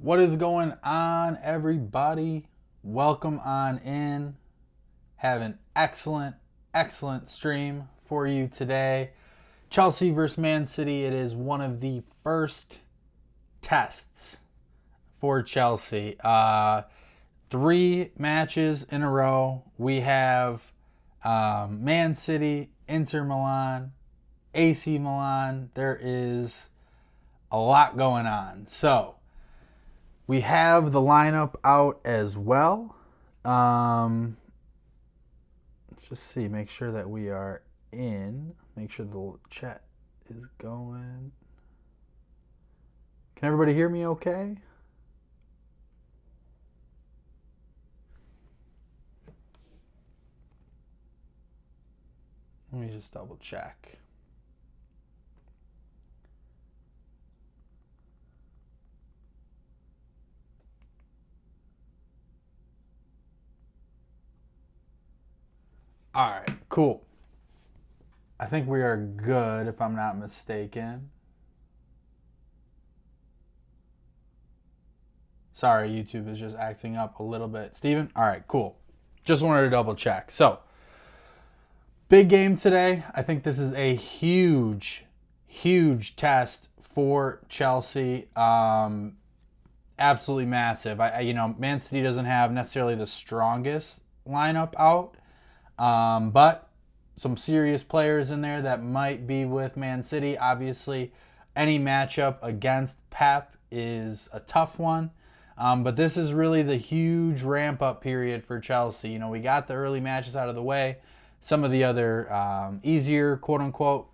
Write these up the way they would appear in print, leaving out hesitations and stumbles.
What is going on, everybody? Welcome on in. Have an excellent stream for you today. Chelsea versus Man City. It is one of the first tests for Chelsea. 3 matches in a row. We have Man City, Inter Milan, AC Milan. There is a lot going on. So, we have the lineup out as well. Let's just see, make sure that we are in. Make sure the chat is going. Can everybody hear me okay? Let me just double check. All right, cool. I think we are good, if I'm not mistaken. Sorry, YouTube is just acting up a little bit. Steven? All right, cool. Just wanted to double check. So, big game today. I think this is a huge test for Chelsea. Absolutely massive. Man City doesn't have necessarily the strongest lineup out. But some serious players in there that might be with Man City. Obviously, any matchup against Pep is a tough one. But this is really the huge ramp-up period for Chelsea. We got the early matches out of the way. Some of the other easier, quote-unquote,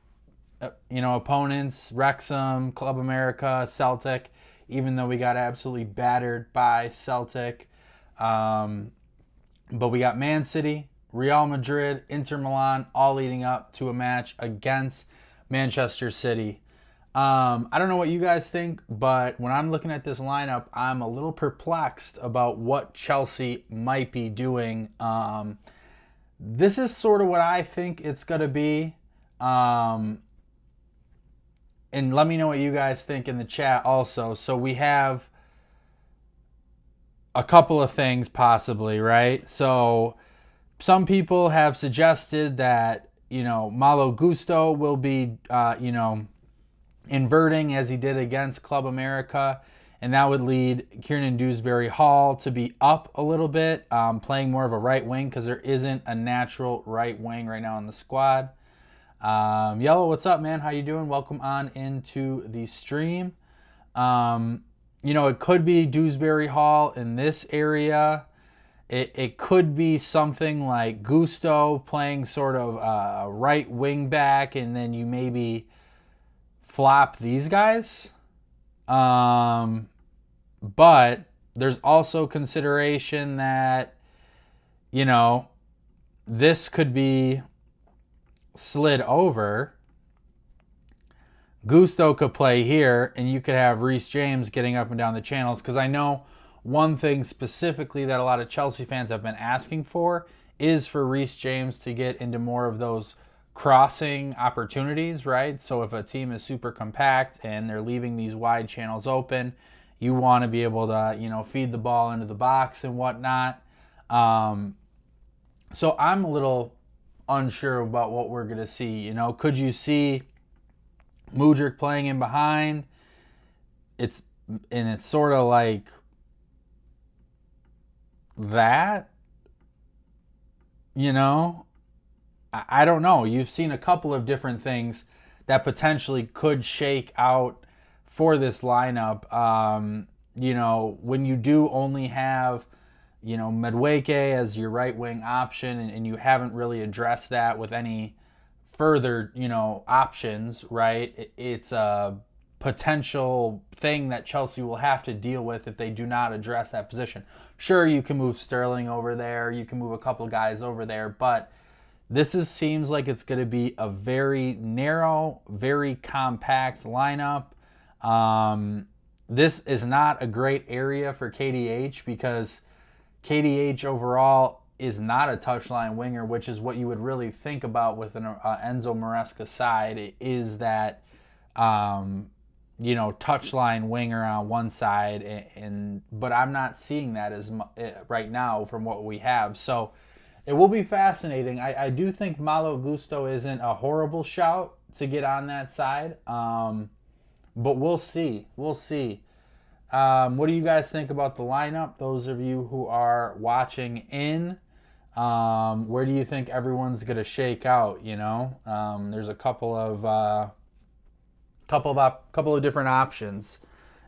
opponents, Wrexham, Club America, Celtic, even though we got absolutely battered by Celtic. But we got Man City, Real Madrid, Inter Milan, all leading up to a match against Manchester City. I don't know what you guys think, but when I'm looking at this lineup, I'm a little perplexed about what Chelsea might be doing. This is sort of what I think it's going to be. And let me know what you guys think in the chat also. So we have a couple of things possibly, right? So some people have suggested that, Malo Gusto will be, inverting as he did against Club America, and that would lead Kieran Dewsbury Hall to be up a little bit, playing more of a right wing because there isn't a natural right wing right now in the squad. Yellow, what's up, man? How you doing? Welcome on into the stream. It could be Dewsbury Hall in this area. It could be something like Gusto playing sort of a right wing back, and then you maybe flop these guys. But there's also consideration that, this could be slid over. Gusto could play here, and you could have Reece James getting up and down the channels, because I know one thing specifically that a lot of Chelsea fans have been asking for is for Reece James to get into more of those crossing opportunities, right? So if a team is super compact and they're leaving these wide channels open, you want to be able to, feed the ball into the box and whatnot. So I'm a little unsure about what we're going to see. Could you see Mudryk playing in behind? It's sort of like that, I don't know. You've seen a couple of different things that potentially could shake out for this lineup. When you do only have, Madueke as your right wing option, and you haven't really addressed that with any further, options, right? It's a potential thing that Chelsea will have to deal with if they do not address that position. Sure, you can move Sterling over there, you can move a couple guys over there, but seems like it's going to be a very narrow, very compact lineup. This is not a great area for KDH, because KDH overall is not a touchline winger, which is what you would really think about with an Enzo Maresca side, is that touchline winger on one side, but I'm not seeing that right now from what we have. So it will be fascinating. I do think Malo Gusto isn't a horrible shout to get on that side, but we'll see. We'll see. What do you guys think about the lineup? Those of you who are watching in, where do you think everyone's going to shake out? There's a couple of different options,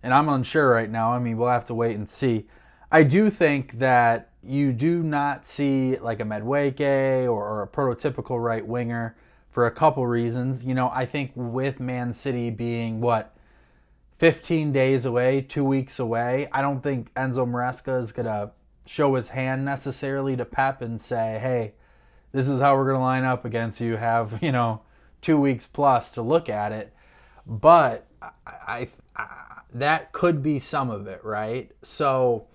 and I'm unsure right now. I mean, we'll have to wait and see. I do think that you do not see like a Madueke or a prototypical right winger for a couple reasons. I think with Man City being 15 days away, 2 weeks away, I don't think Enzo Maresca is going to show his hand necessarily to Pep and say, hey, this is how we're going to line up against you. Have, 2 weeks plus to look at it. But I that could be some of it, right? So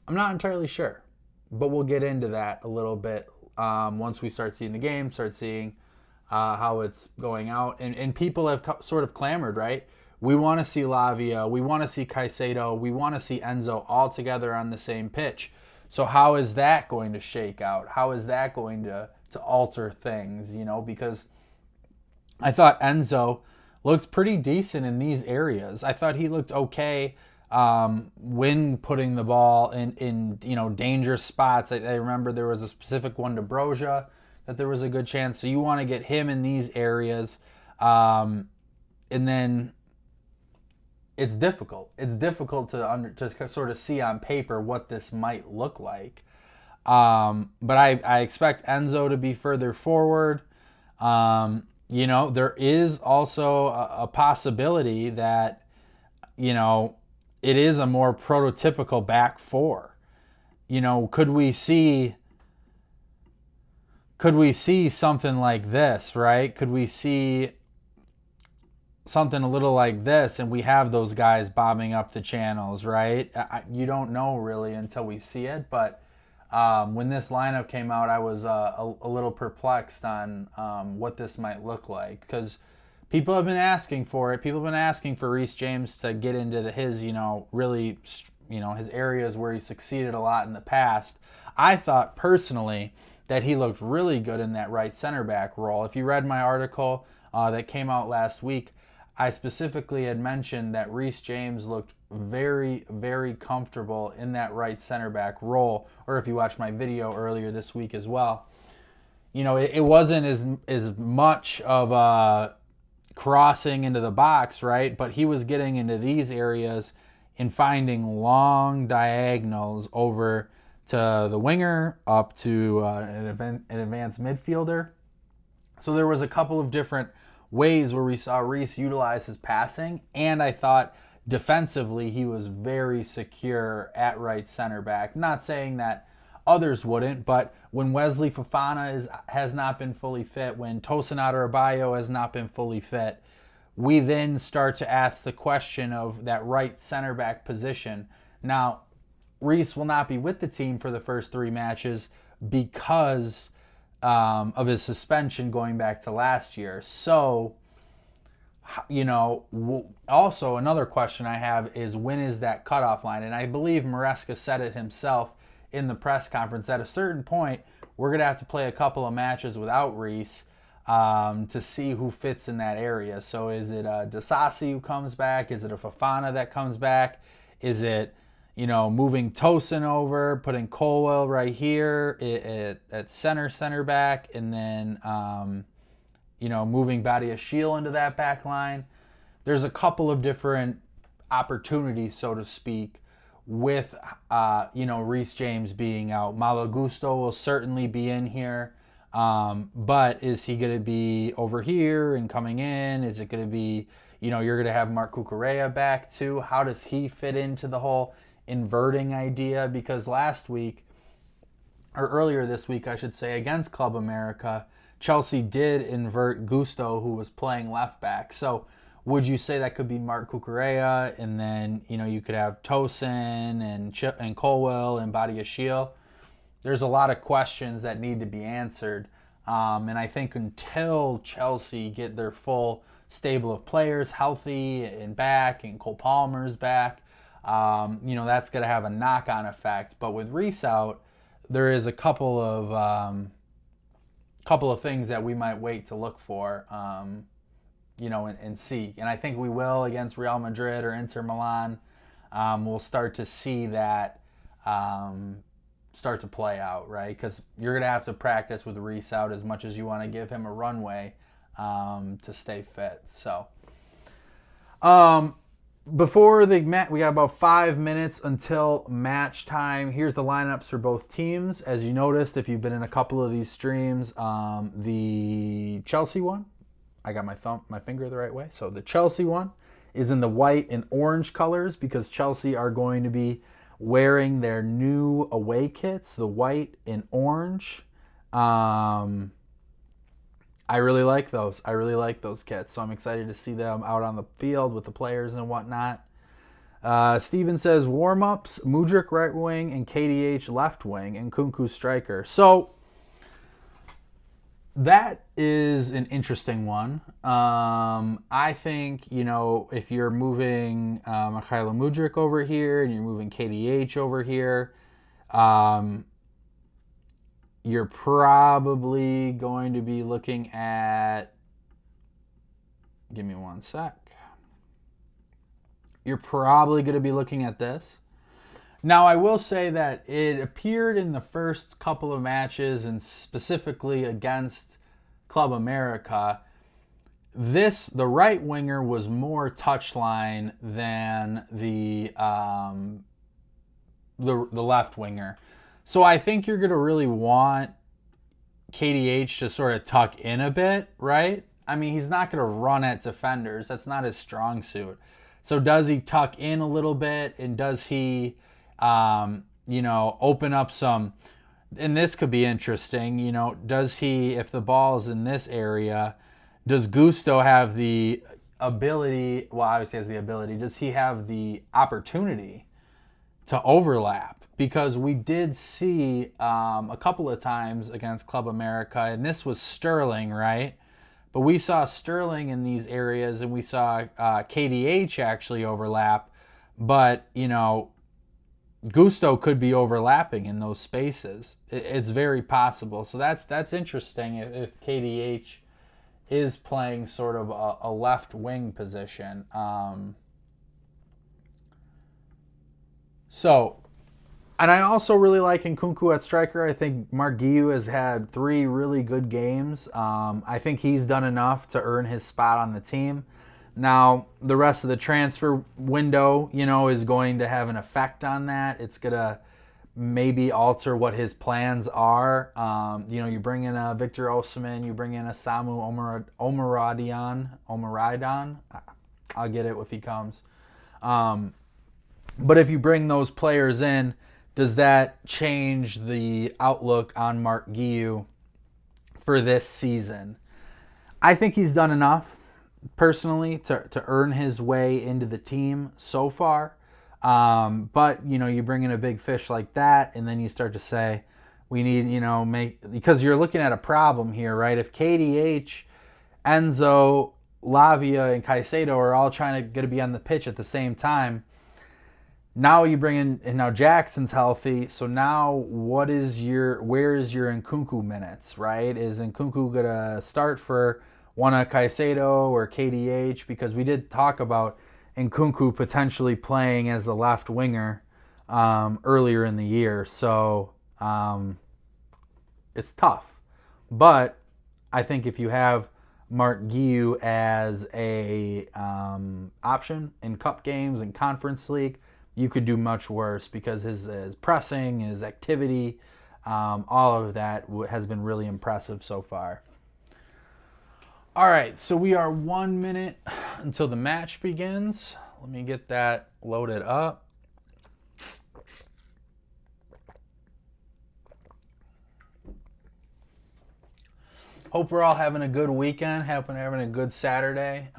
I'm not entirely sure. But we'll get into that a little bit once we start seeing the game, start seeing how it's going out. And people have sort of clamored, right? We want to see Lavia. We want to see Caicedo. We want to see Enzo all together on the same pitch. So how is that going to shake out? How is that going to alter things? Because I thought Enzo looked pretty decent in these areas. I thought he looked okay when putting the ball in dangerous spots. I remember there was a specific one to Broja that there was a good chance. So you want to get him in these areas. And then it's difficult. It's difficult to sort of see on paper what this might look like. But I expect Enzo to be further forward. There is also a possibility that, it is a more prototypical back four. Could we see something like this, right? Could we see something a little like this and we have those guys bombing up the channels, right? You don't know really until we see it, but when this lineup came out, I was a little perplexed on what this might look like, because people have been asking for it. People have been asking for Reece James to get into his, really, his areas where he succeeded a lot in the past. I thought personally that he looked really good in that right center back role. If you read my article that came out last week, I specifically had mentioned that Reece James looked very, very comfortable in that right center back role. Or if you watched my video earlier this week as well, it wasn't as much of a crossing into the box, right? But he was getting into these areas and finding long diagonals over to the winger, up to an advanced midfielder. So there was a couple of different ways where we saw Reece utilize his passing, and I thought defensively he was very secure at right center back. Not saying that others wouldn't, but when Wesley Fofana has not been fully fit, when Tosin Adarabioyo has not been fully fit, we then start to ask the question of that right center back position. Now, Reece will not be with the team for the first 3 matches because of his suspension going back to last year. So, also another question I have is, when is that cutoff line? And I believe Maresca said it himself in the press conference. At a certain point, we're going to have to play a couple of matches without Reece to see who fits in that area. So is it a Disasi who comes back? Is it a Fofana that comes back? Is it moving Tosin over, putting Colwell right here at center back, and then, moving Badiashile into that back line? There's a couple of different opportunities, so to speak, with, Reece James being out. Malo Gusto will certainly be in here, but is he going to be over here and coming in? Is it going to be, you're going to have Marc Cucurella back too? How does he fit into the whole inverting idea? Because last week, or earlier this week I should say, against Club America, Chelsea did invert Gusto, who was playing left back. So would you say that could be Marc Cucurella, and then you could have Tosin and Colwell and Badiashile? There's a lot of questions that need to be answered, and I think until Chelsea get their full stable of players healthy and back, and Cole Palmer's back, that's going to have a knock-on effect. But with Reese out, there is a couple of things that we might wait to look for, and see. And I think we will against Real Madrid or Inter Milan. We'll start to see that start to play out, right? Because you're going to have to practice with Reese out as much as you want to give him a runway to stay fit. So, before the match, we got about 5 minutes until match time. Here's the lineups for both teams. As you noticed, if you've been in a couple of these streams, the Chelsea one, I got my finger the right way. So the Chelsea one is in the white and orange colors because Chelsea are going to be wearing their new away kits, the white and orange. I really like those. I really like those kits, so I'm excited to see them out on the field with the players and whatnot. Steven says, warm-ups, Mudryk right wing and KDH left wing and Nkunku striker. So that is an interesting one. I think, if you're moving Mikhailo Mudryk over here and you're moving KDH over here, you're probably going to be looking at, give me one sec. You're probably going to be looking at this. Now, I will say that it appeared in the first couple of matches, and specifically against Club America, the right winger was more touchline than the left winger. So I think you're going to really want KDH to sort of tuck in a bit, right? I mean, he's not going to run at defenders. That's not his strong suit. So does he tuck in a little bit, and does he, open up some, and this could be interesting, does he, if the ball is in this area, does Gusto have the ability, well, obviously has the ability, does he have the opportunity to overlap? Because we did see a couple of times against Club America, and this was Sterling, right? But we saw Sterling in these areas, and we saw KDH actually overlap. But, Gusto could be overlapping in those spaces. It's very possible. So that's interesting if KDH is playing sort of a left wing position. And I also really like Nkunku at striker. I think Mark Guiu has had 3 really good games. I think he's done enough to earn his spot on the team. Now, the rest of the transfer window, is going to have an effect on that. It's going to maybe alter what his plans are. You bring in a Victor Osimhen, you bring in a Samu Omaradian. I'll get it if he comes. But if you bring those players in, does that change the outlook on Mark Guiu for this season? I think he's done enough, personally, to earn his way into the team so far. But, you bring in a big fish like that, and then you start to say, we need, because you're looking at a problem here, right? If KDH, Enzo, Lavia, and Caicedo are all going to be on the pitch at the same time, now you bring in, and now Jackson's healthy, so now where is your Nkunku minutes, right? Is Nkunku going to start for one of Caicedo or KDH? Because we did talk about Nkunku potentially playing as the left winger earlier in the year, so it's tough. But I think if you have Mark Guiu as a option in cup games and Conference League, you could do much worse, because his pressing, his activity, all of that has been really impressive so far. All right, so we are 1 minute until the match begins. Let me get that loaded up. Hope we're all having a good weekend, having a good Saturday.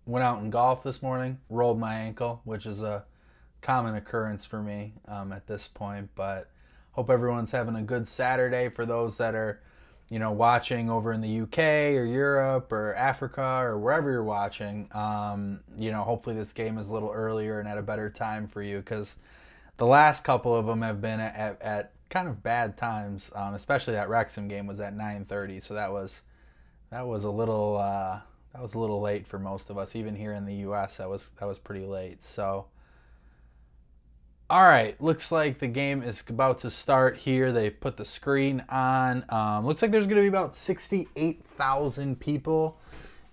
Went out and golf this morning, rolled my ankle, which is a common occurrence for me at this point, but hope everyone's having a good Saturday. For those that are watching over in the UK or Europe or Africa or wherever you're watching, hopefully this game is a little earlier and at a better time for you, because the last couple of them have been at kind of bad times. Especially that Wrexham game was at 9:30, so that was a little late for most of us. Even here in the U.S., that was pretty late. So, all right, looks like the game is about to start here. They've put the screen on. Looks like there's going to be about 68,000 people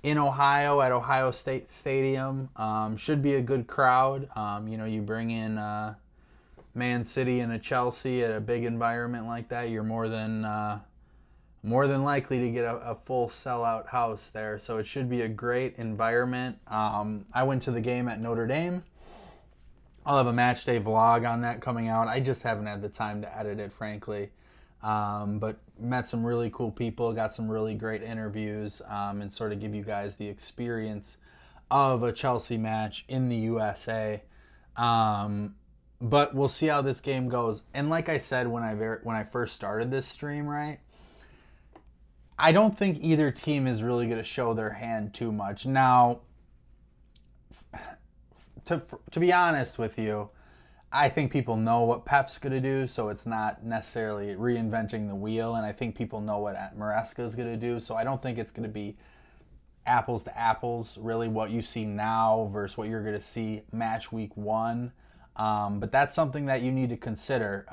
in Ohio at Ohio State Stadium. Should be a good crowd. You bring in Man City and a Chelsea at a big environment like that, you're more than likely to get a full sellout house there. So it should be a great environment. I went to the game at Notre Dame. I'll have a match day vlog on that coming out. I just haven't had the time to edit it, frankly. But met some really cool people, got some really great interviews, and sort of give you guys the experience of a Chelsea match in the USA. But we'll see how this game goes. And like I said when I first started this stream, right? I don't think either team is really going to show their hand too much. Now, to be honest with you, I think people know what Pep's going to do, so it's not necessarily reinventing the wheel. And I think people know what Maresca is going to do, so I don't think it's going to be apples to apples, really, what you see now versus what you're going to see match week 1. But that's something that you need to consider,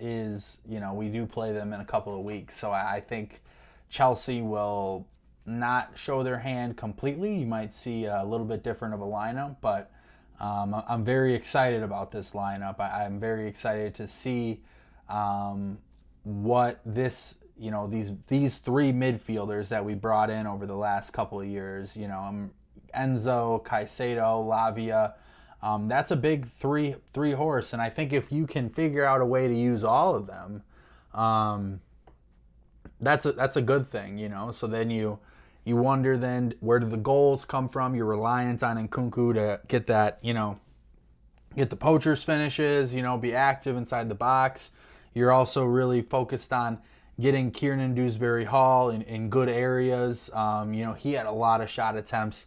we do play them in a couple of weeks. So I think Chelsea will not show their hand completely. You might see a little bit different of a lineup, but I'm very excited about this lineup. I'm very excited to see what this, these three midfielders that we brought in over the last couple of years, Enzo, Caicedo, Lavia. That's a big three horse, and I think if you can figure out a way to use all of them, that's a good thing, So then you wonder then where do the goals come from? You're reliant on Nkunku to get that, get the poachers finishes, be active inside the box. You're also really focused on getting Kiernan Dewsbury Hall in good areas. He had a lot of shot attempts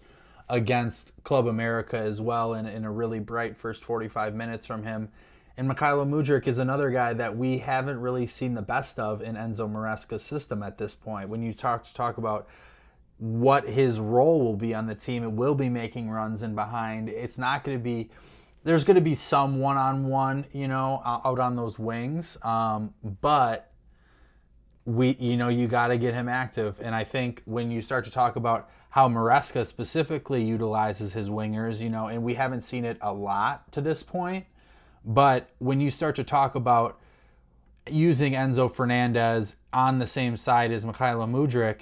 against Club America as well, in a really bright first 45 minutes from him. And Mykhailo Mudryk is another guy that we haven't really seen the best of in Enzo Maresca's system at this point. When you talk about what his role will be on the team, it will be making runs in behind. It's not going to be, there's going to be some one-on-one, out on those wings. But you got to get him active. And I think when you start to talk about how Maresca specifically utilizes his wingers, and we haven't seen it a lot to this point, but when you start to talk about using Enzo Fernandez on the same side as Mykhailo Mudryk,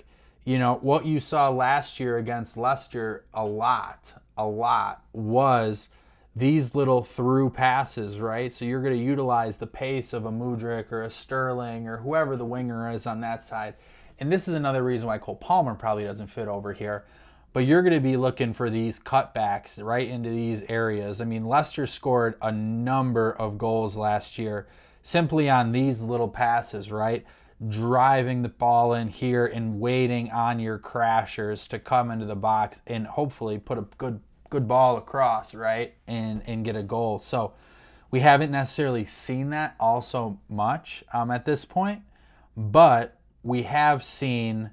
what you saw last year against Leicester a lot was these little through passes, right? So you're going to utilize the pace of a Mudryk or a Sterling or whoever the winger is on that side. And this is another reason why Cole Palmer probably doesn't fit over here. But you're going to be looking for these cutbacks right into these areas. I mean, Leicester scored a number of goals last year simply on these little passes, right? Driving the ball in here and waiting on your crashers to come into the box and hopefully put a good ball across, right? And get a goal. So we haven't necessarily seen that all so much at this point. But we have seen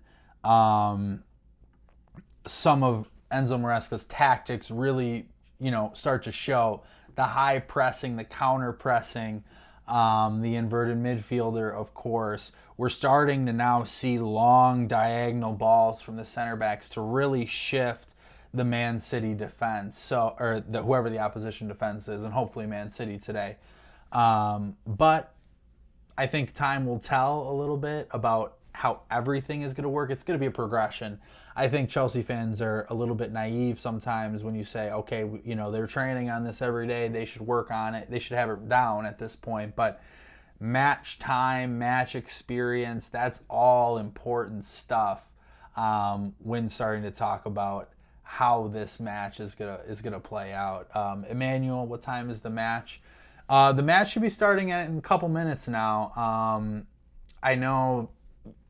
some of Enzo Maresca's tactics really, start to show. The high pressing, the counter pressing, the inverted midfielder, of course. We're starting to now see long diagonal balls from the center backs to really shift the Man City defense, whoever the opposition defense is, and hopefully Man City today. But I think time will tell a little bit about how everything is going to work. It's going to be a progression. I think Chelsea fans are a little bit naive sometimes when you say, okay, they're training on this every day. They should work on it. They should have it down at this point. But match time, match experience, that's all important stuff when starting to talk about how this match is gonna play out. Emmanuel, what time is the match? The match should be starting in a couple minutes now. I know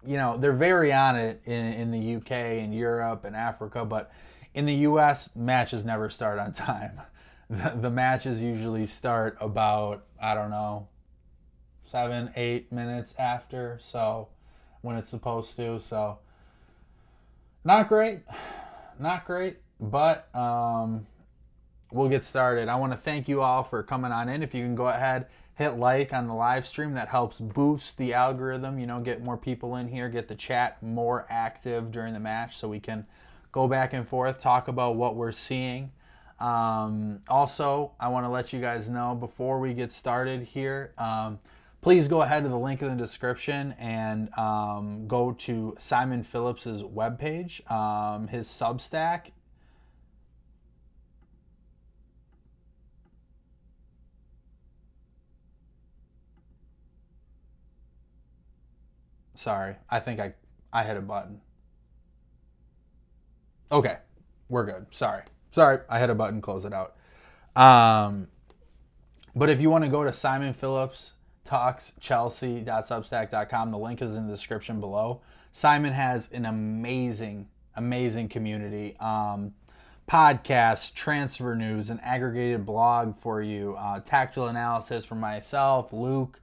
they're very on it in the UK and Europe and Africa, but in the US, matches never start on time. The matches usually start about, I don't know, 7-8 minutes after, so when it's supposed to. So not great, but we'll get started. I want to thank you all for coming on in. If you can go ahead, hit like on the live stream, that helps boost the algorithm, get more people in here, get the chat more active during the match so we can go back and forth, talk about what we're seeing. Also, I want to let you guys know before we get started here, please go ahead to the link in the description and go to Simon Phillips's webpage, his Substack. Sorry, I think I hit a button. Okay, we're good. Sorry, I hit a button, close it out. But if you want to go to Simon Phillips Talks Chelsea.substack.com, the link is in the description below. Simon has an amazing community. Podcasts, transfer news, an aggregated blog for you, tactical analysis from myself, Luke.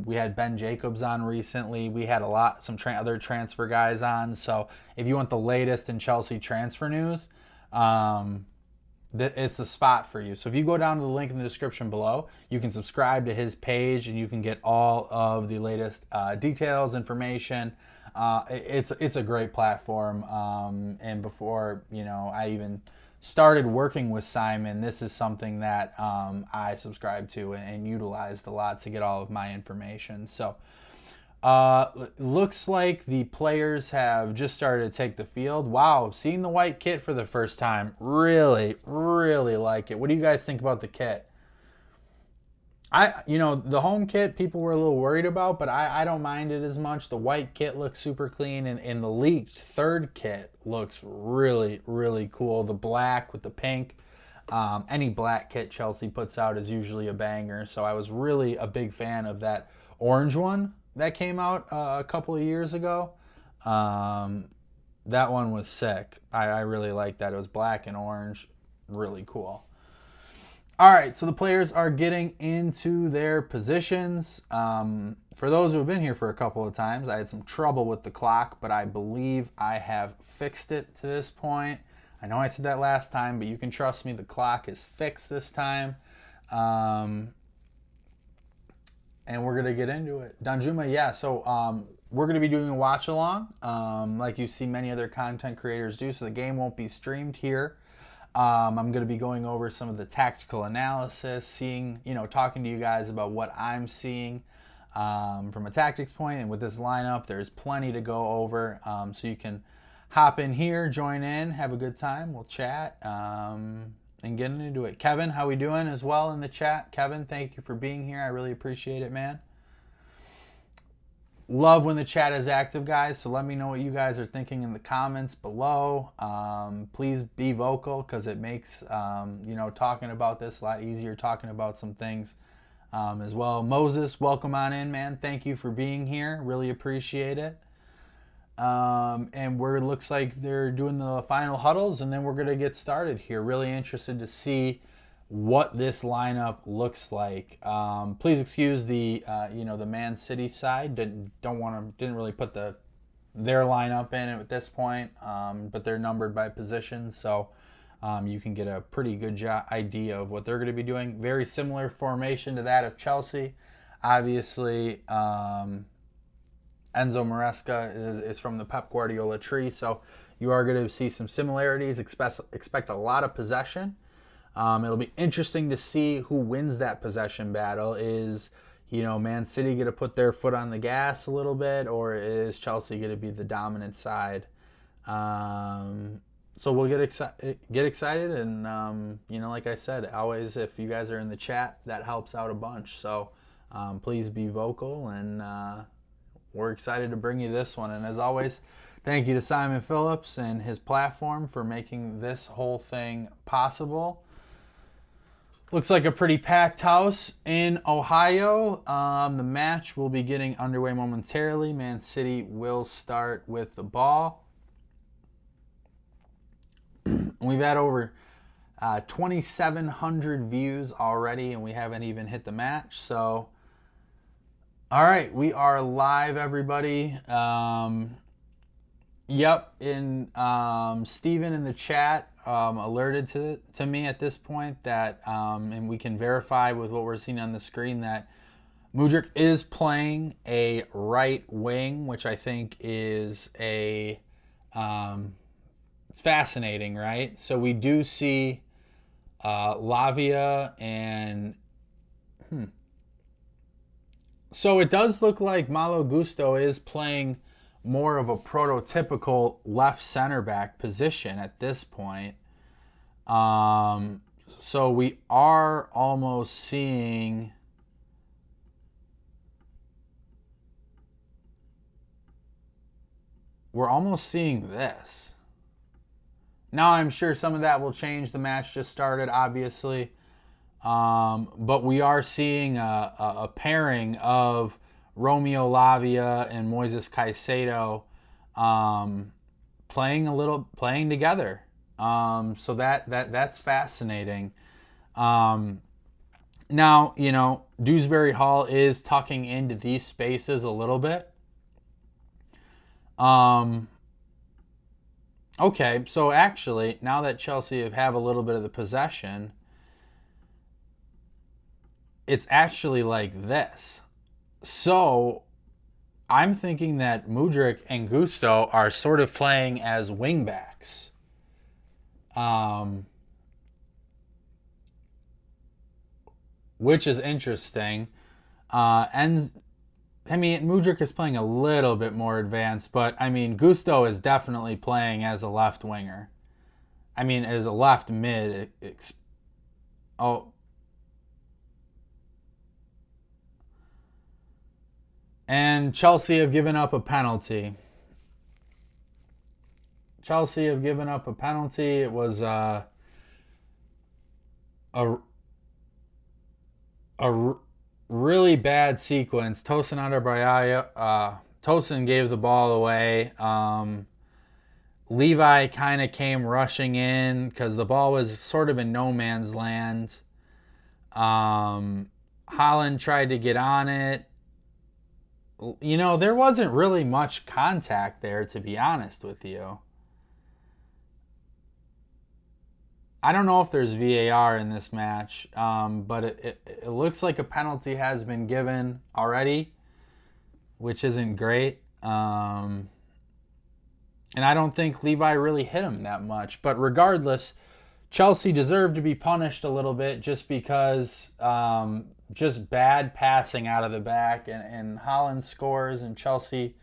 We had Ben Jacobs on recently. We had some other transfer guys on. So if you want the latest in Chelsea transfer news, it's the spot for you. So if you go down to the link in the description below, you can subscribe to his page and you can get all of the latest details, information. It's a great platform. And before I even started working with Simon, this is something that I subscribe to and utilized a lot to get all of my information. So looks like the players have just started to take the field. Wow, seeing the white kit for the first time, really like it. What do you guys think about the kit? The home kit people were a little worried about, but I don't mind it as much. The white kit looks super clean, and the leaked third kit looks really cool. The black with the pink. Any black kit Chelsea puts out is usually a banger, so I was really a big fan of that orange one that came out a couple of years ago. That one was sick. I really liked that. It was black and orange. Really cool. All right, so the players are getting into their positions. For those who have been here for a couple of times, I had some trouble with the clock, but I believe I have fixed it to this point. I know I said that last time, but you can trust me, the clock is fixed this time. And we're going to get into it. Danjuma, yeah, so we're going to be doing a watch along, like you see many other content creators do, so the game won't be streamed here. I'm going to be going over some of the tactical analysis, talking to you guys about what I'm seeing from a tactics point. And with this lineup, there's plenty to go over. So you can hop in here, join in, have a good time. We'll chat and get into it. Kevin, how we doing as well in the chat? Kevin, thank you for being here. I really appreciate it, man. Love when the chat is active, guys, so let me know what you guys are thinking in the comments below. Please be vocal because it makes talking about this a lot easier, talking about some things as well. Moses, welcome on in, man. Thank you for being here. Really appreciate it. And looks like they're doing the final huddles, and then we're going to get started here. Really interested to see what this lineup looks like. Please excuse the the Man City side. Didn't really put their lineup in at this point, but they're numbered by position, so you can get a pretty good idea of what they're going to be doing. Very similar formation to that of Chelsea. Obviously, Enzo Maresca is from the Pep Guardiola tree, so you are going to see some similarities. Expect a lot of possession. It'll be interesting to see who wins that possession battle. Is Man City going to put their foot on the gas a little bit, or is Chelsea going to be the dominant side? So we'll get excited, and like I said, always if you guys are in the chat, that helps out a bunch. So please be vocal, and we're excited to bring you this one. And as always, thank you to Simon Phillips and his platform for making this whole thing possible. Looks like a pretty packed house in Ohio. The match will be getting underway momentarily. Man City will start with the ball. We've had over 2,700 views already, and we haven't even hit the match. So, all right, we are live, everybody. Yep, Steven in the chat alerted to me at this point that, and we can verify with what we're seeing on the screen, that Mudryk is playing a right wing, which I think is it's fascinating, right? So we do see Lavia and so it does look like Malo Gusto is playing more of a prototypical left center back position at this point. So we are almost seeing this. Now I'm sure some of that will change. The match just started, obviously. But we are seeing a pairing of Romeo Lavia and Moises Caicedo playing together. So that's fascinating. Now, Dewsbury Hall is tucking into these spaces a little bit. Okay, so actually, now that Chelsea have a little bit of the possession, it's actually like this. So I'm thinking that Mudryk and Gusto are sort of playing as wingbacks. Which is interesting. And I mean, Mudryk is playing a little bit more advanced, but I mean, Gusto is definitely playing as a left winger. I mean, as a left mid. And Chelsea have given up a penalty. It was a really bad sequence. Tosin gave the ball away. Levi kind of came rushing in because the ball was sort of in no man's land. Haaland tried to get on it. There wasn't really much contact there, to be honest with you. I don't know if there's VAR in this match, but it looks like a penalty has been given already, which isn't great. And I don't think Levi really hit him that much. But regardless, Chelsea deserved to be punished a little bit just because just bad passing out of the back. And Haaland scores, and Chelsea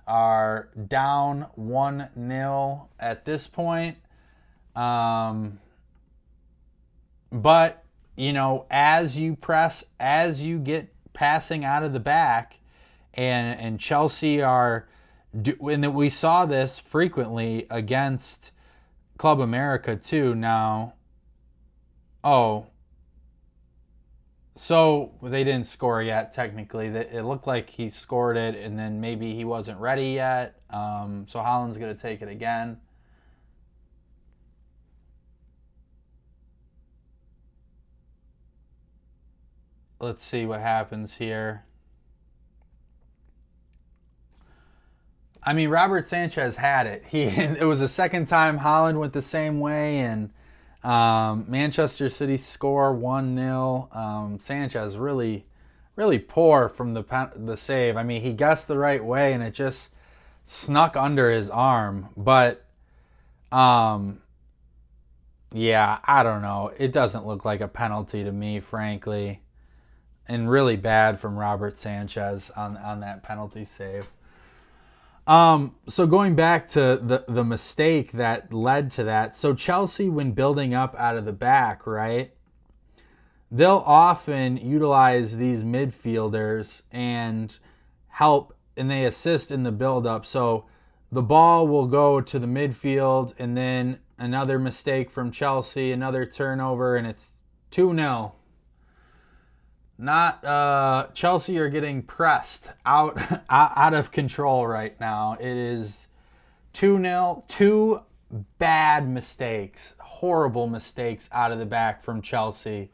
are down 1-0 at this point. But, as you get passing out of the back, and Chelsea and we saw this frequently against Club America too. Now, so they didn't score yet, technically. It looked like he scored it, and then maybe he wasn't ready yet. So Haaland's going to take it again. Let's see what happens here. I mean, Robert Sanchez had it. It was the second time Haaland went the same way, and Manchester City score 1-0. Sanchez really, really poor from the save. I mean, he guessed the right way, and it just snuck under his arm. But, yeah, I don't know. It doesn't look like a penalty to me, frankly. And really bad from Robert Sanchez on that penalty save. So going back to the mistake that led to that. So Chelsea, when building up out of the back, right, they'll often utilize these midfielders and help, and they assist in the buildup. So the ball will go to the midfield, and then another mistake from Chelsea, another turnover, and it's 2-0. Not Chelsea are getting pressed out of control right now. It is 2-0. Two bad mistakes, horrible mistakes out of the back from Chelsea.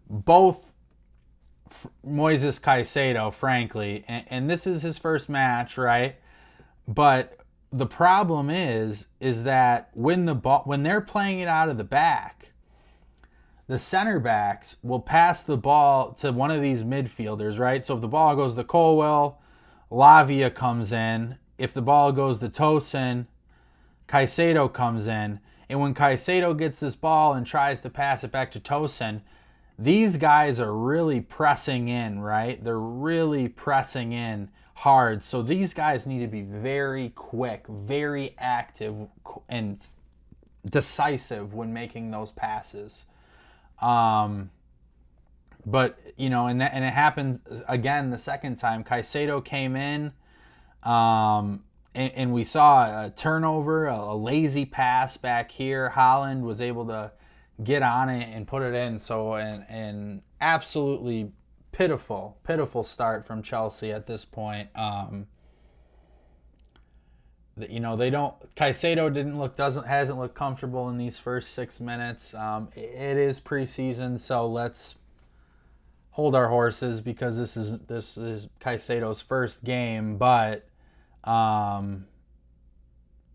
Both Moises Caicedo, frankly, and this is his first match, right? But the problem is that when they're playing it out of the back, the center backs will pass the ball to one of these midfielders, right? So if the ball goes to Colwell, Lavia comes in. If the ball goes to Tosin, Caicedo comes in. And when Caicedo gets this ball and tries to pass it back to Tosin, these guys are really pressing in, right? They're really pressing in hard. So these guys need to be very quick, very active, and decisive when making those passes. But you know, and it happened again the second time. Caicedo came in, and we saw a turnover, a lazy pass back here. Haaland was able to get on it and put it in. So an absolutely pitiful start from Chelsea at this point. You know, Caicedo hasn't looked comfortable in these first 6 minutes. It is preseason, so let's hold our horses because this is Caicedo's first game, but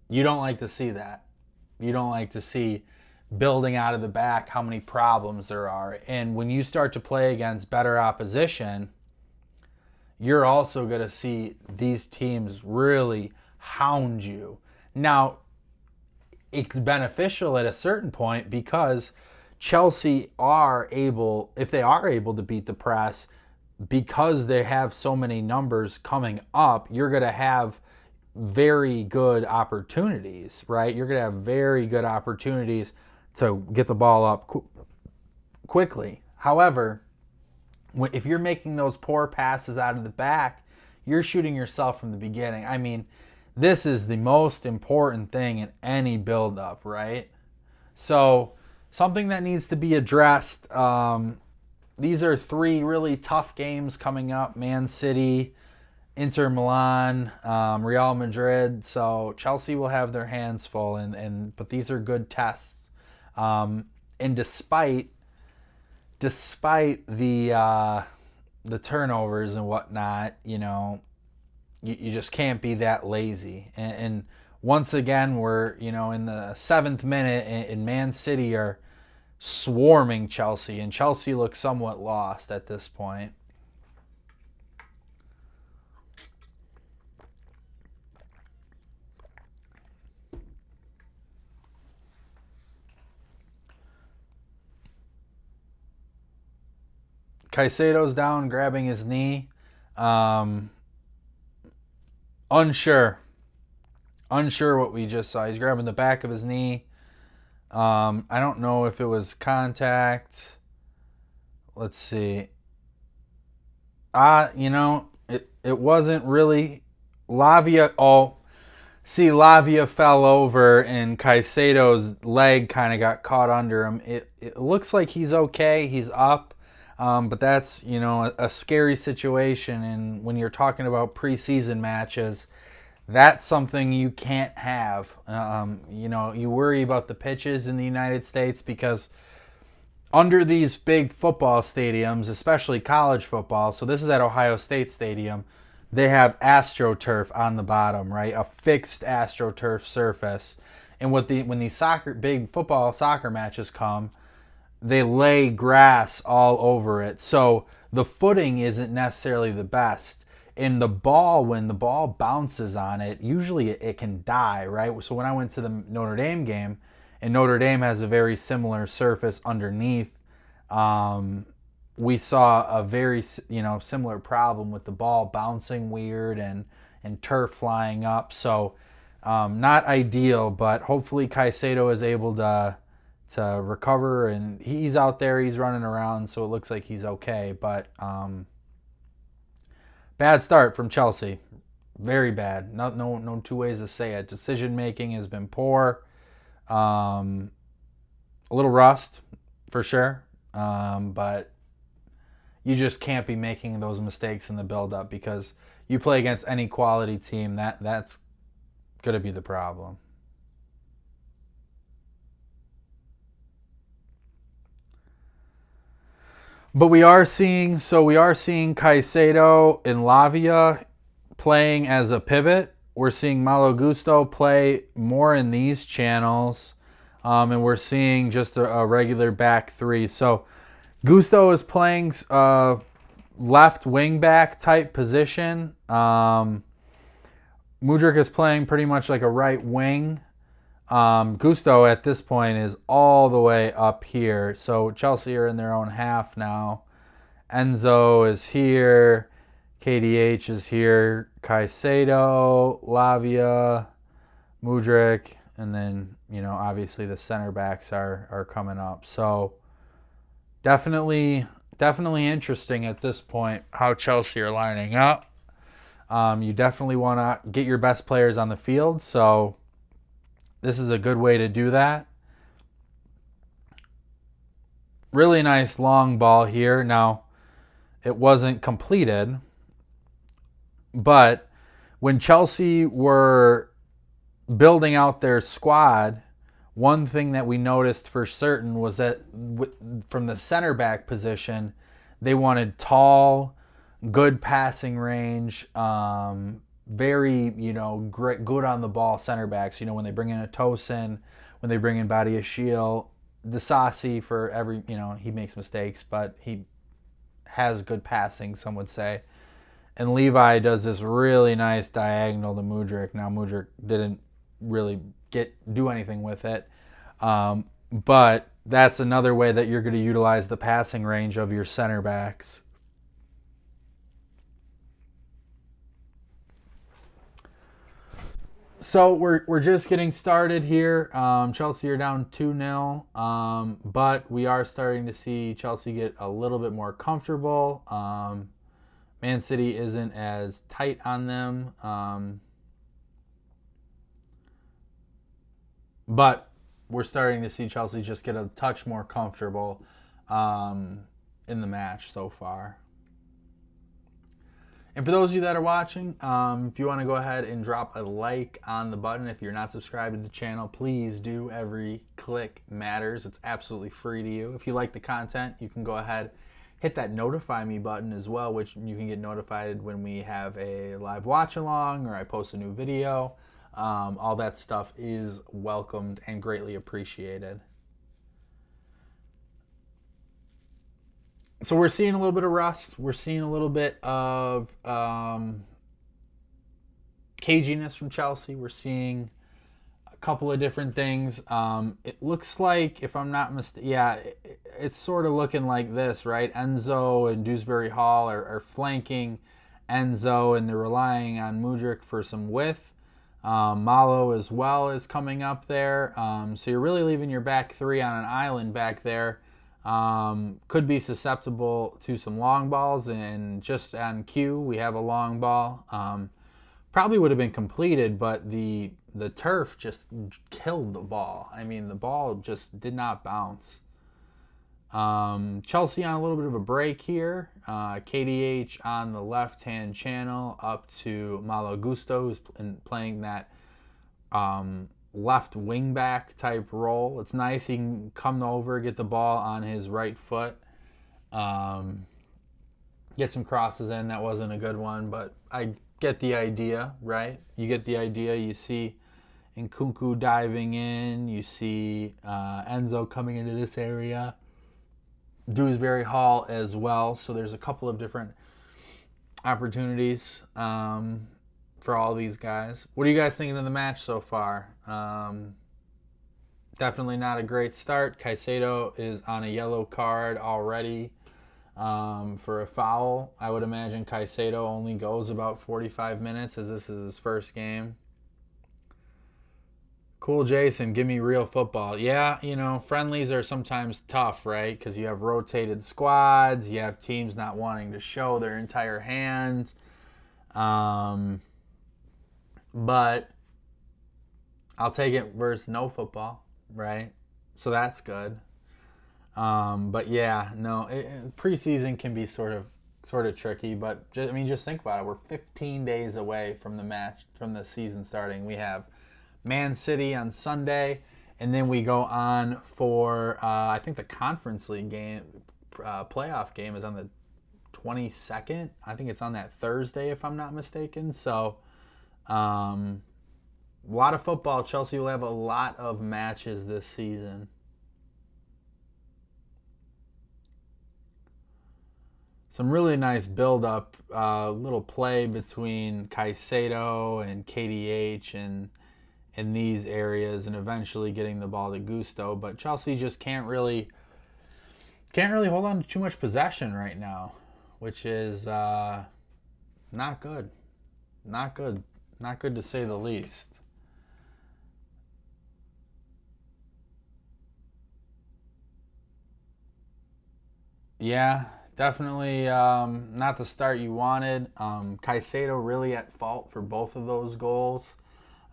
you don't like to see that. You don't like to see building out of the back how many problems there are. And when you start to play against better opposition, you're also going to see these teams really hound you. Now, it's beneficial at a certain point because Chelsea if they are able to beat the press, because they have so many numbers coming up, you're going to have very good opportunities, right? You're going to have very good opportunities to get the ball up quickly. However, if you're making those poor passes out of the back, you're shooting yourself from the beginning. I mean, this is the most important thing in any build-up, right? So something that needs to be addressed. These are 3 really tough games coming up. Man City, Inter Milan, Real Madrid. So Chelsea will have their hands full, but these are good tests. And despite the turnovers and whatnot, you know, you just can't be that lazy. And once again, we're, you know, in the 7th minute, and Man City are swarming Chelsea, and Chelsea looks somewhat lost at this point. Caicedo's down, grabbing his knee. Unsure what we just saw. He's grabbing the back of his knee. I don't know if it was contact. Let's see. You know, it wasn't really. Lavia fell over and Caicedo's leg kind of got caught under him. It looks like he's okay. He's up. But that's, you know, a scary situation. And when you're talking about preseason matches, that's something you can't have. You know, you worry about the pitches in the United States because under these big football stadiums, especially college football, so this is at Ohio State Stadium, they have AstroTurf on the bottom, right? A fixed AstroTurf surface. And when these big soccer matches come, they lay grass all over it. So the footing isn't necessarily the best. And the ball, when the ball bounces on it, usually it can die, right? So when I went to the Notre Dame game, and Notre Dame has a very similar surface underneath, we saw a very, you know, similar problem with the ball bouncing weird and turf flying up. So not ideal, but hopefully Caicedo is able to recover, and he's out there, he's running around, so it looks like he's okay. But bad start from Chelsea, very bad. No 2 ways to say it. Decision making has been poor. A little rust for sure. but you just can't be making those mistakes in the build-up because you play against any quality team, that's going to be the problem. But we are seeing Caicedo and Lavia playing as a pivot. We're seeing Malo Gusto play more in these channels, and we're seeing just a regular back three. So Gusto is playing left wing back type position. Mudryk is playing pretty much like a right wing. Gusto at this point is all the way up here. So Chelsea are in their own half now. Enzo is here. KDH is here. Caicedo, Lavia, Mudryk, and then, obviously the center backs are coming up. So definitely interesting at this point how Chelsea are lining up. You definitely want to get your best players on the field. So this is a good way to do that. Really nice long ball here. Now, it wasn't completed, but when Chelsea were building out their squad, one thing that we noticed for certain was that from the center back position, they wanted tall, good passing range, very, great, good on the ball center backs. When they bring in a Tosin, when they bring in Badiashile, Disasi for every, he makes mistakes, but he has good passing, some would say. And Levi does this really nice diagonal to Mudryk. Now, Mudryk didn't really do anything with it. But that's another way that you're going to utilize the passing range of your center backs. So we're just getting started here. Chelsea are down 2-0, but we are starting to see Chelsea get a little bit more comfortable. Man City isn't as tight on them, but we're starting to see Chelsea just get a touch more comfortable in the match so far. And for those of you that are watching, if you want to go ahead and drop a like on the button, if you're not subscribed to the channel, please do. Every click matters. It's absolutely free to you. If you like the content, you can go ahead, hit that notify me button as well, which you can get notified when we have a live watch along or I post a new video. All that stuff is welcomed and greatly appreciated. So we're seeing a little bit of rust. We're seeing a little bit of caginess from Chelsea. We're seeing a couple of different things. It looks like, if I'm not mistaken, it's sort of looking like this, right? Enzo and Dewsbury Hall are flanking Enzo, and they're relying on Mudryk for some width. Malo as well is coming up there. So you're really leaving your back three on an island back there. Could be susceptible to some long balls, and just on cue we have a long ball. Probably would have been completed, but the turf just killed the ball. I mean, the ball just did not bounce. Chelsea on a little bit of a break here. KDH on the left-hand channel up to Malo Gusto, who's playing that left wing back type role. It's nice. He can come over, get the ball on his right foot, get some crosses in. That wasn't a good one, but I get the idea, right? You get the idea. You see Nkunku diving in. You see Enzo coming into this area. Dewsbury Hall as well. So there's a couple of different opportunities for all these guys. What are you guys thinking of the match so far? Definitely not a great start. Caicedo is on a yellow card already for a foul. I would imagine Caicedo only goes about 45 minutes as this is his first game. Cool, Jason. Give me real football. Yeah, friendlies are sometimes tough, right? Because you have rotated squads. You have teams not wanting to show their entire hand. But I'll take it versus no football, right? So that's good. But yeah, no, preseason can be sort of tricky. But just think about it. We're 15 days away from the season starting. We have Man City on Sunday, and then we go on for I think the Conference League game, playoff game is on the 22nd. I think it's on that Thursday, if I'm not mistaken. So, a lot of football. Chelsea will have a lot of matches this season. Some really nice build-up, little play between Caicedo and KDH and in these areas, and eventually getting the ball to Gusto. But Chelsea just can't really hold on to too much possession right now, which is not good. Not good. Not good to say the least. Yeah, definitely not the start you wanted. Caicedo really at fault for both of those goals.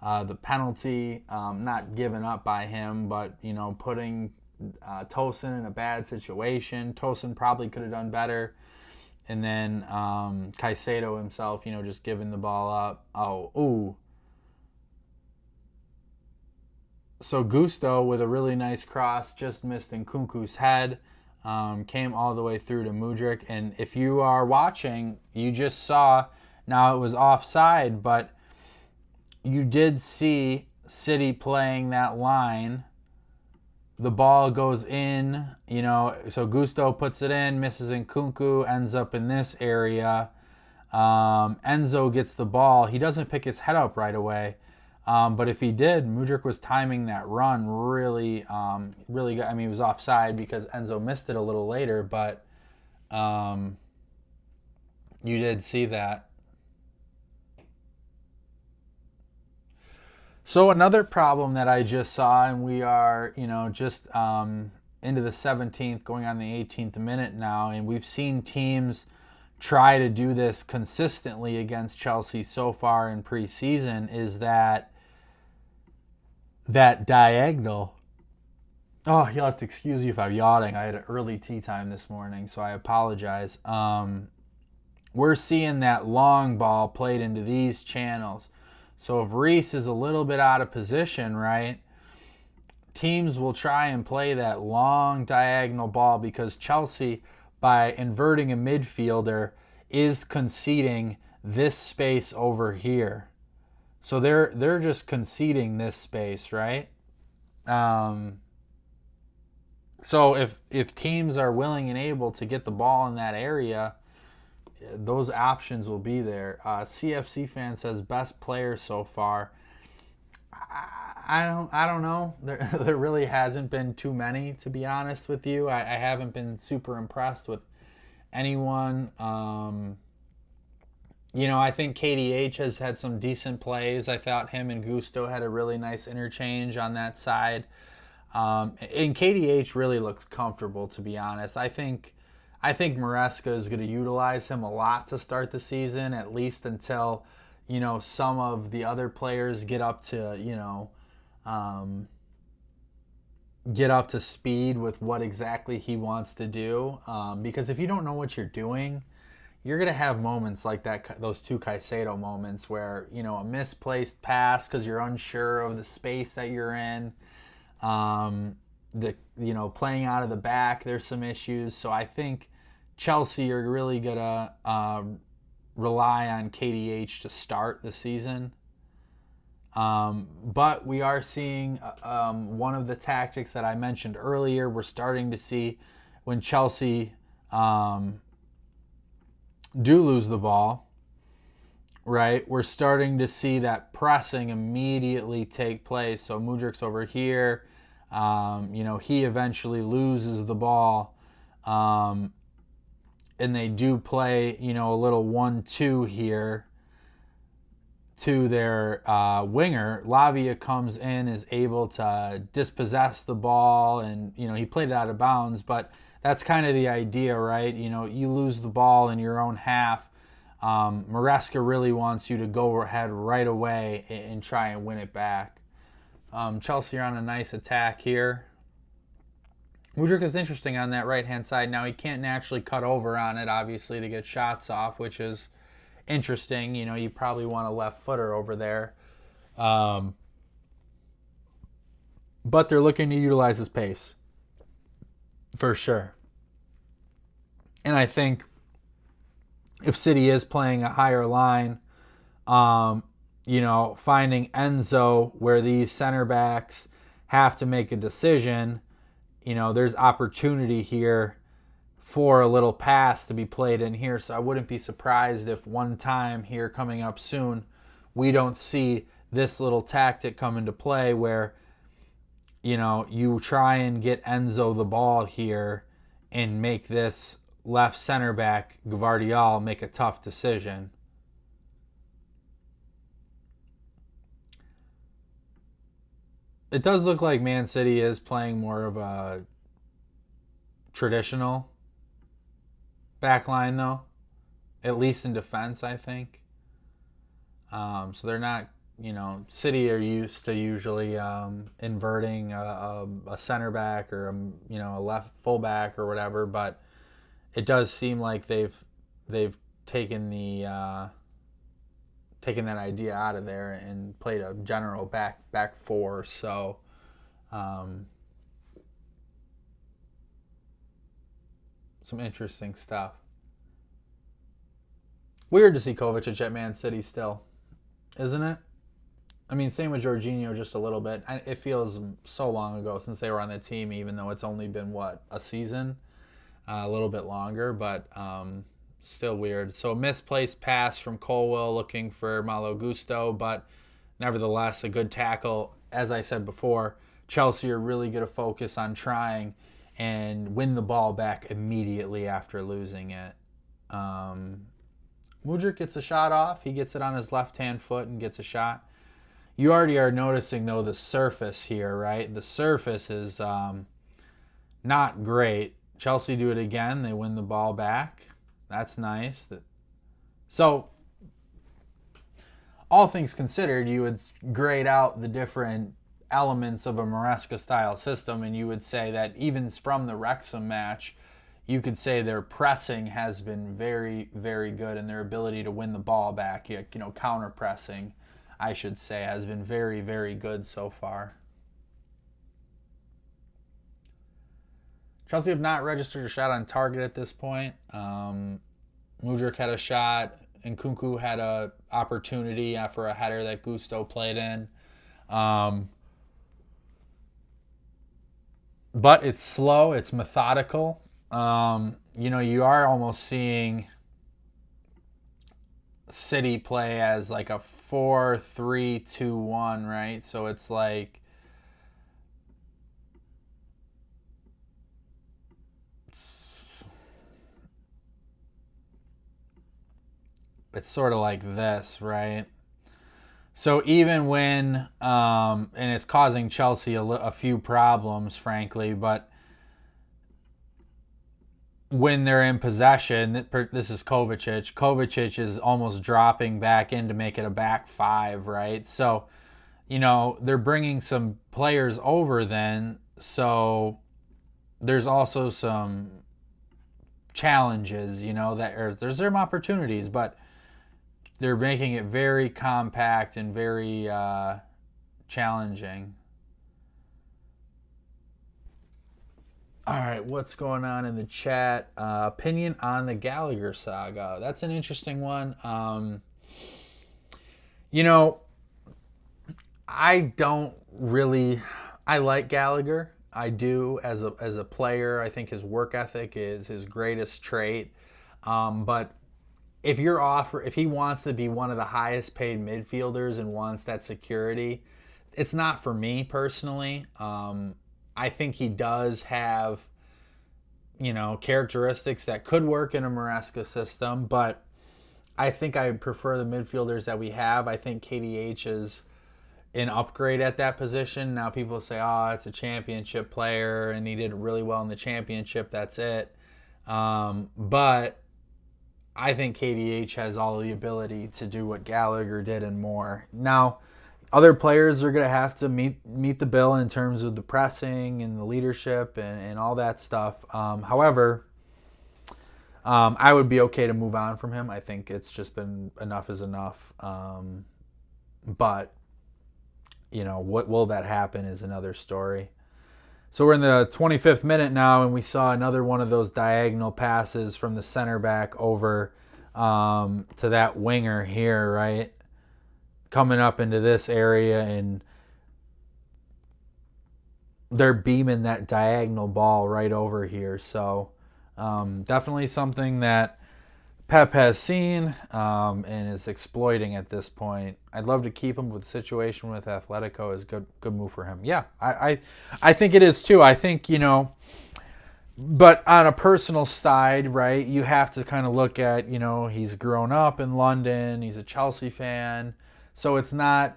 The penalty, not given up by him, but putting Tosin in a bad situation. Tosin probably could have done better. And then Caicedo himself, just giving the ball up. Oh, ooh. So Gusto with a really nice cross, just missed Nkunku's head. Came all the way through to Mudryk. And if you are watching, you just saw, now it was offside, but you did see City playing that line. The ball goes in, so Gusto puts it in, misses Nkunku, ends up in this area. Enzo gets the ball. He doesn't pick his head up right away. But if he did, Mudryk was timing that run really good. I mean, he was offside because Enzo missed it a little later, but you did see that. So another problem that I just saw, and we are, just into the 17th, going on the 18th minute now, and we've seen teams try to do this consistently against Chelsea so far in preseason, is that diagonal. Oh, you'll have to excuse me if I'm yawning. I had an early tea time this morning, so I apologize. We're seeing that long ball played into these channels. So if Reece is a little bit out of position, right, teams will try and play that long diagonal ball because Chelsea, by inverting a midfielder, is conceding this space over here. So they're just conceding this space, right? So if teams are willing and able to get the ball in that area, those options will be there. CFC fan says best player so far. I don't know. There really hasn't been too many, to be honest with you. I haven't been super impressed with anyone. I think KDH has had some decent plays. I thought him and Gusto had a really nice interchange on that side. And KDH really looks comfortable, to be honest. I think Maresca is going to utilize him a lot to start the season, at least until, some of the other players get up to, get up to speed with what exactly he wants to do. Because if you don't know what you're doing, you're going to have moments like that, those two Caicedo moments where, a misplaced pass because you're unsure of the space that you're in. Playing out of the back, there's some issues. So I think Chelsea are really going to rely on KDH to start the season. But we are seeing one of the tactics that I mentioned earlier. We're starting to see when Chelsea do lose the ball, right? We're starting to see that pressing immediately take place. So Mudryk's over here. He eventually loses the ball. And they do play, a little 1-2 here to their winger. Lavia comes in, is able to dispossess the ball, and, he played it out of bounds, but that's kind of the idea, right? You lose the ball in your own half. Maresca really wants you to go ahead right away and try and win it back. Chelsea are on a nice attack here. Mudryk is interesting on that right-hand side. Now, he can't naturally cut over on it, obviously, to get shots off, which is interesting. You know, you probably want a left footer over there. But they're looking to utilize his pace, for sure. And I think if City is playing a higher line, you know, finding Enzo where these center backs have to make a decision, you know, there's opportunity here for a little pass to be played in here. So I wouldn't be surprised if one time here coming up soon, we don't see this little tactic come into play where, you know, you try and get Enzo the ball here and make this left center back, Gvardiol, make a tough decision. It does look like Man City is playing more of a traditional back line, though, at least in defense, I think. So they're not, you know, City are used to usually inverting a center back or you know, a left fullback or whatever, but it does seem like they've taken the taken that idea out of there and played a general back four. So some interesting stuff. Weird to see Kovacic at Man City still, isn't it? I mean, same with Jorginho just a little bit. It feels so long ago since they were on the team, even though it's only been, what, a season? A little bit longer, but still weird. So misplaced pass from Colwell looking for Malo Gusto, but nevertheless a good tackle. As I said before, Chelsea are really going to focus on trying and win the ball back immediately after losing it. Mudryk gets a shot off. He gets it on his left-hand foot and gets a shot. You already are noticing, though, the surface here, right? The surface is not great. Chelsea do it again. They win the ball back. That's nice. So, all things considered, you would grade out the different elements of a Maresca-style system, and you would say that even from the Wrexham match, you could say their pressing has been very, very good, and their ability to win the ball back, you know, counter-pressing, I should say, has been very, very good so far. Chelsea have not registered a shot on target at this point. Mudryk had a shot. Nkunku had an opportunity for a header that Gusto played in. But it's slow. It's methodical. You know, you are almost seeing City play as like a 4-3-2-1, right? So it's like it's sort of like this, right? So even when, and it's causing Chelsea a few problems, frankly, but when they're in possession, this is Kovacic. Kovacic is almost dropping back in to make it a back five, right? So, you know, they're bringing some players over then, so there's also some challenges, you know, there's some opportunities, but they're making it very compact and very challenging. All right, what's going on in the chat? Opinion on the Gallagher saga. That's an interesting one. You know, I like Gallagher. I do as a player. I think his work ethic is his greatest trait. But if he wants to be one of the highest paid midfielders and wants that security, it's not for me personally. I think he does have, you know, characteristics that could work in a Maresca system, but I think I prefer the midfielders that we have. I think KDH is an upgrade at that position. Now people say, oh, it's a championship player and he did really well in the championship. That's it. But I think KDH has all the ability to do what Gallagher did and more. Now, other players are going to have to meet the bill in terms of the pressing and the leadership and all that stuff. However, I would be okay to move on from him. I think it's just been enough is enough. But, what will that happen is another story. So we're in the 25th minute now, and we saw another one of those diagonal passes from the center back over to that winger here, right? Coming up into this area, and they're beaming that diagonal ball right over here. So definitely something that Pep has seen and is exploiting at this point. I'd love to keep him, with the situation with Atletico is good move for him. Yeah, I think it is too. I think, but on a personal side, right, you have to kind of look at, he's grown up in London, he's a Chelsea fan, so it's not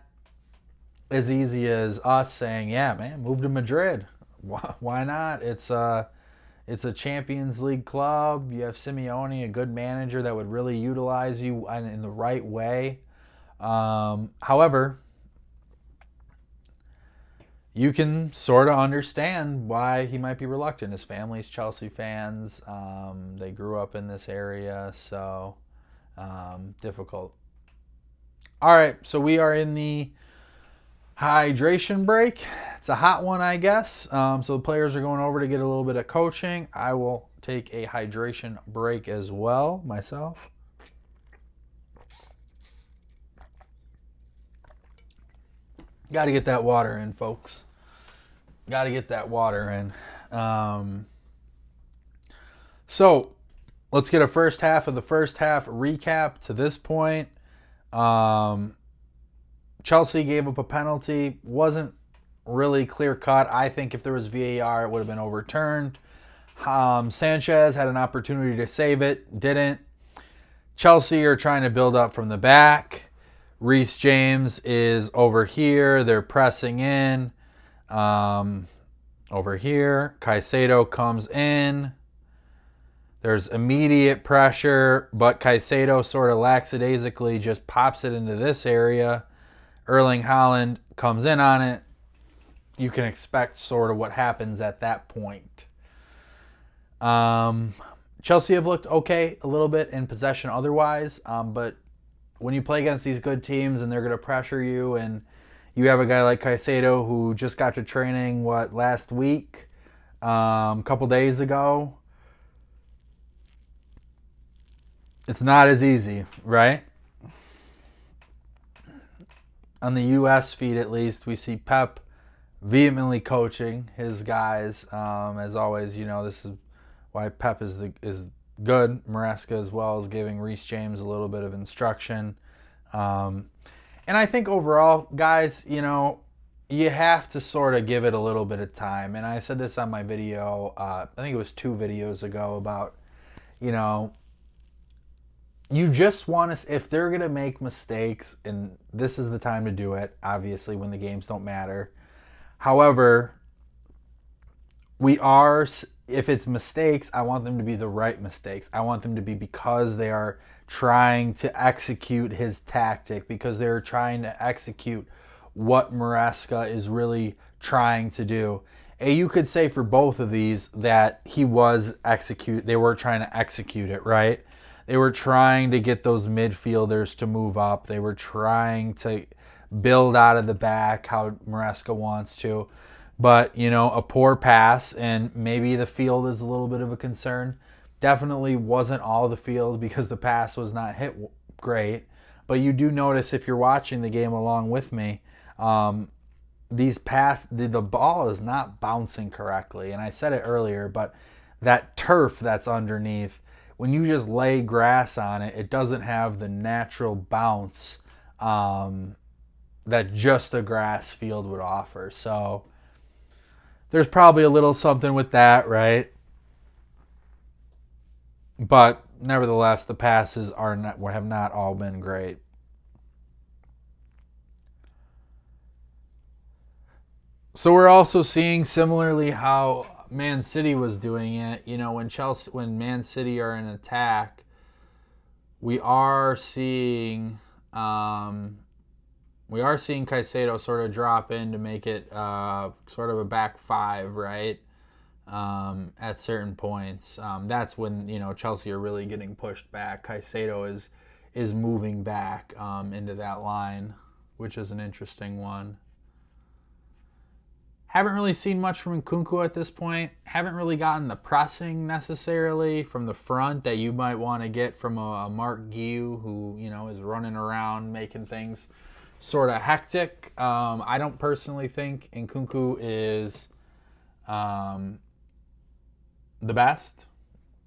as easy as us saying, yeah, man, move to Madrid. Why not? It's a Champions League club. You have Simeone, a good manager that would really utilize you in the right way. However, you can sort of understand why he might be reluctant. His family's Chelsea fans. They grew up in this area, so difficult. All right, so we are in the hydration break. It's a hot one, I guess. So the players are going over to get a little bit of coaching. I will take a hydration break as well myself. Got to get that water in, folks. Got to get that water in. So let's get a first half of the first half recap to this point. Chelsea gave up a penalty. Wasn't really clear cut. I think if there was VAR, it would have been overturned. Sanchez had an opportunity to save it. Didn't. Chelsea are trying to build up from the back. Reece James is over here. They're pressing in. Over here. Caicedo comes in. There's immediate pressure, but Caicedo sort of lackadaisically just pops it into this area. Erling Haaland comes in on it. You can expect sort of what happens at that point. Chelsea have looked okay a little bit in possession otherwise, but when you play against these good teams and they're going to pressure you, and you have a guy like Caicedo who just got to training, last week, a couple days ago, it's not as easy, right? On the U.S. feed, at least, we see Pep vehemently coaching his guys. As always, this is why Pep is good. Maresca as well is giving Reece James a little bit of instruction. And I think overall, guys, you have to sort of give it a little bit of time. And I said this on my video, I think it was 2 videos ago, about, you just want to, if they're going to make mistakes, and this is the time to do it, obviously, when the games don't matter. However, if it's mistakes, I want them to be the right mistakes. I want them to be because they are trying to execute his tactic, because they're trying to execute what Maresca is really trying to do. And you could say for both of these that they were trying to execute it, right? They were trying to get those midfielders to move up. They were trying to build out of the back how Maresca wants to. But, a poor pass, and maybe the field is a little bit of a concern. Definitely wasn't all the field, because the pass was not hit great. But you do notice, if you're watching the game along with me, the ball is not bouncing correctly. And I said it earlier, but that turf that's underneath, when you just lay grass on it, it doesn't have the natural bounce that just a grass field would offer. So there's probably a little something with that, right? But nevertheless, the passes have not all been great. So we're also seeing similarly how Man City was doing it. When Man City are in attack, we are seeing We are seeing Caicedo sort of drop in to make it sort of a back five, right? At certain points. That's when, Chelsea are really getting pushed back. Caicedo is moving back into that line, which is an interesting one. Haven't really seen much from Nkunku at this point. Haven't really gotten the pressing necessarily from the front that you might want to get from a Mark Guiu who, is running around making things sort of hectic. I don't personally think Nkunku is the best,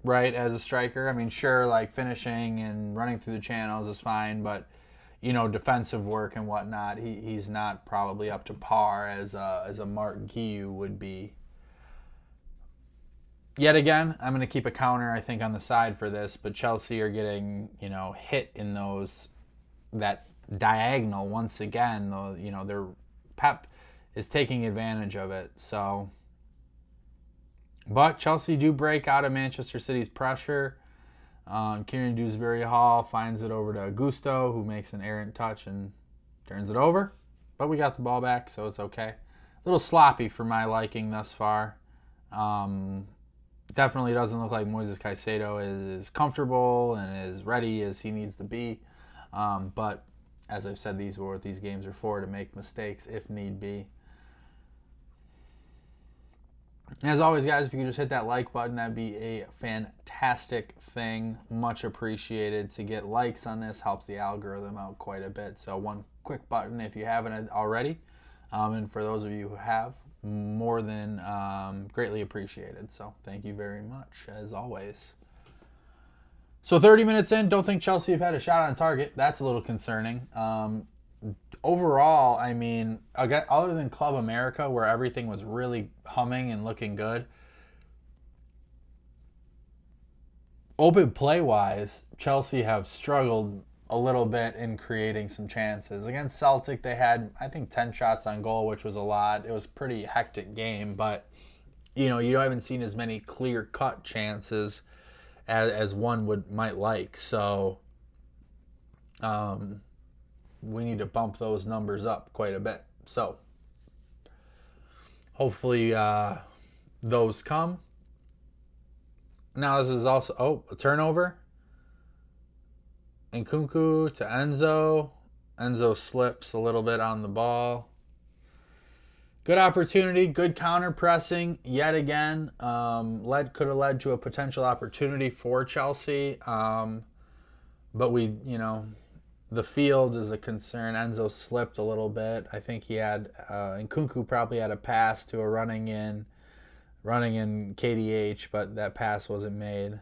right, as a striker. I mean, sure, like finishing and running through the channels is fine, but defensive work and whatnot, he's not probably up to par as a Mark Guiu would be. Yet again, I'm going to keep a counter, I think, on the side for this, but Chelsea are getting, hit in that diagonal once again. Their Pep is taking advantage of it. So, but Chelsea do break out of Manchester City's pressure. Kieran Dewsbury-Hall finds it over to Gusto, who makes an errant touch and turns it over. But we got the ball back, so it's okay. A little sloppy for my liking thus far. Definitely doesn't look like Moises Caicedo is comfortable and as ready as he needs to be. But as I've said, these games are for, to make mistakes if need be. As always, guys, if you could just hit that like button, that'd be a fantastic thing. Much appreciated. To get likes on this helps the algorithm out quite a bit. So one quick button if you haven't already. And for those of you who have, more than greatly appreciated. So thank you very much, as always. So 30 minutes in, don't think Chelsea have had a shot on target. That's a little concerning. Overall, I mean, again, other than Club America, where everything was really humming and looking good, open play-wise, Chelsea have struggled a little bit in creating some chances. Against Celtic, they had, I think, 10 shots on goal, which was a lot. It was a pretty hectic game, but, you haven't seen as many clear-cut chances as one might like. So, we need to bump those numbers up quite a bit. So, hopefully those come. Now this is also, a turnover. Nkunku to Enzo. Enzo slips a little bit on the ball. Good opportunity, good counter pressing yet again. Could have led to a potential opportunity for Chelsea. But the field is a concern. Enzo slipped a little bit. I think he had Nkunku probably had a pass to a running in KDH, but that pass wasn't made.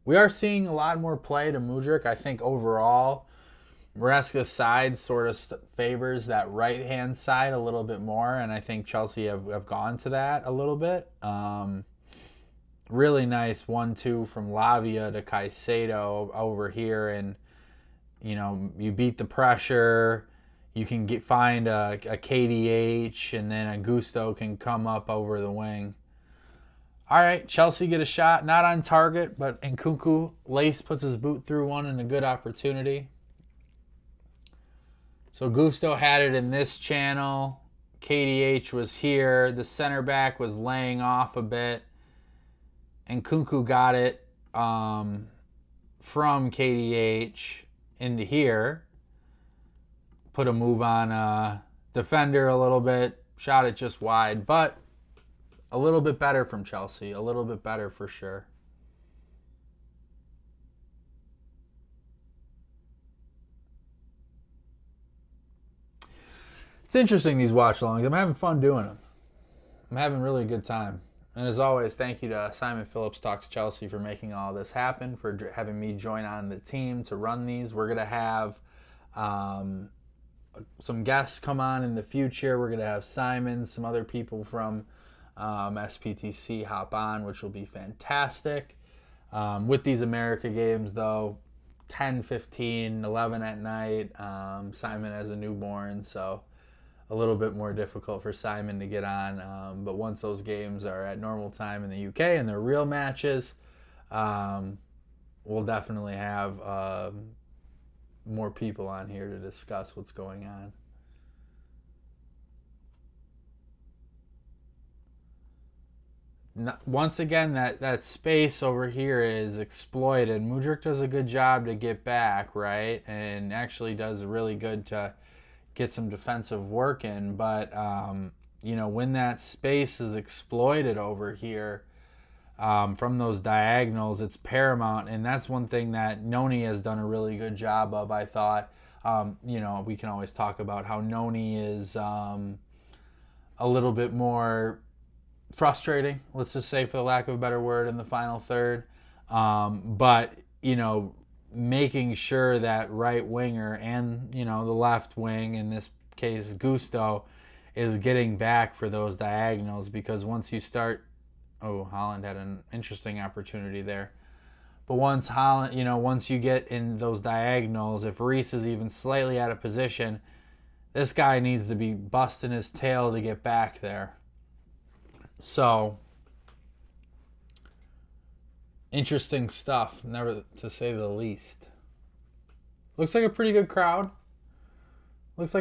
We are seeing a lot more play to Mudryk. I think overall, Maresca's side sort of favors that right-hand side a little bit more, and I think Chelsea have gone to that a little bit. Really nice 1-2 from Lavia to Caicedo over here, and you beat the pressure. You can find a KDH, and then a Gusto can come up over the wing. All right, Chelsea get a shot, not on target, but Nkunku, Lace puts his boot through one and a good opportunity. So Gusto had it in this channel. KDH was here. The center back was laying off a bit. Nkunku got it from KDH into here. Put a move on defender a little bit. Shot it just wide, but a little bit better from Chelsea. A little bit better for sure. It's interesting, these watch-alongs. I'm having fun doing them. I'm having really a good time. And as always, thank you to Simon Phillips Talks Chelsea for making all this happen, for having me join on the team to run these. We're going to have some guests come on in the future. We're going to have Simon, some other people from SPTC hop on, which will be fantastic. With these America games, though, 10, 15, 11 at night. Simon has a newborn, so a little bit more difficult for Simon to get on. But once those games are at normal time in the UK and they're real matches, we'll definitely have more people on here to discuss what's going on. Once again, that space over here is exploited. Mudryk does a good job to get back, right? And actually does really good to get some defensive work in. But, when that space is exploited over here from those diagonals, it's paramount. And that's one thing that Noni has done a really good job of, I thought. We can always talk about how Noni is a little bit more frustrating, let's just say, for the lack of a better word, in the final third. But, making sure that right winger and, the left wing, in this case Gusto, is getting back for those diagonals, because once you start... Oh, Holland had an interesting opportunity there. But once you get in those diagonals, if Reese is even slightly out of position, this guy needs to be busting his tail to get back there. So, interesting stuff, never to say the least. Looks like a pretty good crowd. Looks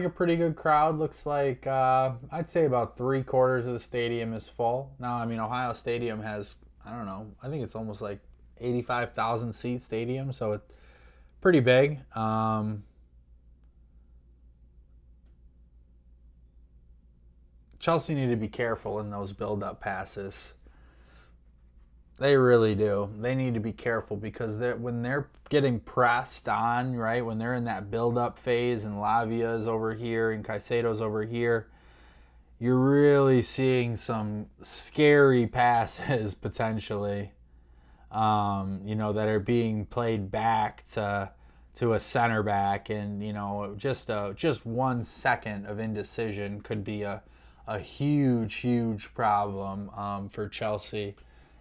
like I'd say about 3/4 of the stadium is full. Now, Ohio Stadium has, I don't know, I think it's almost like 85,000 seat stadium, so it's pretty big. Chelsea need to be careful in those build-up passes. They really do. They need to be careful, because when they're getting pressed on, right, when they're in that build-up phase and Lavia's over here and Caicedo's over here, you're really seeing some scary passes potentially, that are being played back to a center back, and just 1 second of indecision could be a huge problem for Chelsea.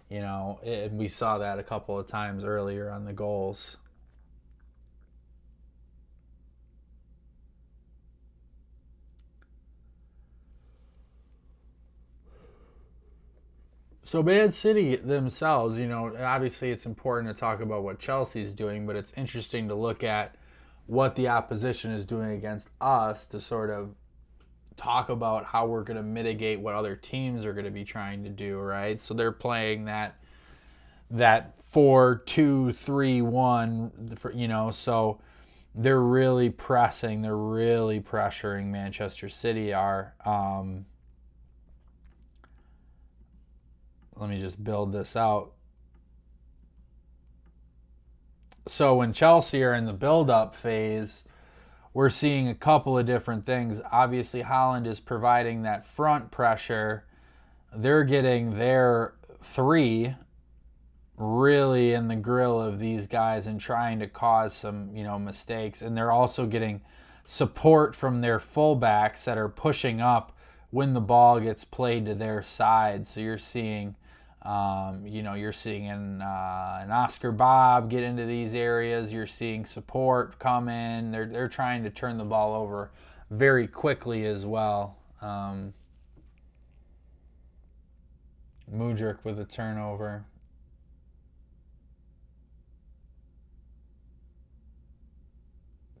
And we saw that a couple of times earlier on the goals. So Man City themselves, obviously it's important to talk about what Chelsea's doing, but it's interesting to look at what the opposition is doing against us to sort of talk about how we're going to mitigate what other teams are going to be trying to do, right? So they're playing that 4-2-3-1, so they're really pressing, they're really pressuring. Manchester City are. Let me just build this out. So when Chelsea are in the build-up phase, we're seeing a couple of different things. Obviously, Holland is providing that front pressure. They're getting their 3 really in the grill of these guys and trying to cause some, mistakes. And they're also getting support from their fullbacks that are pushing up when the ball gets played to their side. So you're seeing, an Oscar Bob get into these areas. You're seeing support come in. They're trying to turn the ball over very quickly as well. Mudryk with a turnover.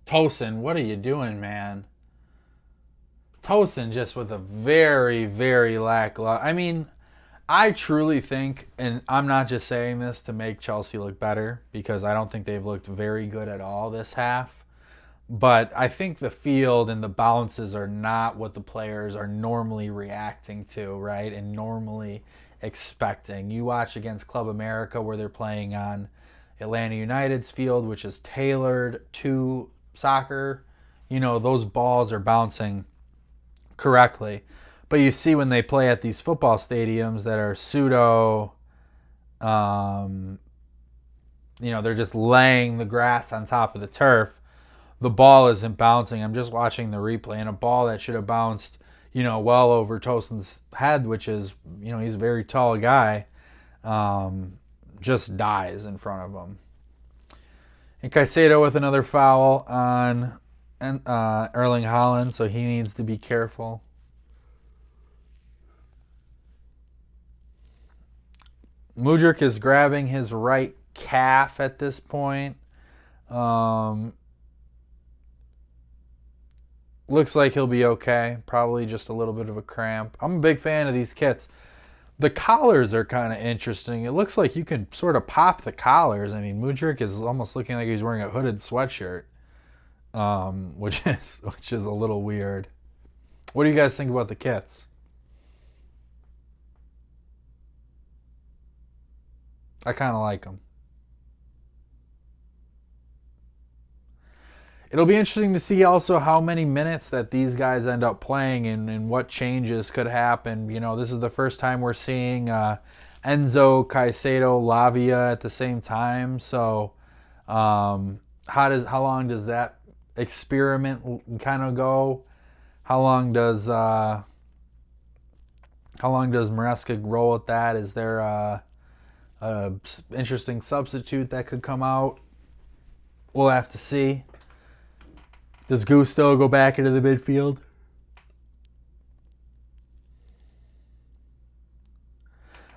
Tosin, what are you doing, man? Tosin just with a very, very lackluster. I truly think, and I'm not just saying this to make Chelsea look better, because I don't think they've looked very good at all this half, but I think the field and the bounces are not what the players are normally reacting to, right, and normally expecting. You watch against Club America, where they're playing on Atlanta United's field, which is tailored to soccer. Those balls are bouncing correctly. But you see when they play at these football stadiums that are pseudo, they're just laying the grass on top of the turf, the ball isn't bouncing. I'm just watching the replay, and a ball that should have bounced, well over Tosin's head, which is, he's a very tall guy, just dies in front of him. And Caicedo with another foul on Erling Haaland, so he needs to be careful. Mudryk is grabbing his right calf at this point. Looks like he'll be okay. Probably just a little bit of a cramp. I'm a big fan of these kits. The collars are kind of interesting. It looks like you can sort of pop the collars. I mean, Mudryk is almost looking like he's wearing a hooded sweatshirt, which is a little weird. What do you guys think about the kits? I kind of like them. It'll be interesting to see also how many minutes that these guys end up playing and what changes could happen. You know, this is the first time we're seeing Enzo, Caicedo, Lavia at the same time. So how long does that experiment kind of go? How long does Maresca roll with that? Is there a interesting substitute that could come out? We'll have to see. Does Gusto go back into the midfield?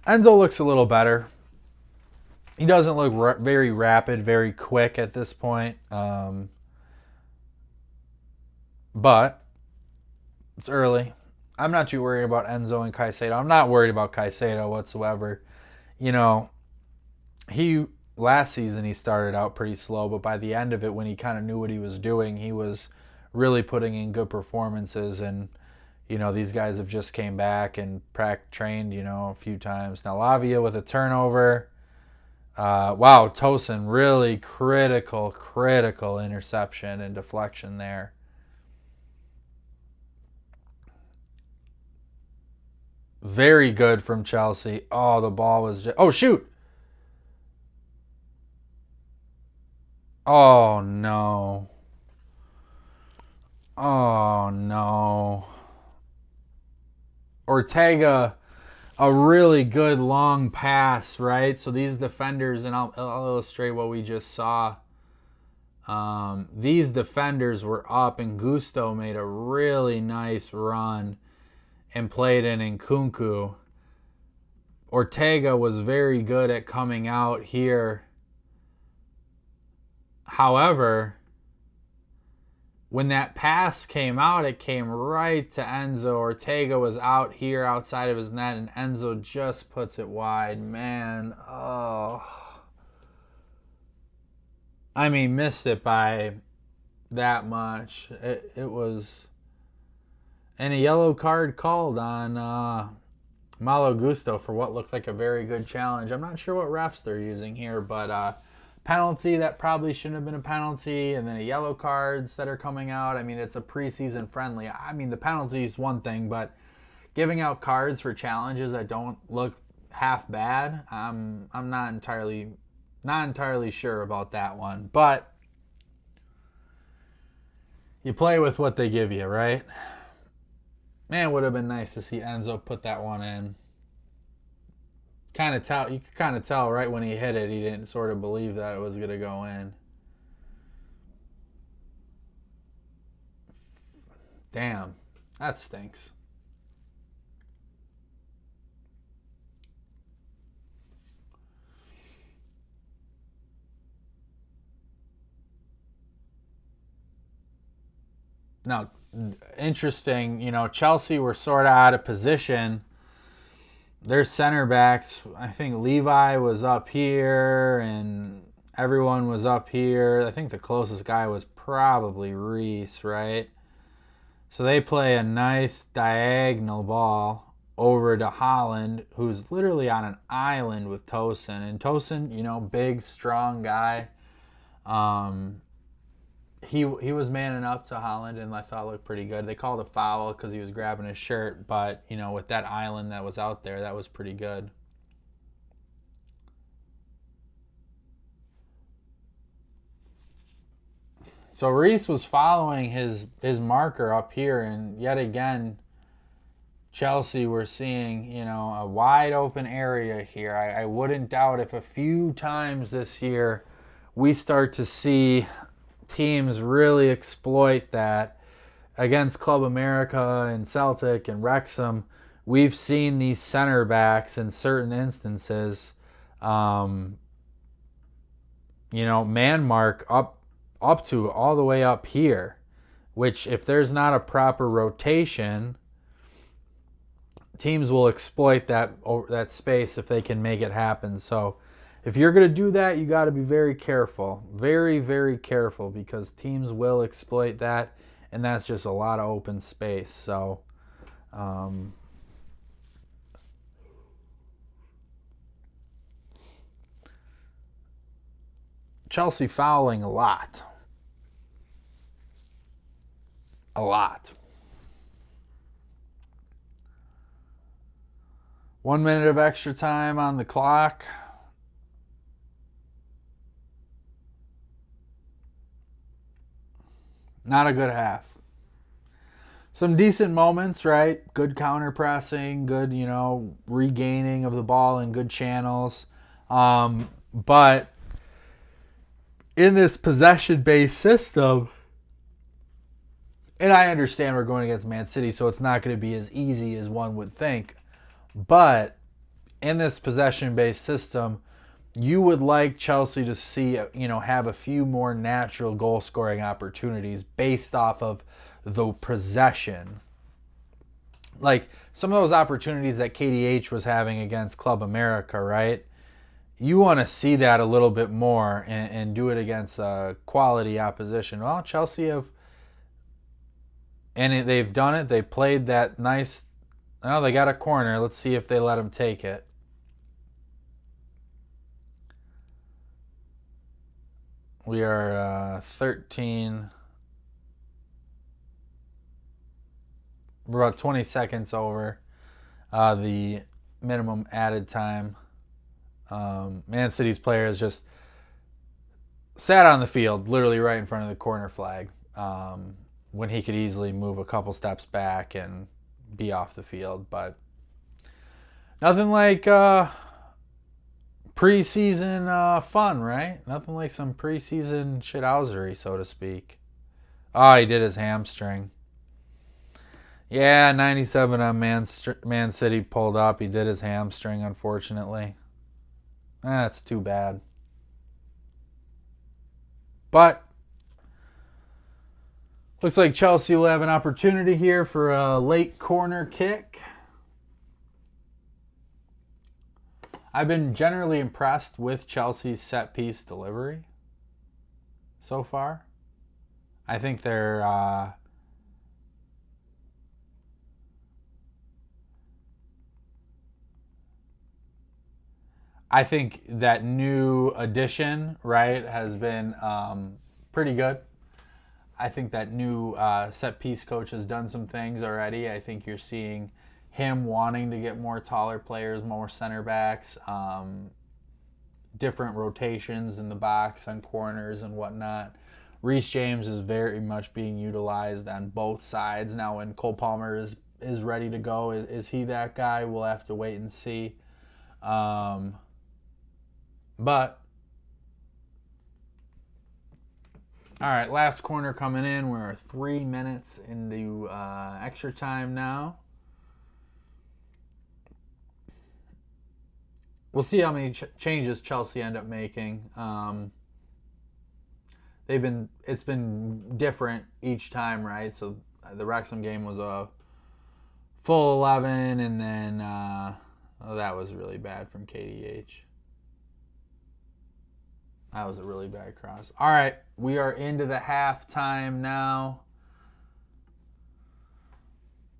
Enzo looks a little better. He doesn't look very rapid, very quick at this point. But it's early. I'm not too worried about Enzo and Caicedo. I'm not worried about Caicedo whatsoever. You know, last season he started out pretty slow, but by the end of it, when he kind of knew what he was doing, he was really putting in good performances. And you know, these guys have just came back and trained, you know, a few times. Now Lavia with a turnover. Wow, Tosin, really critical interception and deflection there. Very good from Chelsea. Oh, the ball was just... Oh, shoot! Oh, no. Oh, no. Ortega, a really good long pass, right? So these defenders, and I'll illustrate what we just saw. These defenders were up, and Gusto made a really nice run and played in Nkunku. Ortega was very good at coming out here. However, when that pass came out, it came right to Enzo. Ortega was out here outside of his net, and Enzo just puts it wide. Man, oh. I mean, missed it by that much. It was... And a yellow card called on Malo Gusto for what looked like a very good challenge. I'm not sure what refs they're using here, but penalty that probably shouldn't have been a penalty, and then a yellow cards that are coming out. I mean, it's a preseason friendly. I mean, the penalty is one thing, but giving out cards for challenges that don't look half bad, I'm not entirely sure about that one. But you play with what they give you, right? Man, it would have been nice to see Enzo put that one in. You could kind of tell right when he hit it, he didn't sort of believe that it was going to go in. Damn, that stinks. Now, interesting, you know, Chelsea were sort of out of position. Their center backs, I think Levi was up here and everyone was up here. I think the closest guy was probably Reese, right? So they play a nice diagonal ball over to Haaland, who's literally on an island with Tosin. And Tosin, you know, big, strong guy. He was manning up to Haaland, and I thought it looked pretty good. They called a foul because he was grabbing his shirt, but, you know, with that island that was out there, that was pretty good. So Reese was following his marker up here, and yet again, Chelsea were seeing, you know, a wide open area here. I wouldn't doubt if a few times this year we start to see teams really exploit that. Against Club America and Celtic and Wrexham, we've seen these center backs in certain instances, you know, man mark up to all the way up here which if there's not a proper rotation, teams will exploit that space if they can make it happen. So if you're going to do that, you got to be very careful. Very, very careful, because teams will exploit that, and that's just a lot of open space. So Chelsea fouling a lot. A lot. 1 minute of extra time on the clock. Not a good half. Some decent moments, right? Good counter pressing, good, regaining of the ball in good channels. But in this possession-based system, and I understand we're going against Man City, so it's not going to be as easy as one would think. But in this possession-based system, you would like Chelsea to see, have a few more natural goal-scoring opportunities based off of the possession. Like some of those opportunities that KDH was having against Club America, right? You want to see that a little bit more and do it against a quality opposition. Well, Chelsea they've done it. They played that nice. Oh, they got a corner. Let's see if they let them take it. We are 13. We're about 20 seconds over the minimum added time. Man City's players just sat on the field, literally right in front of the corner flag, when he could easily move a couple steps back and be off the field. But nothing like preseason fun, right? Nothing like some preseason shithousery, so to speak. Oh, he did his hamstring. Yeah, 97 on Man City pulled up. He did his hamstring, unfortunately. That's too bad. But looks like Chelsea will have an opportunity here for a late corner kick. I've been generally impressed with Chelsea's set-piece delivery so far. I think they're I think that new addition, right, has been pretty good. I think that new set-piece coach has done some things already. I think you're seeing him wanting to get more taller players, more center backs, different rotations in the box on corners and whatnot. Reece James is very much being utilized on both sides. Now when Cole Palmer is ready to go, is he that guy? We'll have to wait and see. But, all right, last corner coming in. We're 3 minutes into extra time now. We'll see how many changes Chelsea end up making. It's been different each time, right? So the Wrexham game was a full 11, and then that was really bad from KDH. That was a really bad cross. All right, we are into the halftime now.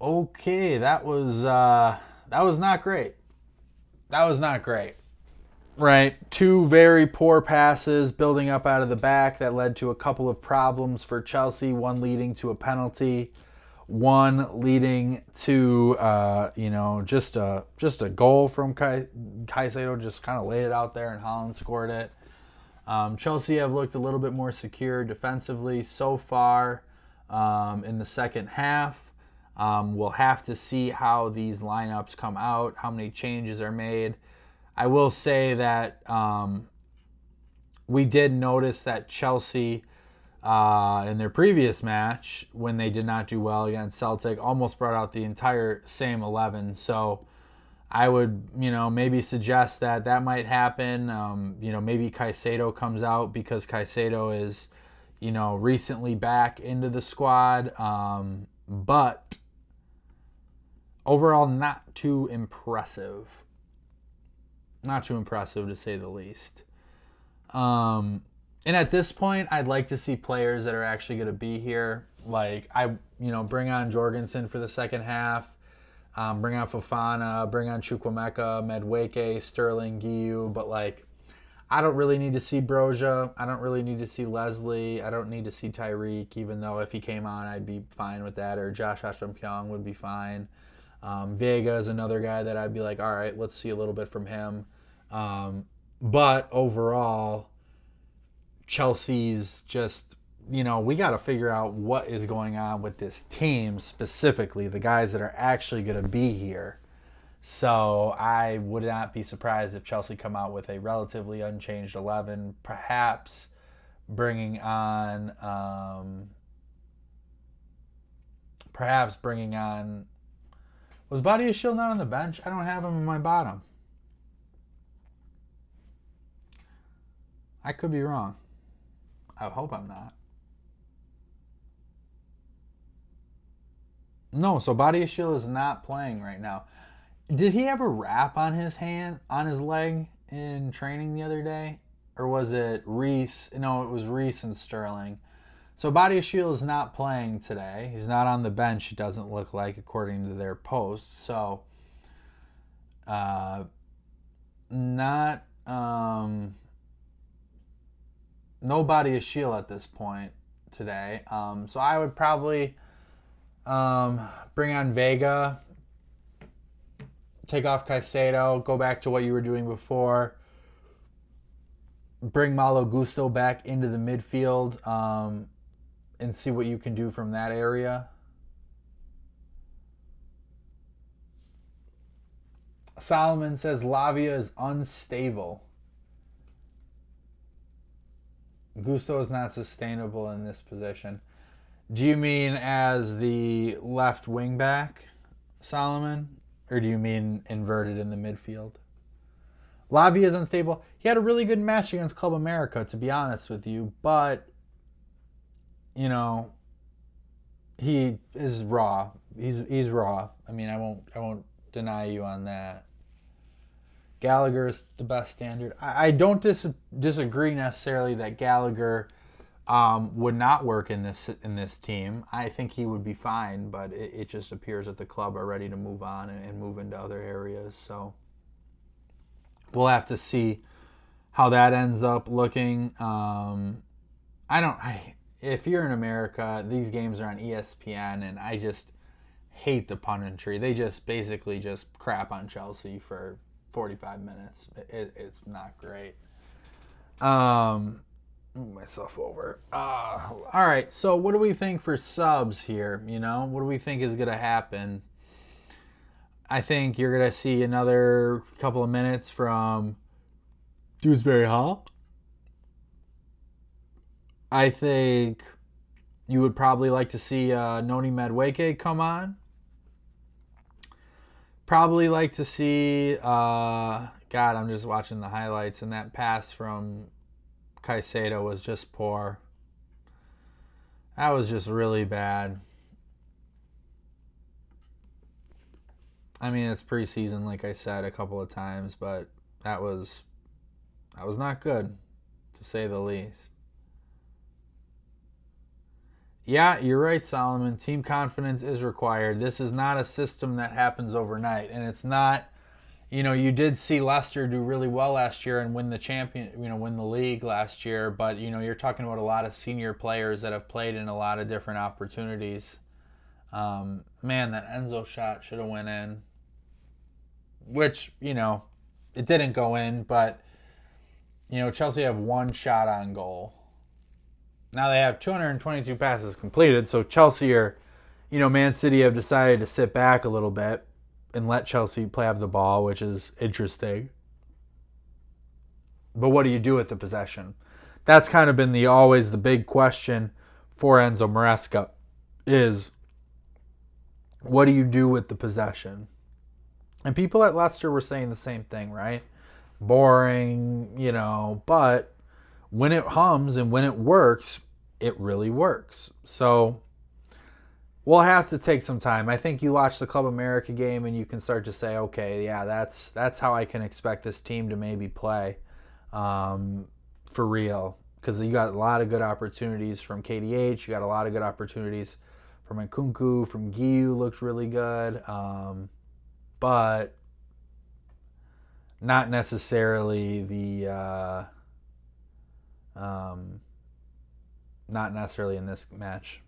Okay, that was not great. That was not great. Right, 2 very poor passes building up out of the back that led to a couple of problems for Chelsea, one leading to a penalty, one leading to just a goal from Caicedo, just kind of laid it out there and Haaland scored it. Chelsea have looked a little bit more secure defensively so far in the second half. We'll have to see how these lineups come out, how many changes are made. I will say that we did notice that Chelsea, in their previous match, when they did not do well against Celtic, almost brought out the entire same 11. So I would, maybe suggest that might happen. Maybe Caicedo comes out because Caicedo is, recently back into the squad. But overall, not too impressive. Not too impressive, to say the least. And at this point, I'd like to see players that are actually going to be here. Like, bring on Jorgensen for the second half. Bring on Fofana. Bring on Chukwuemeka, Madueke, Sterling, Guiu. But, I don't really need to see Broja. I don't really need to see Leslie. I don't need to see Tyreek, even though if he came on, I'd be fine with that. Or Josh Ashton-Pyong would be fine. Vega is another guy that I'd be like, all right, let's see a little bit from him. But overall, Chelsea's just, we got to figure out what is going on with this team, specifically the guys that are actually going to be here. So I would not be surprised if Chelsea come out with a relatively unchanged 11, perhaps bringing on, was Badiashile not on the bench? I don't have him in my bottom. I could be wrong. I hope I'm not. No, so Badiashile is not playing right now. Did he have a wrap on his leg in training the other day? Or was it Reece? No, it was Reece and Sterling. So Badiashile is not playing today. He's not on the bench, it doesn't look like, according to their post. So, no Badiashile at this point today. So I would probably bring on Vega, take off Caicedo, go back to what you were doing before. Bring Malo Gusto back into the midfield and see what you can do from that area. Solomon says Lavia is unstable. Gusto is not sustainable in this position. Do you mean as the left wing back, Solomon? Or do you mean inverted in the midfield? Lavia is unstable. He had a really good match against Club America, to be honest with you. But, he is raw. He's raw. I mean, I won't deny you on that. Gallagher is the best standard. I don't disagree necessarily that Gallagher would not work in this team. I think he would be fine, but it just appears that the club are ready to move on and move into other areas. So we'll have to see how that ends up looking. If you're in America, these games are on ESPN, and I just hate the punditry. They just basically just crap on Chelsea for 45 minutes. It's not great. Move myself over. All right, so what do we think for subs here? What do we think is going to happen? I think you're going to see another couple of minutes from Dewsbury Hall. I think you would probably like to see Noni Madueke come on. Probably like to see, I'm just watching the highlights, and that pass from Caicedo was just poor. That was just really bad. I mean, it's preseason, like I said a couple of times, but that was not good, to say the least. Yeah, you're right, Solomon. Team confidence is required. This is not a system that happens overnight, and it's not. You did see Leicester do really well last year and win the league last year, but you're talking about a lot of senior players that have played in a lot of different opportunities. Man, that Enzo shot should have went in, which it didn't go in, but Chelsea have one shot on goal. Now they have 222 passes completed, so Chelsea or Man City have decided to sit back a little bit and let Chelsea have the ball, which is interesting. But what do you do with the possession? That's kind of been always the big question for Enzo Maresca is, what do you do with the possession? And people at Leicester were saying the same thing, right? Boring, but when it hums and when it works, it really works. So we'll have to take some time. I think you watch the Club America game and you can start to say, okay, yeah, that's how I can expect this team to maybe play for real. Because you got a lot of good opportunities from KDH. You got a lot of good opportunities from Nkunku, from Giu looked really good. But not necessarily not necessarily in this match.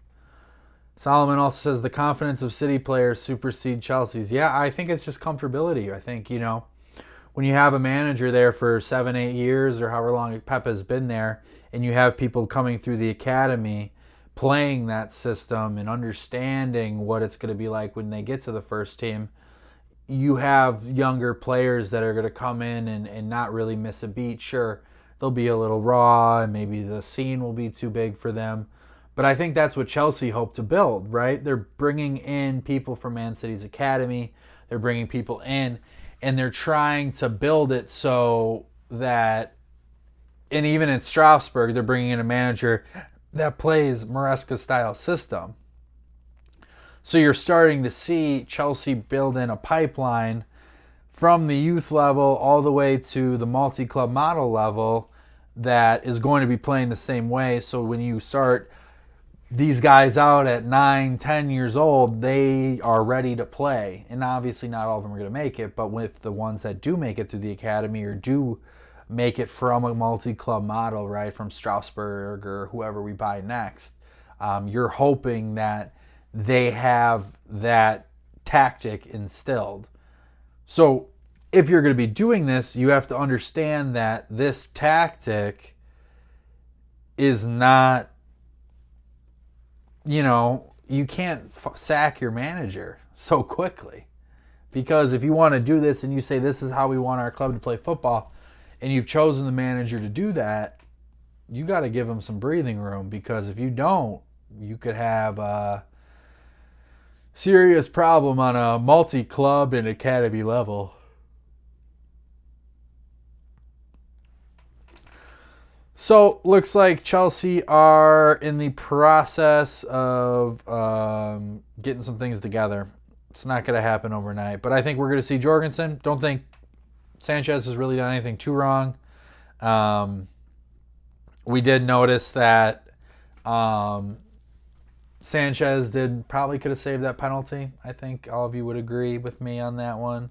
Solomon also says the confidence of City players supersede Chelsea's. Yeah, I think it's just comfortability. I think, when you have a manager there for 7-8 years or however long Pep has been there, and you have people coming through the academy playing that system and understanding what it's going to be like when they get to the first team, you have younger players that are going to come in and not really miss a beat. Sure, they'll be a little raw and maybe the scene will be too big for them. But I think that's what Chelsea hope to build, right? They're bringing in people from Man City's academy. They're bringing people in, and they're trying to build it so that, and even in Strasbourg, they're bringing in a manager that plays Maresca-style system. So you're starting to see Chelsea build in a pipeline from the youth level all the way to the multi-club model level that is going to be playing the same way. So when you start these guys out at 9-10 years old, they are ready to play. And obviously not all of them are going to make it, but with the ones that do make it through the academy or do make it from a multi-club model, right, from Strasbourg or whoever we buy next, you're hoping that they have that tactic instilled. So if you're going to be doing this, you have to understand that this tactic is not, you can't sack your manager so quickly. Because if you want to do this and you say this is how we want our club to play football, and you've chosen the manager to do that, you got to give him some breathing room. Because if you don't, you could have a serious problem on a multi-club and academy level. So, looks like Chelsea are in the process of getting some things together. It's not going to happen overnight. But I think we're going to see Jorgensen. Don't think Sanchez has really done anything too wrong. We did notice that Sanchez probably could have saved that penalty. I think all of you would agree with me on that one.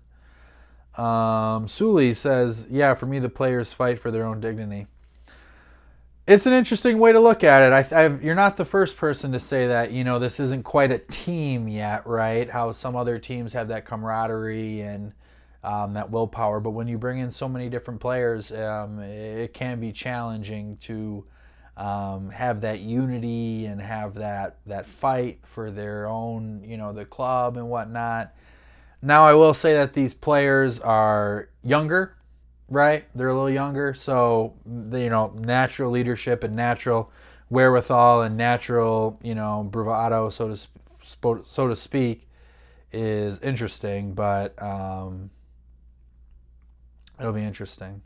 Suli says, yeah, for me, the players fight for their own dignity. It's an interesting way to look at it. You're not the first person to say that, this isn't quite a team yet, right? How some other teams have that camaraderie and that willpower. But when you bring in so many different players, it can be challenging to have that unity and have that fight for their own, the club and whatnot. Now, I will say that these players are younger, right? They're a little younger, so natural leadership and natural wherewithal and natural, bravado, so to speak, is interesting. But it'll be interesting.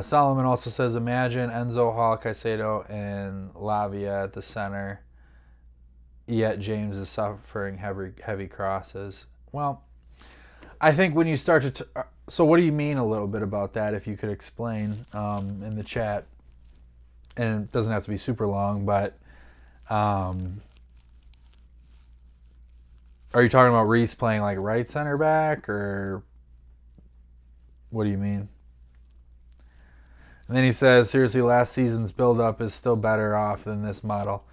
Solomon also says, imagine Enzo, Hall, Caicedo, and Lavia at the center, yet James is suffering heavy crosses. Well, I think when you start to... So what do you mean a little bit about that, if you could explain in the chat? And it doesn't have to be super long, but are you talking about Reece playing like right center back, or what do you mean? And then he says, seriously, last season's build-up is still better off than this model.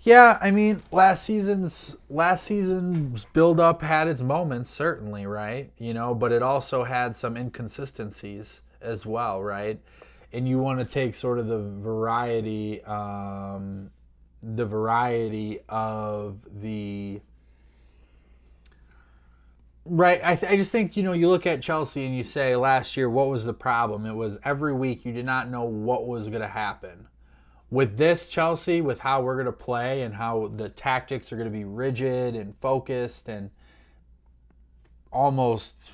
Yeah, I mean, last season's build-up had its moments, certainly, right? But it also had some inconsistencies as well, right? And you want to take sort of the variety of the... Right, I just think, you look at Chelsea and you say last year, what was the problem? It was every week you did not know what was going to happen. With this Chelsea, with how we're going to play and how the tactics are going to be rigid and focused and almost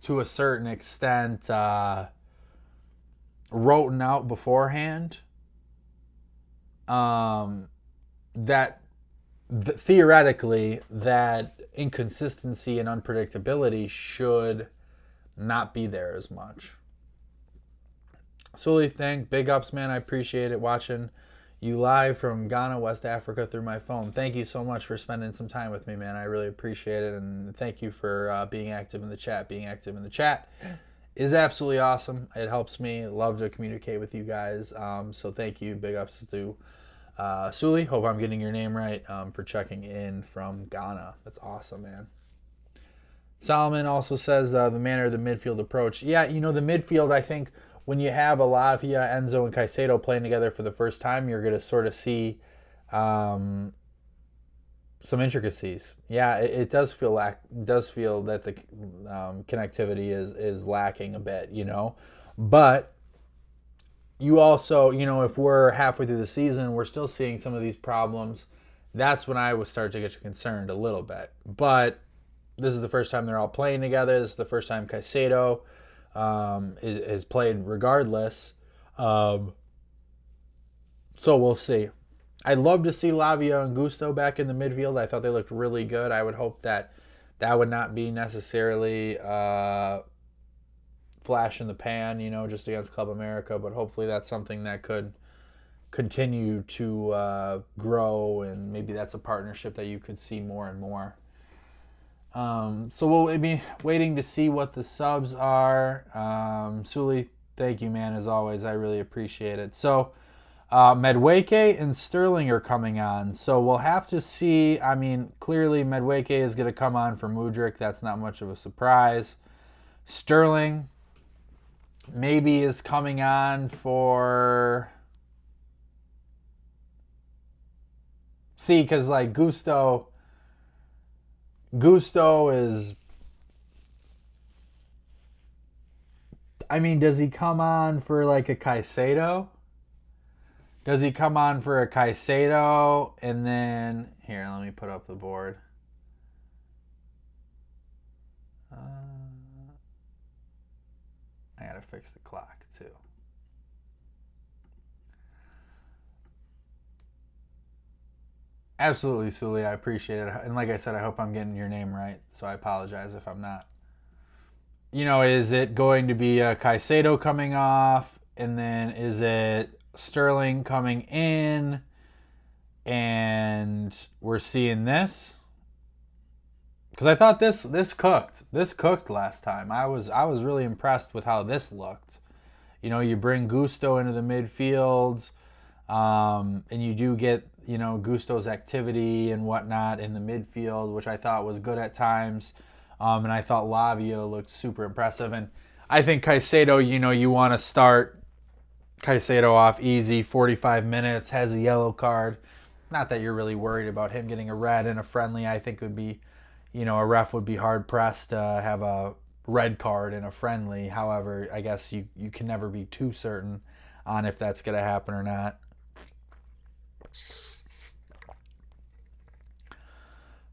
to a certain extent written out beforehand, that theoretically that inconsistency and unpredictability should not be there as much. Sully, big ups, man. I appreciate it watching you live from Ghana, West Africa through my phone. Thank you so much for spending some time with me, man. I really appreciate it. And thank you for being active in the chat. Being active in the chat is absolutely awesome. It helps me. Love to communicate with you guys. So thank you. Big ups to Sully. Hope I'm getting your name right, for checking in from Ghana. That's awesome, man. Solomon also says the manner of the midfield approach. Yeah, the midfield, I think, when you have Lavia, Enzo, and Caicedo playing together for the first time, you're going to sort of see some intricacies. Yeah, it does feel that the connectivity is lacking a bit, But you also, if we're halfway through the season, we're still seeing some of these problems. That's when I would start to get concerned a little bit. But this is the first time they're all playing together. This is the first time Caicedo is played regardless. So we'll see. I'd love to see Lavia and Gusto back in the midfield. I thought they looked really good. I would hope that would not be necessarily flash in the pan, just against Club America. But hopefully that's something that could continue to grow, and maybe that's a partnership that you could see more and more. So we'll be waiting to see what the subs are. Sully, thank you, man, as always. I really appreciate it. So Madueke and Sterling are coming on. So we'll have to see. I mean, clearly Madueke is going to come on for Mudryk. That's not much of a surprise. Sterling maybe is coming on for... See, because like Gusto is... I mean, does he come on for like a Caicedo? Does he come on for a Caicedo and then... Here, let me put up the board. I gotta fix the clock too. Absolutely, Sully. I appreciate it. And like I said, I hope I'm getting your name right. So I apologize if I'm not. Is it going to be a Caicedo coming off? And then is it Sterling coming in? And we're seeing this? Because I thought this cooked. This cooked last time. I was really impressed with how this looked. You bring Gusto into the midfield, and you do get, Gusto's activity and whatnot in the midfield, which I thought was good at times. And I thought Lavia looked super impressive. And I think Caicedo, you want to start Caicedo off easy, 45 minutes, has a yellow card. Not that you're really worried about him getting a red in a friendly. I think it would be, a ref would be hard-pressed to have a red card in a friendly. However, I guess you can never be too certain on if that's going to happen or not.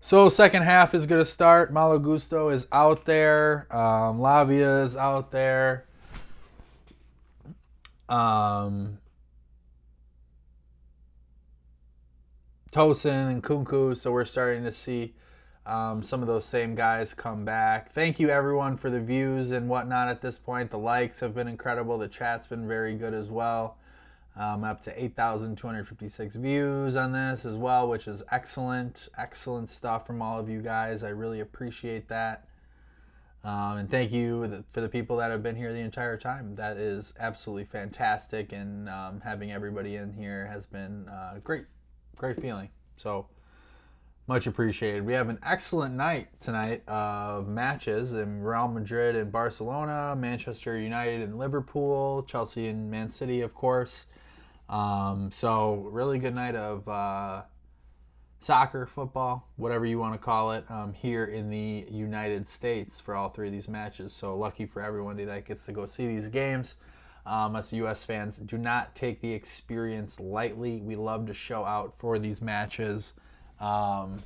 So second half is going to start. Malo Gusto is out there. Lavia is out there. Tosin and Kunku. So we're starting to see some of those same guys come back. Thank you, everyone, for the views and whatnot at this point. The likes have been incredible. The chat's been very good as well. Up to 8,256 views on this as well, which is excellent. Excellent stuff from all of you guys. I really appreciate that. And thank you for the people that have been here the entire time. That is absolutely fantastic. And having everybody in here has been great feeling. So much appreciated. We have an excellent night tonight of matches in Real Madrid and Barcelona, Manchester United and Liverpool, Chelsea and Man City, of course. So really good night of soccer, football, whatever you want to call it, here in the United States for all three of these matches. So lucky for everyone that gets to go see these games. Us U.S. fans do not take the experience lightly. We love to show out for these matches and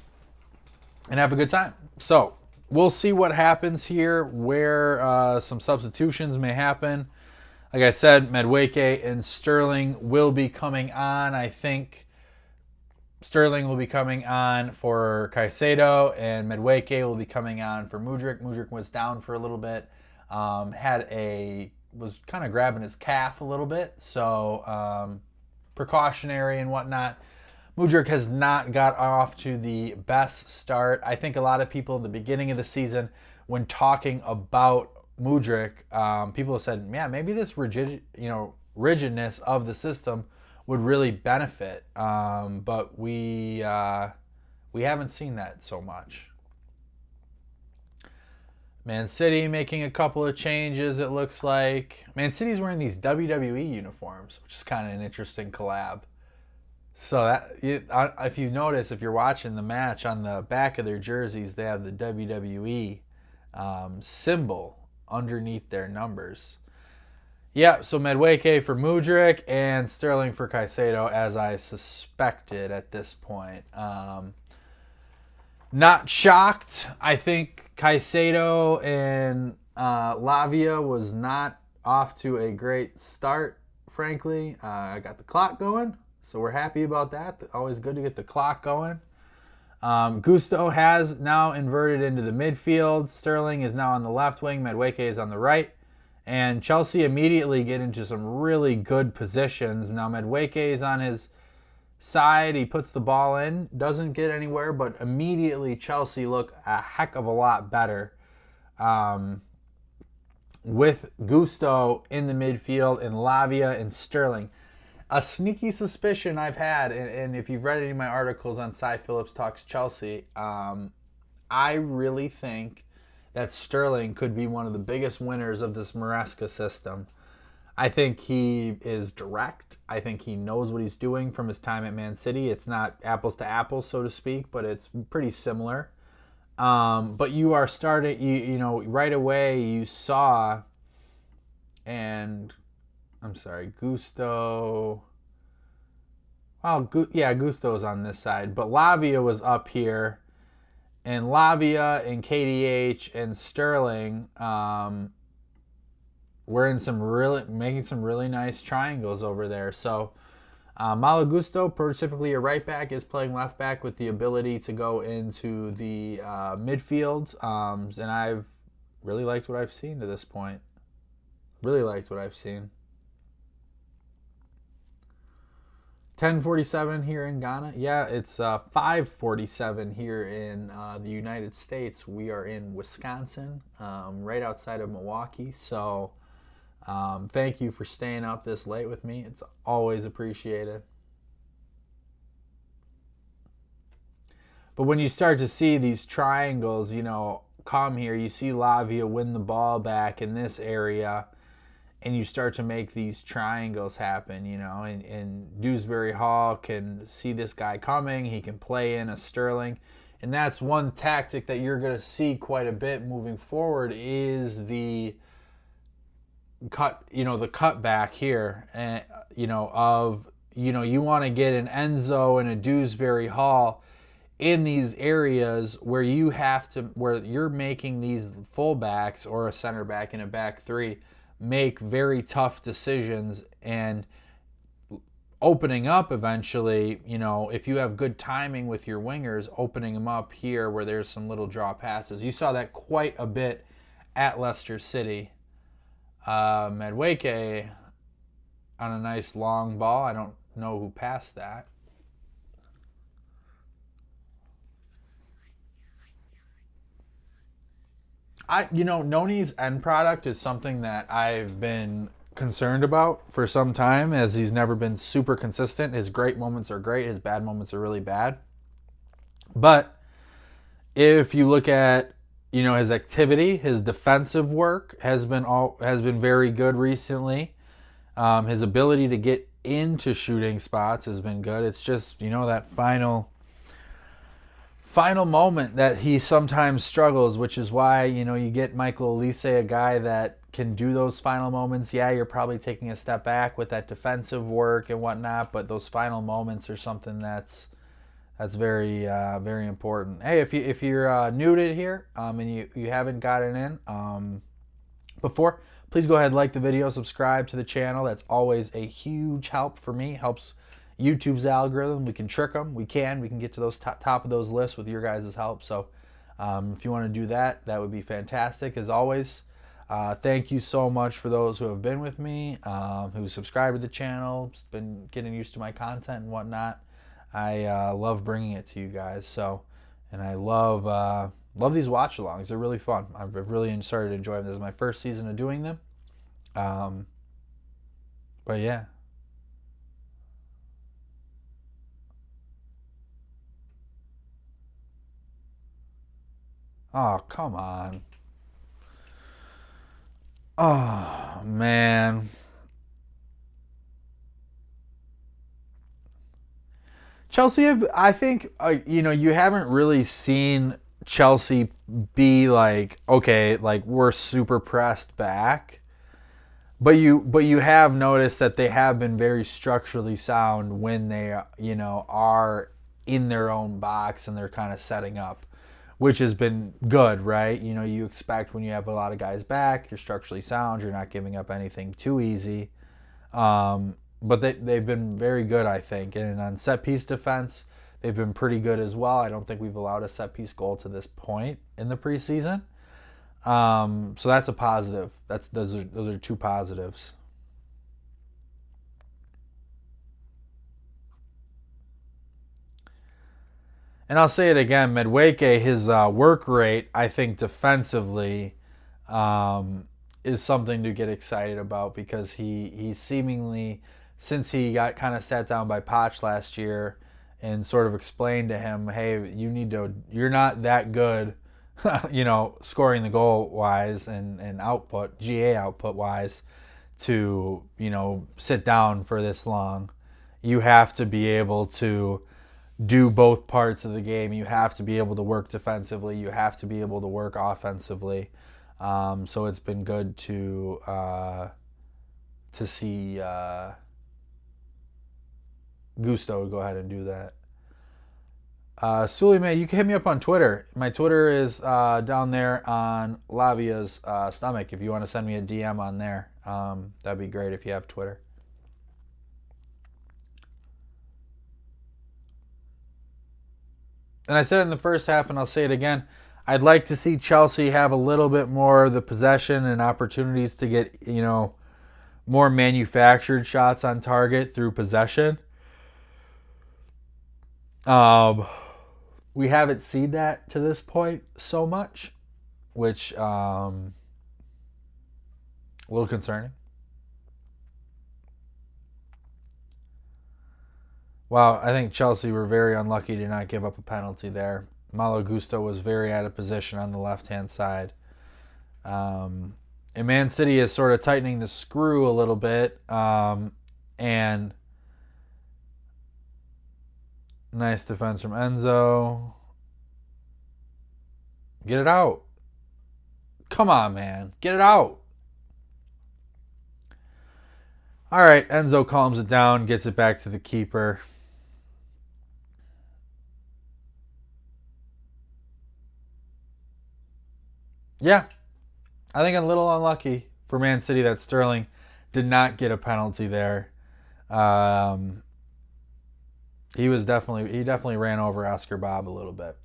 have a good time. So we'll see what happens here, where some substitutions may happen. Like I said, Madueke and Sterling will be coming on. I think Sterling will be coming on for Caicedo, and Madueke will be coming on for Mudryk. Mudryk was down for a little bit, was kind of grabbing his calf a little bit, so precautionary and whatnot. Mudryk has not got off to the best start. I think a lot of people in the beginning of the season, when talking about Mudryk, people have said, "Yeah, maybe this rigidness of the system would really benefit," but we haven't seen that so much. Man City making a couple of changes. It looks like Man City's wearing these WWE uniforms, which is kind of an interesting collab. So that, if you notice, if you're watching the match, on the back of their jerseys, they have the WWE symbol underneath their numbers. Yeah, so Madueke for Mudryk and Sterling for Caicedo, as I suspected at this point. Not shocked. I think Caicedo and Lavia was not off to a great start, frankly. I got the clock going, so we're happy about that. Always good to get the clock going. Gusto has now inverted into the midfield. Sterling is now on the left wing. Madueke is on the right. And Chelsea immediately get into some really good positions. Now Madueke is on his side. He puts the ball in. Doesn't get anywhere, but immediately Chelsea look a heck of a lot better. With Gusto in the midfield and Lavia and Sterling. A sneaky suspicion I've had, and if you've read any of my articles on Cy Phillips Talks Chelsea, I really think that Sterling could be one of the biggest winners of this Maresca system. I think he is direct. I think he knows what he's doing from his time at Man City. It's not apples to apples, so to speak, but it's pretty similar. But you are starting, you know, right away you saw, and I'm sorry, Gusto. Well, Gusto's on this side, but Lavia was up here, and Lavia and KDH and Sterling were in making some really nice triangles over there. So Malo Gusto, prototypically a right back, is playing left back with the ability to go into the midfield, and I've really liked what I've seen to this point. Really liked what I've seen. 10:47 here in Ghana. Yeah, it's 5:47 here in the United States. We are in Wisconsin, right outside of Milwaukee. So thank you for staying up this late with me. It's always appreciated. But when you start to see these triangles, come here, you see Lavia win the ball back in this area, and you start to make these triangles happen, and Dewsbury Hall can see this guy coming. He can play in a Sterling. And that's one tactic that you're going to see quite a bit moving forward is the cut back here. And, you want to get an Enzo and a Dewsbury Hall in these areas where you're making these fullbacks or a center back in a back three make very tough decisions and opening up eventually, if you have good timing with your wingers, opening them up here where there's some little draw passes. You saw that quite a bit at Leicester City. Madueke on a nice long ball. I don't know who passed that. Noni's end product is something that I've been concerned about for some time, as he's never been super consistent. His great moments are great, his bad moments are really bad. But if you look at his activity, his defensive work has been very good recently. His ability to get into shooting spots has been good. It's just that final moment that he sometimes struggles, which is why you get Michael Olise, a guy that can do those final moments. Yeah, you're probably taking a step back with that defensive work and whatnot, but those final moments are something that's very very important. Hey, if you're new to here and you haven't gotten in, before, please go ahead and like the video, subscribe to the channel. That's always a huge help for me. Helps YouTube's algorithm. We can trick them. We can get to those top of those lists with your guys' help. So if you want to do that, that would be fantastic. As always, thank you so much for those who have been with me, who subscribed to the channel, been getting used to my content and whatnot. I love bringing it to you guys. So, and I love these watch-alongs. They're really fun. I've really started to enjoy them. This is my first season of doing them. But yeah. Oh, come on. Oh, man. Chelsea, I think, you haven't really seen Chelsea be like, okay, like we're super pressed back. But you have noticed that they have been very structurally sound when they, are in their own box and they're kind of setting up, which has been good, right? You expect when you have a lot of guys back, you're structurally sound, you're not giving up anything too easy. But they've been very good, I think. And on set-piece defense, they've been pretty good as well. I don't think we've allowed a set-piece goal to this point in the preseason. So that's a positive. Those are two positives. And I'll say it again, Madueke, his work rate, I think defensively, is something to get excited about, because he seemingly, since he got kind of sat down by Poch last year and sort of explained to him, hey, you're not that good, scoring the goal wise and output, GA output wise, to, sit down for this long. You have to be able to do both parts of the game. You have to be able to work defensively. You have to be able to work offensively. So it's been good to see Gusto go ahead and do that. Suleiman, you can hit me up on Twitter. My Twitter is down there on Lavia's stomach. If you want to send me a DM on there, that'd be great if you have Twitter. And I said it in the first half, and I'll say it again. I'd like to see Chelsea have a little bit more of the possession and opportunities to get, more manufactured shots on target through possession. We haven't seen that to this point so much, which a little concerning. Wow, I think Chelsea were very unlucky to not give up a penalty there. Malo Gusto was very out of position on the left-hand side. And Man City is sort of tightening the screw a little bit. And nice defense from Enzo. Get it out. Come on, man. Get it out. All right, Enzo calms it down, gets it back to the keeper. Yeah, I think I'm a little unlucky for Man City that Sterling did not get a penalty there. He definitely ran over Oscar Bob a little bit.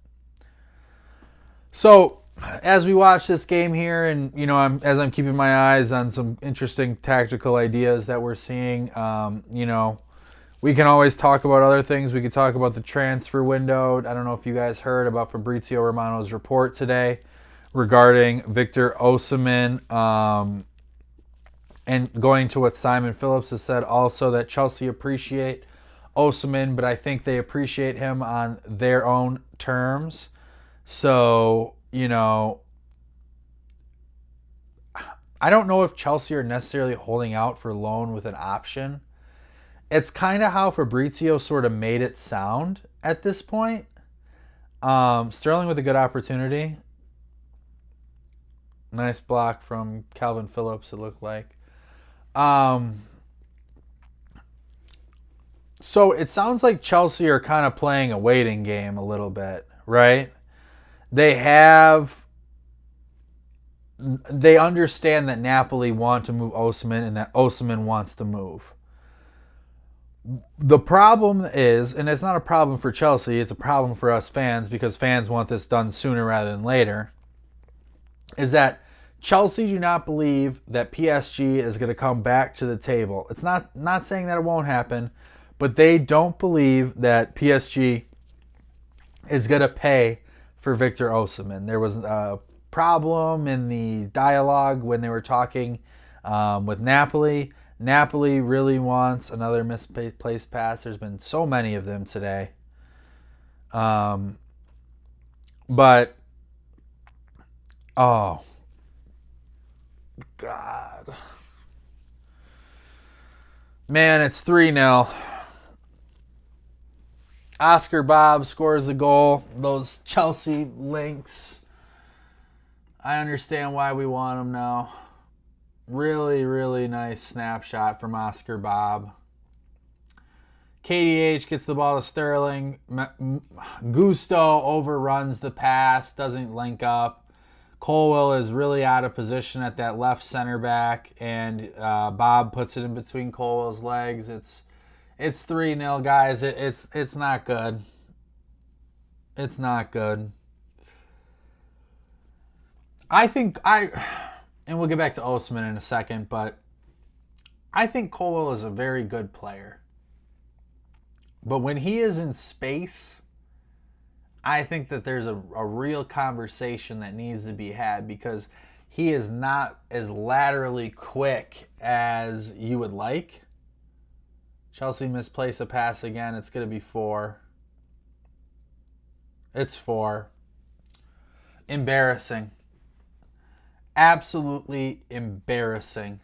So as we watch this game here, and as I'm keeping my eyes on some interesting tactical ideas that we're seeing, we can always talk about other things. We could talk about the transfer window. I don't know if you guys heard about Fabrizio Romano's report today regarding Victor Osimhen, and going to what Simon Phillips has said also, that Chelsea appreciate Osimhen, but I think they appreciate him on their own terms. So, I don't know if Chelsea are necessarily holding out for loan with an option. It's kind of how Fabrizio sort of made it sound at this point. Sterling with a good opportunity. Nice block from Calvin Phillips, it looked like. So it sounds like Chelsea are kind of playing a waiting game a little bit, right? They have they understand that Napoli want to move Osimhen and that Osimhen wants to move. The problem is, and it's not a problem for Chelsea, it's a problem for us fans because fans want this done sooner rather than later, is that Chelsea do not believe that PSG is going to come back to the table. It's not saying that it won't happen, but they don't believe that PSG is going to pay for Victor Osimhen. There was a problem in the dialogue when they were talking with Napoli. Napoli really wants another misplaced pass. There's been so many of them today. But, oh, God. Man, it's 3-0. Oscar Bob scores a goal. Those Chelsea links. I understand why we want them now. Really, really nice snapshot from Oscar Bob. KDH gets the ball to Sterling. Gusto overruns the pass, doesn't link up. Colwell is really out of position at that left center back, and Bob puts it in between Colwell's legs. It's 3-0, guys. It's not good. It's not good. And we'll get back to Osimhen in a second, but I think Colwell is a very good player. But when he is in space, I think that there's a real conversation that needs to be had because he is not as laterally quick as you would like. Chelsea misplaced a pass again. It's going to be 4. It's 4. Embarrassing. Absolutely embarrassing.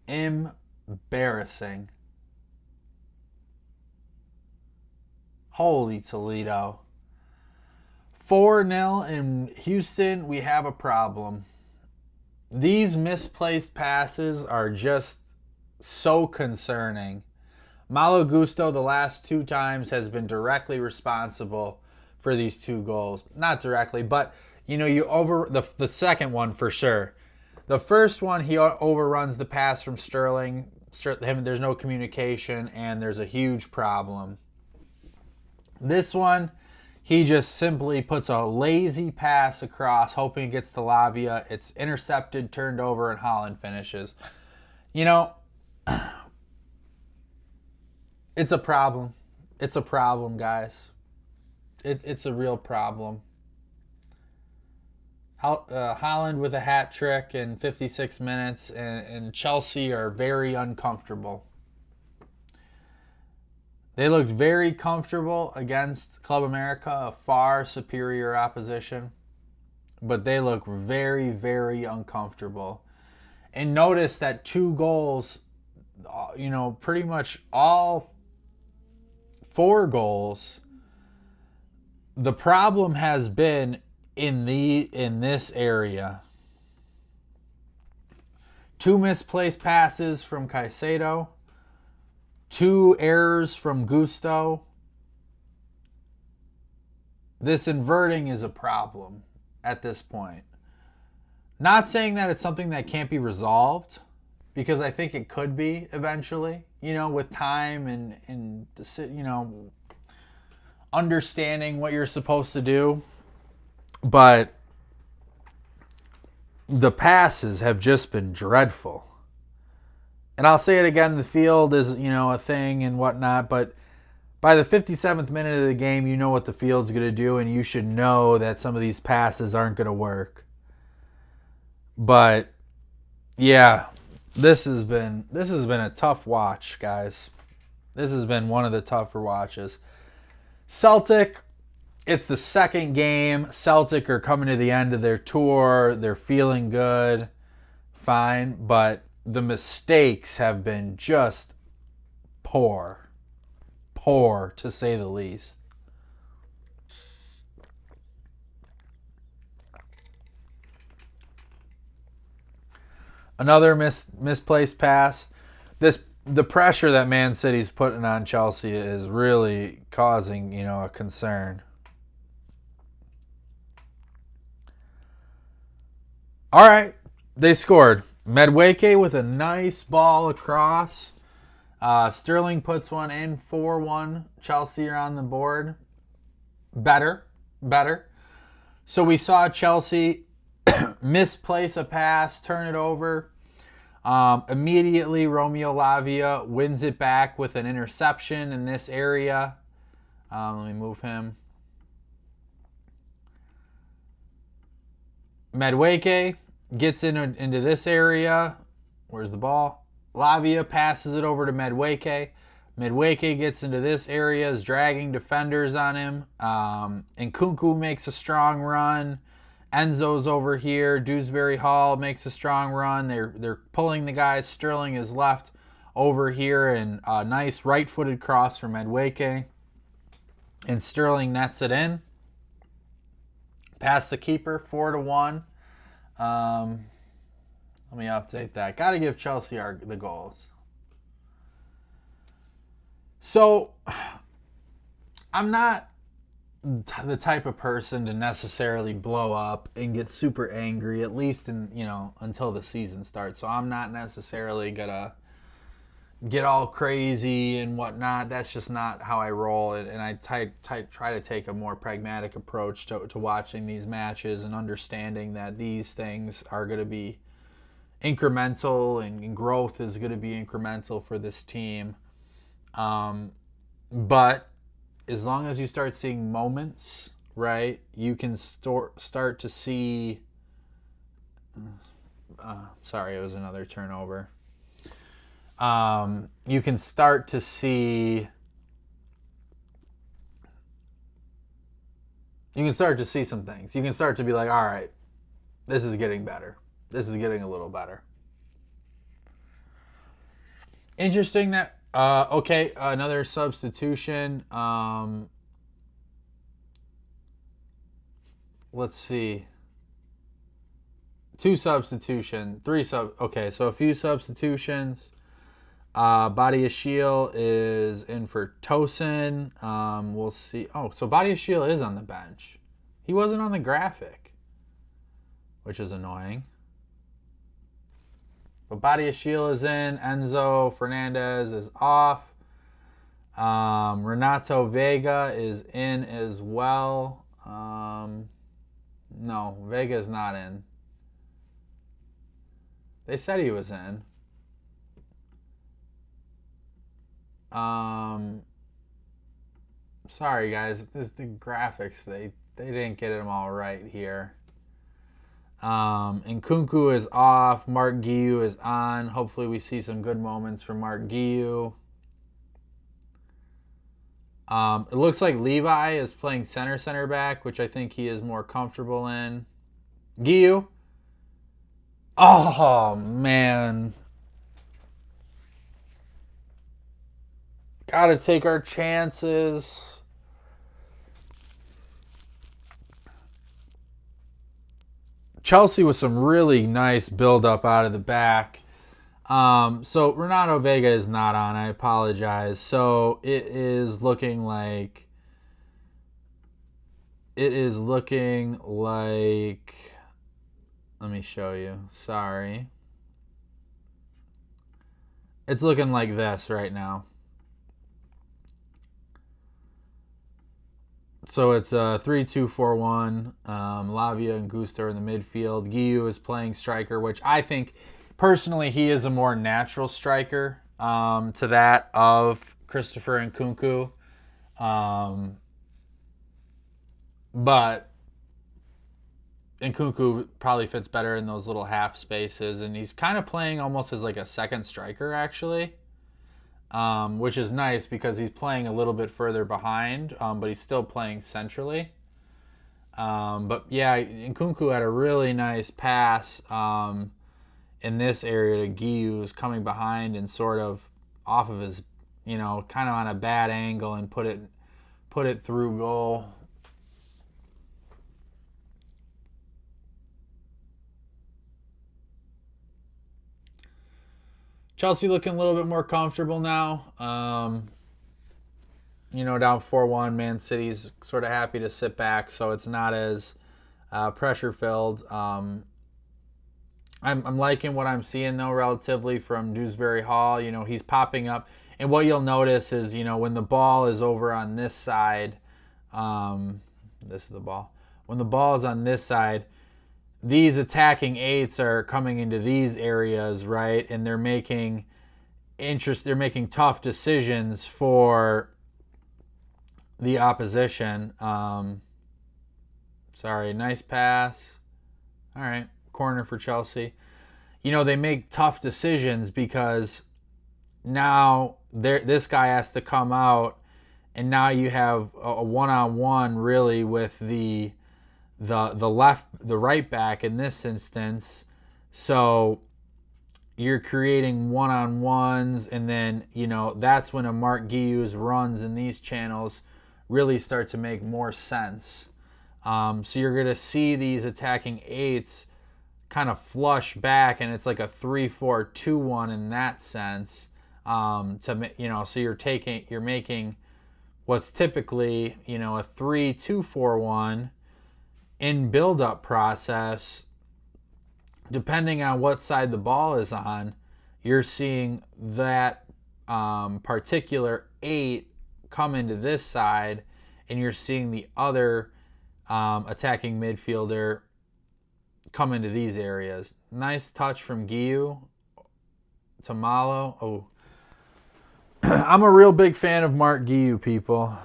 Embarrassing. Holy Toledo. 4-0 in Houston, we have a problem. These misplaced passes are just so concerning. Malo Gusto, the last 2 times, has been directly responsible for these 2 goals. Not directly, but the second one for sure. The first one, he overruns the pass from Sterling. There's no communication, and there's a huge problem. This one, he just simply puts a lazy pass across, hoping it gets to Lavia. It's intercepted, turned over, and Haaland finishes. It's a problem. It's a problem, guys. It's a real problem. Haaland with a hat trick in 56 minutes, and Chelsea are very uncomfortable. They looked very comfortable against Club America, a far superior opposition, but they look very, very uncomfortable. And notice that 2 goals, pretty much all 4 goals, the problem has been in this area. 2 misplaced passes from Caicedo, 2 errors from Gusto. This inverting is a problem at this point. Not saying that it's something that can't be resolved, because I think it could be eventually, with time and understanding what you're supposed to do. But the passes have just been dreadful. And I'll say it again, the field is, a thing and whatnot, but by the 57th minute of the game, you know what the field's going to do, and you should know that some of these passes aren't going to work. But yeah, this has been a tough watch, guys. This has been one of the tougher watches. Celtic, it's the second game. Celtic are coming to the end of their tour. They're feeling good, fine, but the mistakes have been just poor to say the least. Another misplaced pass. The pressure that Man City's putting on Chelsea is really causing, a concern. All right, they scored. Medweke with a nice ball across. Sterling puts one in, 4-1. Chelsea are on the board. Better. So we saw Chelsea misplace a pass, turn it over. Immediately, Romeo Lavia wins it back with an interception in this area. Let me move him. Medweke gets into this area. Where's the ball? Lavia passes it over to Medweke. Medweke gets into this area, is dragging defenders on him. And Nkunku makes a strong run. Enzo's over here. Dewsbury Hall makes a strong run. They're pulling the guys. Sterling is left over here, and a nice right-footed cross from Medweke. And Sterling nets it in. Past the keeper, 4-1. Let me update that. Got to give Chelsea the goals. So, I'm not the type of person to necessarily blow up and get super angry, at least until the season starts. So I'm not necessarily gonna get all crazy and whatnot. That's just not how I roll. And I try to take a more pragmatic approach to watching these matches and understanding that these things are going to be incremental and growth is going to be incremental for this team. But as long as you start seeing moments, right, you can start to see... sorry, it was another turnover. You can start to see... You can start to see some things. You can start to be like, all right, this is getting better. This is getting a little better. Interesting that... okay, another substitution. Let's see. 2 substitution. 3 sub... Okay, so a few substitutions. Badiashile is in for Tosin. We'll see. Oh, so Badiashile is on the bench. He wasn't on the graphic, which is annoying. But Badiashile is in. Enzo Fernandez is off. Renato Vega is in as well. No, Vega is not in. They said he was in. Sorry guys, the graphics, they didn't get them all right here. And Nkunku is off. Mark Guiu is on. Hopefully we see some good moments from Mark Guiu. It looks like Levi is playing center back, which I think he is more comfortable in. Guiu. Oh, man. Gotta take our chances. Chelsea with some really nice build-up out of the back. So Renato Vega is not on. I apologize. So it is looking like... Let me show you. Sorry. It's looking like this right now. So it's 3-2-4-1. Lavia and Gusto are in the midfield. Guiu is playing striker, which I think, personally, he is a more natural striker to that of Christopher Nkunku. But Nkunku probably fits better in those little half spaces, and he's kind of playing almost as like a second striker, actually. Which is nice because he's playing a little bit further behind, but he's still playing centrally. But yeah, Nkunku had a really nice pass in this area to Guiu, who's coming behind and sort of off of his, kind of on a bad angle, and put it through goal. Chelsea looking a little bit more comfortable now. Down 4-1. Man City's sort of happy to sit back, so it's not as pressure-filled. I'm liking what I'm seeing though relatively from Dewsbury Hall. You know, he's popping up, and what you'll notice is, you know, when the ball is over on this side, this is the ball. When the ball is on this side, these attacking eights are coming into these areas, right? And they're making tough decisions for the opposition. Sorry, nice pass. All right, corner for Chelsea. You know, they make tough decisions because now this guy has to come out, and now you have a one-on-one really with the right back in this instance. So you're creating one-on-ones, and then, you know, that's when a Mark Guiu's runs in these channels really start to make more sense. So you're going to see these attacking eights kind of flush back, and it's like a 3-4-2-1 in that sense. So you're making what's typically, you know, a 3-2-4-1 in build-up process. Depending on what side the ball is on, you're seeing that particular 8 come into this side, and you're seeing the other attacking midfielder come into these areas. Nice touch from Guiu to Malo. Oh, I'm a real big fan of Mark Guiu, people.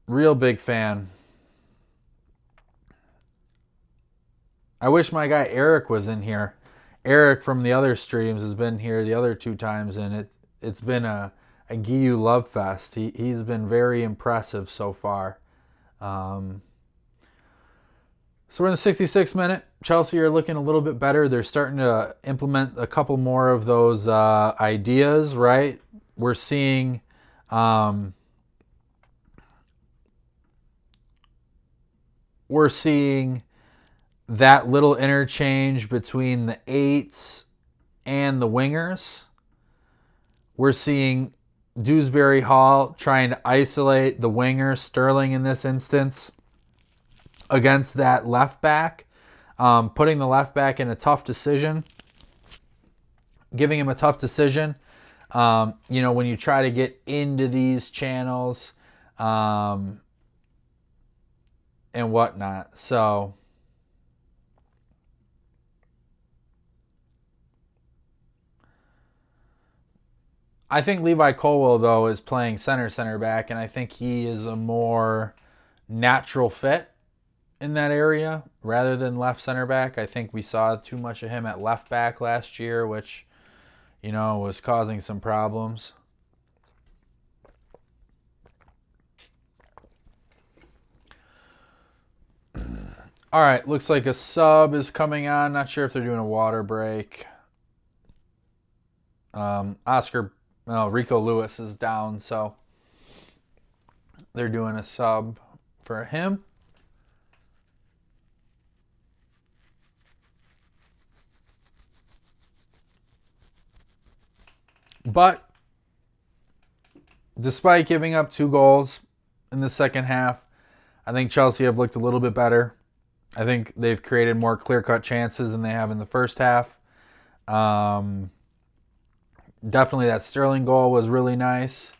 Real big fan. I wish my guy Eric was in here. Eric from the other streams has been here the other 2 times, and it's been a Guiu love fest. He's been very impressive so far. So we're in the 66th minute. Chelsea are looking a little bit better. They're starting to implement a couple more of those ideas, right? We're seeing that little interchange between the 8s and the wingers. We're seeing Dewsbury Hall trying to isolate the winger, Sterling in this instance, against that left back, putting the left back in a tough decision, giving him a tough decision. When you try to get into these channels and whatnot. So I think Levi Colwill, though, is playing center back, and I think he is a more natural fit in that area rather than left center back. I think we saw too much of him at left back last year, which, was causing some problems. All right, looks like a sub is coming on. Not sure if they're doing a water break. Rico Lewis is down, so they're doing a sub for him. But despite giving up 2 goals in the second half, I think Chelsea have looked a little bit better. I think they've created more clear-cut chances than they have in the first half. Definitely that Sterling goal was really nice.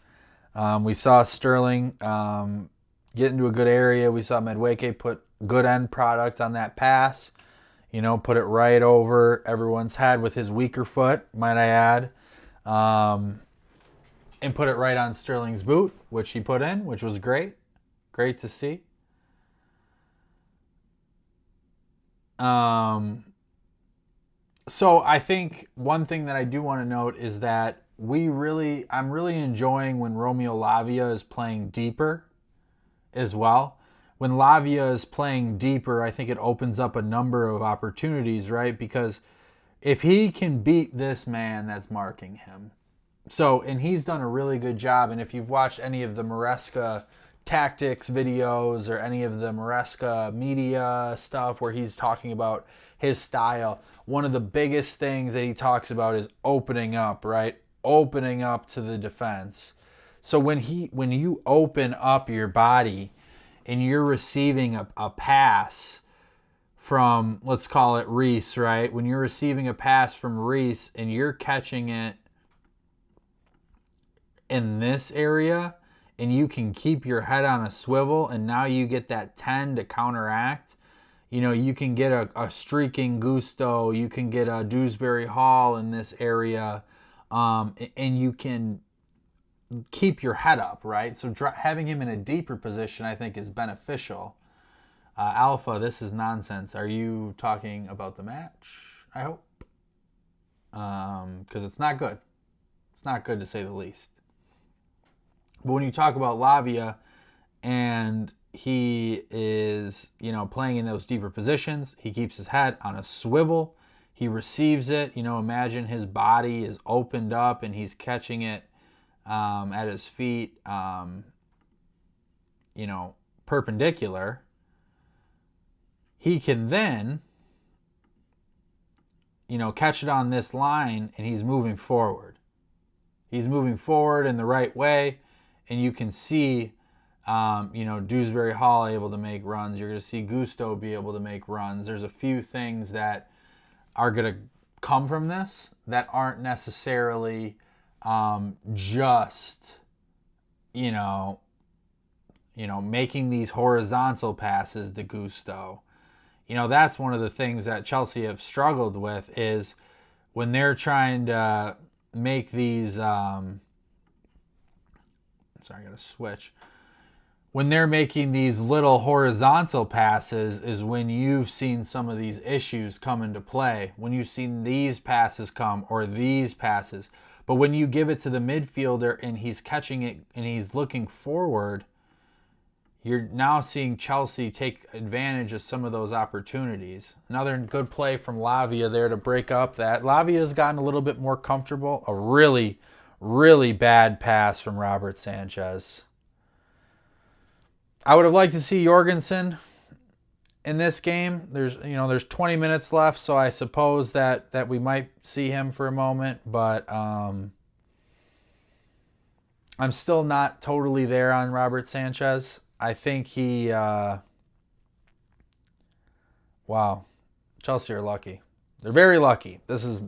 We saw Sterling get into a good area. We saw Madueke put good end product on that pass. Put it right over everyone's head with his weaker foot, might I add. And put it right on Sterling's boot, which he put in, which was great. Great to see. So I think one thing that I do want to note is that I'm really enjoying when Romeo Lavia is playing deeper as well. When Lavia is playing deeper, I think it opens up a number of opportunities, right? Because if he can beat this man that's marking him, and he's done a really good job, and if you've watched any of the Maresca tactics videos or any of the Maresca media stuff where he's talking about his style, one of the biggest things that he talks about is opening up, right? Opening up to the defense. So when you open up your body and you're receiving a pass from, let's call it Reese, right? When you're receiving a pass from Reese and you're catching it in this area and you can keep your head on a swivel and now you get that 10 to counteract, you can get a streaking Gusto, you can get a Dewsbury Hall in this area, and you can keep your head up, right? So having him in a deeper position, I think, is beneficial. Alpha, this is nonsense. Are you talking about the match? I hope. Because it's not good. It's not good, to say the least. But when you talk about Lavia and he is, playing in those deeper positions, he keeps his head on a swivel. He receives it. Imagine his body is opened up and he's catching it at his feet, perpendicular. He can then, catch it on this line and he's moving forward. He's moving forward in the right way, and you can see, Dewsbury Hall able to make runs. You're going to see Gusto be able to make runs. There's a few things that are going to come from this that aren't necessarily just, making these horizontal passes to Gusto. That's one of the things that Chelsea have struggled with, is when they're trying to make these, sorry, I got to switch. When they're making these little horizontal passes is when you've seen some of these issues come into play. When you've seen these passes come or these passes. But when you give it to the midfielder and he's catching it and he's looking forward, you're now seeing Chelsea take advantage of some of those opportunities. Another good play from Lavia there to break up that. Lavia has gotten a little bit more comfortable. A really, really bad pass from Robert Sanchez. I would have liked to see Jorgensen in this game. There's 20 minutes left, so I suppose that we might see him for a moment, but I'm still not totally there on Robert Sanchez. I think he, wow, Chelsea are lucky. They're very lucky. This has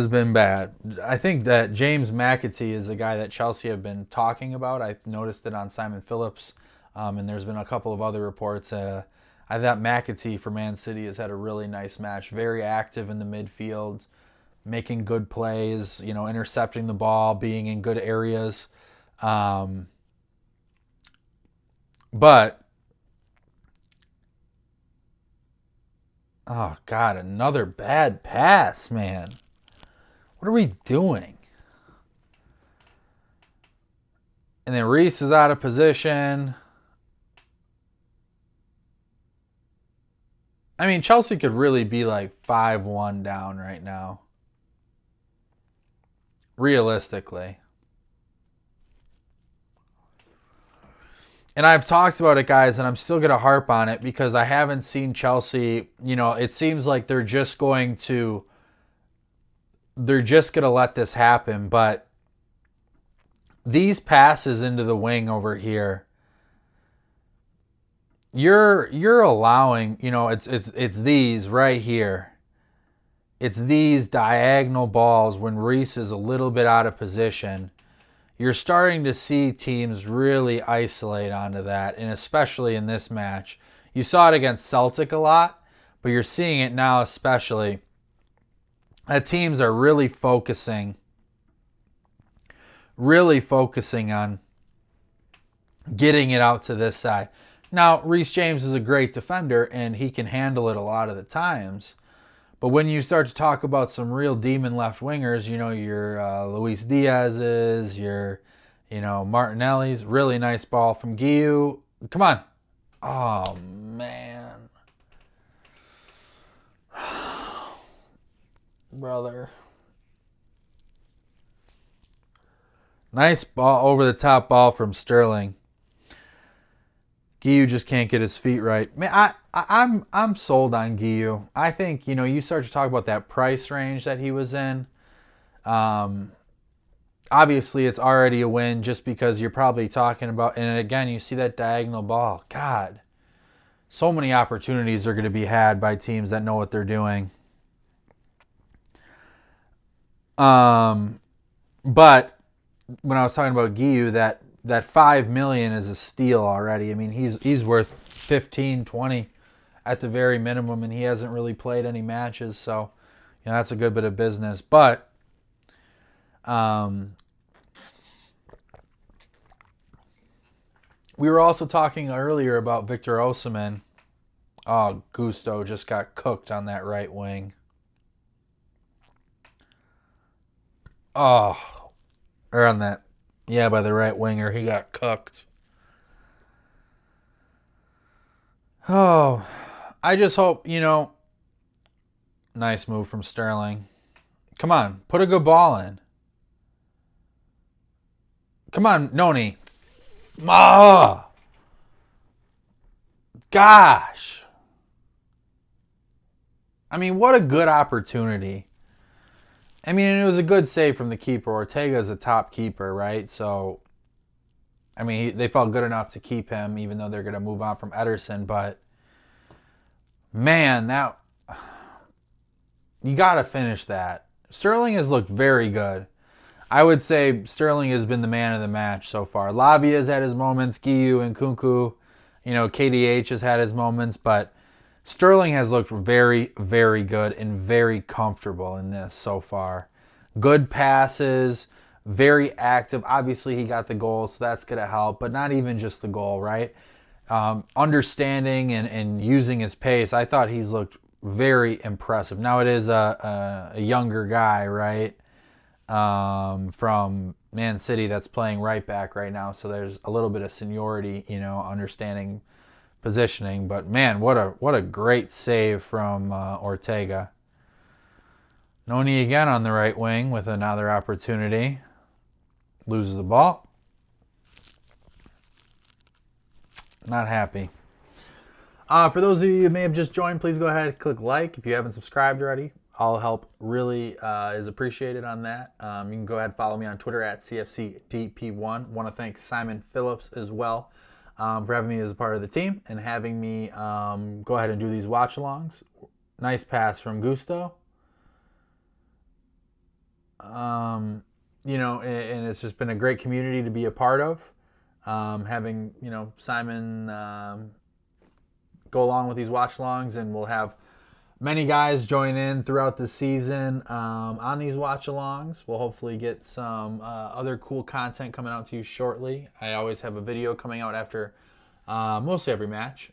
been bad. I think that James McAtee is a guy that Chelsea have been talking about. I noticed it on Simon Phillips, and there's been a couple of other reports. I thought McAtee for Man City has had a really nice match. Very active in the midfield, making good plays, intercepting the ball, being in good areas. But, oh, God, another bad pass, man. What are we doing? And then Reese is out of position. I mean, Chelsea could really be like 5-1 down right now. Realistically. And I've talked about it, guys, and I'm still going to harp on it because I haven't seen Chelsea, it seems like they're just going to let this happen. But these passes into the wing over here, you're allowing, it's these right here. It's these diagonal balls when Reese is a little bit out of position. You're starting to see teams really isolate onto that, and especially in this match. You saw it against Celtic a lot, but you're seeing it now especially. That teams are really focusing on getting it out to this side. Now, Reece James is a great defender, and he can handle it a lot of the times. But when you start to talk about some real demon left wingers, your Luis Diaz's, your, Martinelli's, really nice ball from Guiu. Come on. Oh, man. Brother. Nice ball, over the top ball from Sterling. Guiu just can't get his feet right. Man, I'm sold on Guiu. I think, you start to talk about that price range that he was in. Obviously, it's already a win just because you're probably talking about, and again, you see that diagonal ball. God, So many opportunities are going to be had by teams that know what they're doing. But when I was talking about Guiu, that $5 million is a steal already. I mean, he's worth 15, 20 at the very minimum, and he hasn't really played any matches, so that's a good bit of business. But we were also talking earlier about Victor Osimhen. Oh, Gusto just got cooked on that right wing. Oh, or on that, by the right winger, he got cooked. Oh, I just hope, nice move from Sterling. Come on, put a good ball in. Come on, Noni. Oh, gosh. I mean, what a good opportunity. I mean, it was a good save from the keeper. Ortega is a top keeper, right? So, I mean, they felt good enough to keep him, even though they're going to move on from Ederson. But, man, you got to finish that. Sterling has looked very good. I would say Sterling has been the man of the match so far. Lavia has had his moments. Guiu and Nkunku, KDH has had his moments. But Sterling has looked very, very good and very comfortable in this so far. Good passes, very active. Obviously, he got the goal, so that's going to help. But not even just the goal, right? Understanding and using his pace. I thought he's looked very impressive. Now, it is a younger guy, right? From Man City that's playing right back right now. So there's a little bit of seniority, understanding positioning. But man, what a great save from Ortega. Noni again on the right wing with another opportunity. Loses the ball. Not happy. For those of you who may have just joined, please go ahead and click like if you haven't subscribed already. All help really is appreciated on that. You can go ahead and follow me on Twitter at CFCDP1. Want to thank Simon Phillips as well for having me as a part of the team and having me go ahead and do these watch-alongs. Nice pass from Gusto. And it's just been a great community to be a part of. Having, Simon go along with these watch-alongs, and we'll have many guys join in throughout the season on these watch-alongs. We'll hopefully get some other cool content coming out to you shortly. I always have a video coming out after mostly every match.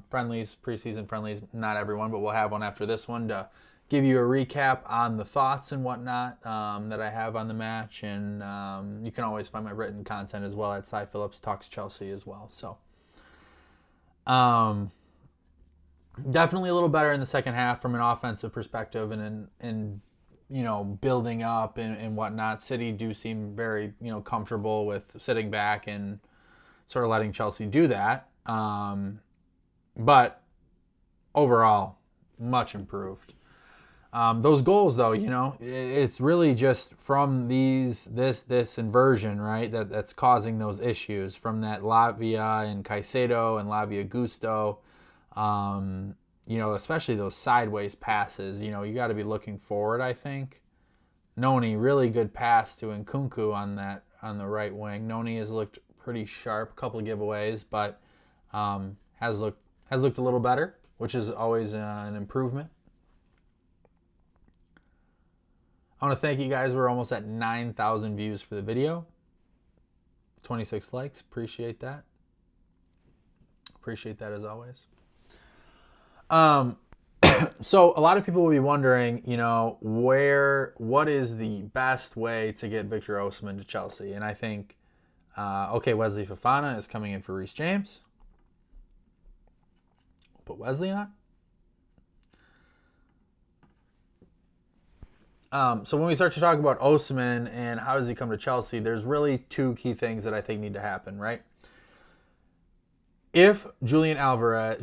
Friendlies, preseason friendlies, not everyone, but we'll have one after this one to give you a recap on the thoughts and whatnot that I have on the match. And you can always find my written content as well at Cy Phillips Talks Chelsea as well. So, definitely a little better in the second half from an offensive perspective and building up and whatnot. City do seem very, comfortable with sitting back and sort of letting Chelsea do that. But overall, much improved. Those goals, though, it's really just from this inversion, right, that's causing those issues from that Lavia and Caicedo and Lavia Gusto. Especially those sideways passes, you got to be looking forward, I think. Noni, really good pass to Nkunku on the right wing. Noni has looked pretty sharp, a couple of giveaways, but has looked a little better, which is always an improvement. I want to thank you guys. We're almost at 9,000 views for the video. 26 likes. Appreciate that. Appreciate that as always. So a lot of people will be wondering, what is the best way to get Victor Osimhen to Chelsea? And I think, Wesley Fofana is coming in for Reece James. Put Wesley on. So when we start to talk about Osimhen and how does he come to Chelsea, there's really two key things that I think need to happen, right? If Julian Alvarez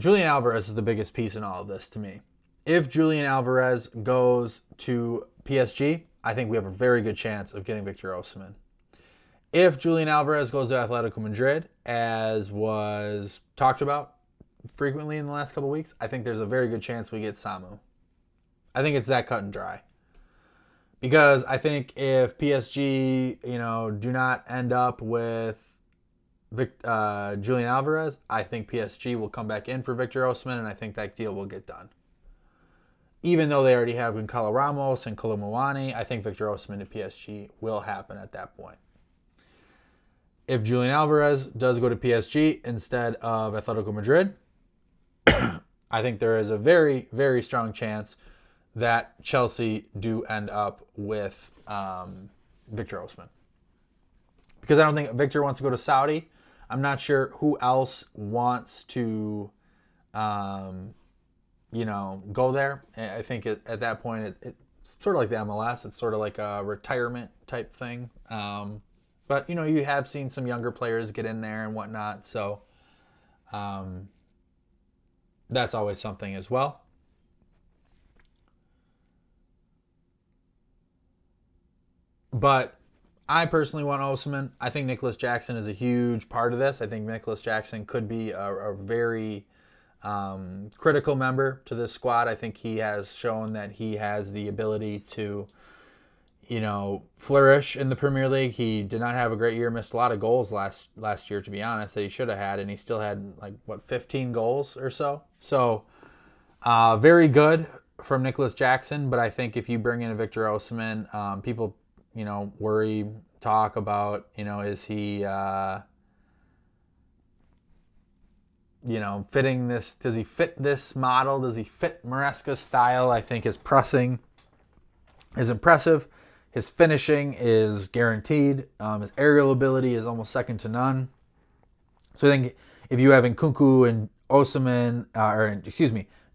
is the biggest piece in all of this to me. If Julian Alvarez goes to PSG, I think we have a very good chance of getting Victor Osimhen. If Julian Alvarez goes to Atletico Madrid, as was talked about, frequently in the last couple weeks, I think there's a very good chance we get Samu. I think it's that cut and dry. Because I think if PSG, do not end up with Julian Alvarez, I think PSG will come back in for Victor Osimhen, and I think that deal will get done. Even though they already have Gonçalo Ramos and Kolo Muani, I think Victor Osimhen to PSG will happen at that point. If Julian Alvarez does go to PSG instead of Atletico Madrid, I think there is a very, very strong chance that Chelsea do end up with Victor Osimhen. Because I don't think Victor wants to go to Saudi. I'm not sure who else wants to go there. I think at that point, it's sort of like the MLS. It's sort of like a retirement type thing. But, you have seen some younger players get in there and whatnot. So that's always something as well. But I personally want Osimhen. I think Nicholas Jackson is a huge part of this. I think Nicholas Jackson could be a very critical member to this squad. I think he has shown that he has the ability to, flourish in the Premier League. He did not have a great year, missed a lot of goals last year, to be honest, that he should have had, and he still had 15 goals or so. So very good from Nicholas Jackson, but I think if you bring in a Victor Osimhen, people, worry, talk about, is he fitting this? Does he fit this model? Does he fit Maresca's style? I think his pressing is impressive. His finishing is guaranteed. His aerial ability is almost second to none. So I think if you have Nkunku and Osimhen,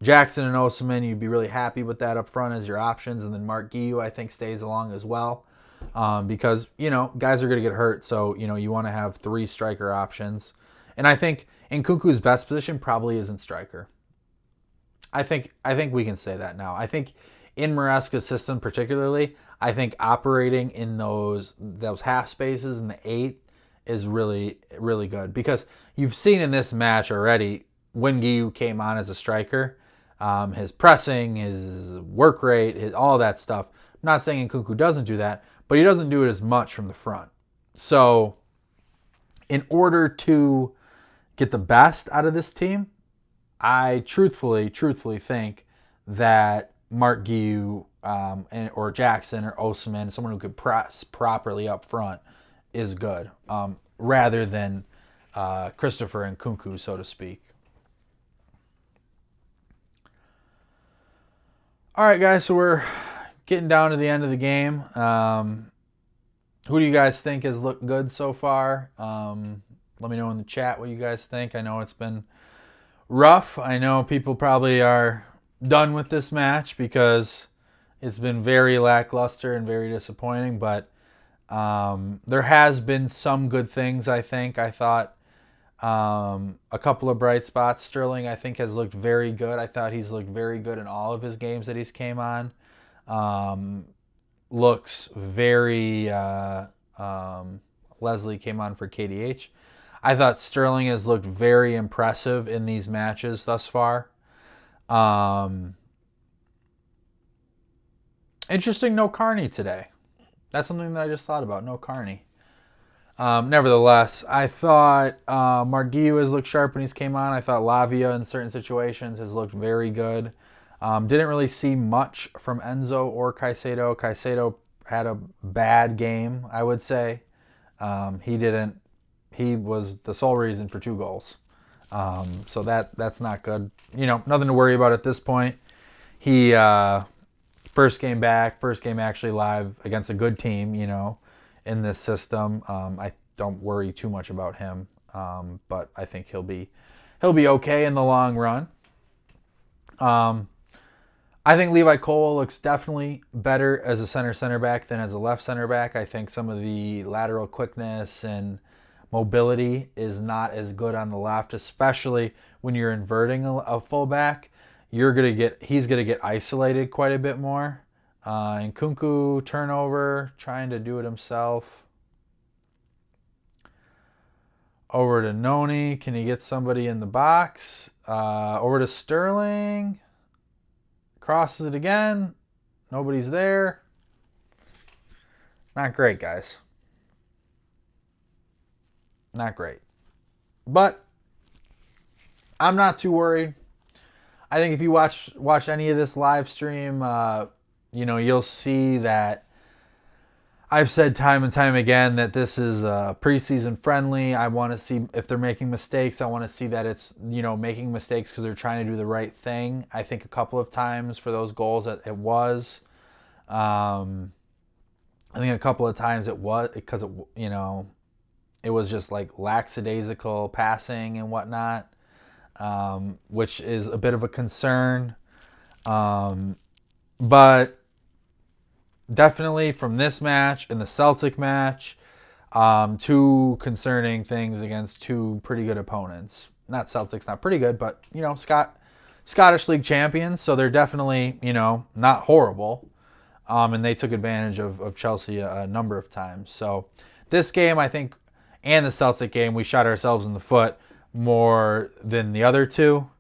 Jackson and Osimhen, you'd be really happy with that up front as your options. And then Mark Guiu, I think, stays along as well. Because, guys are going to get hurt. So, you want to have 3 striker options. And I think Nkunku's best position probably isn't striker. I think we can say that now. I think in Maresca's system particularly, I think operating in those half spaces in the 8 is really, really good. Because you've seen in this match already, when Guiu came on as a striker, his pressing, his work rate, all that stuff. I'm not saying Nkunku doesn't do that, but he doesn't do it as much from the front. So in order to get the best out of this team, I truthfully think that Mark Guiu or Jackson or Osimhen, someone who could press properly up front, is good, rather than Christopher Nkunku, so to speak. All right, guys, so we're getting down to the end of the game. Who do you guys think has looked good so far? Let me know in the chat what you guys think. I know it's been rough. I know people probably are done with this match because it's been very lackluster and very disappointing, but there has been some good things, I think. I thought a couple of bright spots. Sterling, I think, has looked very good. I thought he's looked very good in all of his games that he's came on. Looks very... Leslie came on for KDH. I thought Sterling has looked very impressive in these matches thus far. Interesting, no Carney today. That's something that I just thought about, no Carney. Nevertheless, I thought Mark Guiu has looked sharp when he's came on. I thought Lavia in certain situations has looked very good. Didn't really see much from Enzo or Caicedo. Caicedo had a bad game, I would say. He was the sole reason for 2 goals. So that's not good. Nothing to worry about at this point. He first game actually live against a good team, in this system. I don't worry too much about him. But I think he'll be okay in the long run. I think Levi Cole looks definitely better as a center back than as a left center back. I think some of the lateral quickness and mobility is not as good on the left, especially when you're inverting a fullback. He's gonna get isolated quite a bit more. And Nkunku turnover, trying to do it himself. Over to Noni. Can he get somebody in the box? Over to Sterling. Crosses it again. Nobody's there. Not great, guys. Not great. But I'm not too worried. I think if you watch any of this live stream, you'll see that I've said time and time again that this is preseason friendly. I want to see if they're making mistakes. I want to see that it's, making mistakes because they're trying to do the right thing. I think a couple of times for those goals it was. I think a couple of times it was because it was just like lackadaisical passing and whatnot, which is a bit of a concern. But definitely from this match and the Celtic match, two concerning things against two pretty good opponents. Not Celtic's not pretty good, but, Scottish League champions, so they're definitely, not horrible. And they took advantage of Chelsea a number of times. So this game, I think, and the Celtic game, we shot ourselves in the foot more than the other two.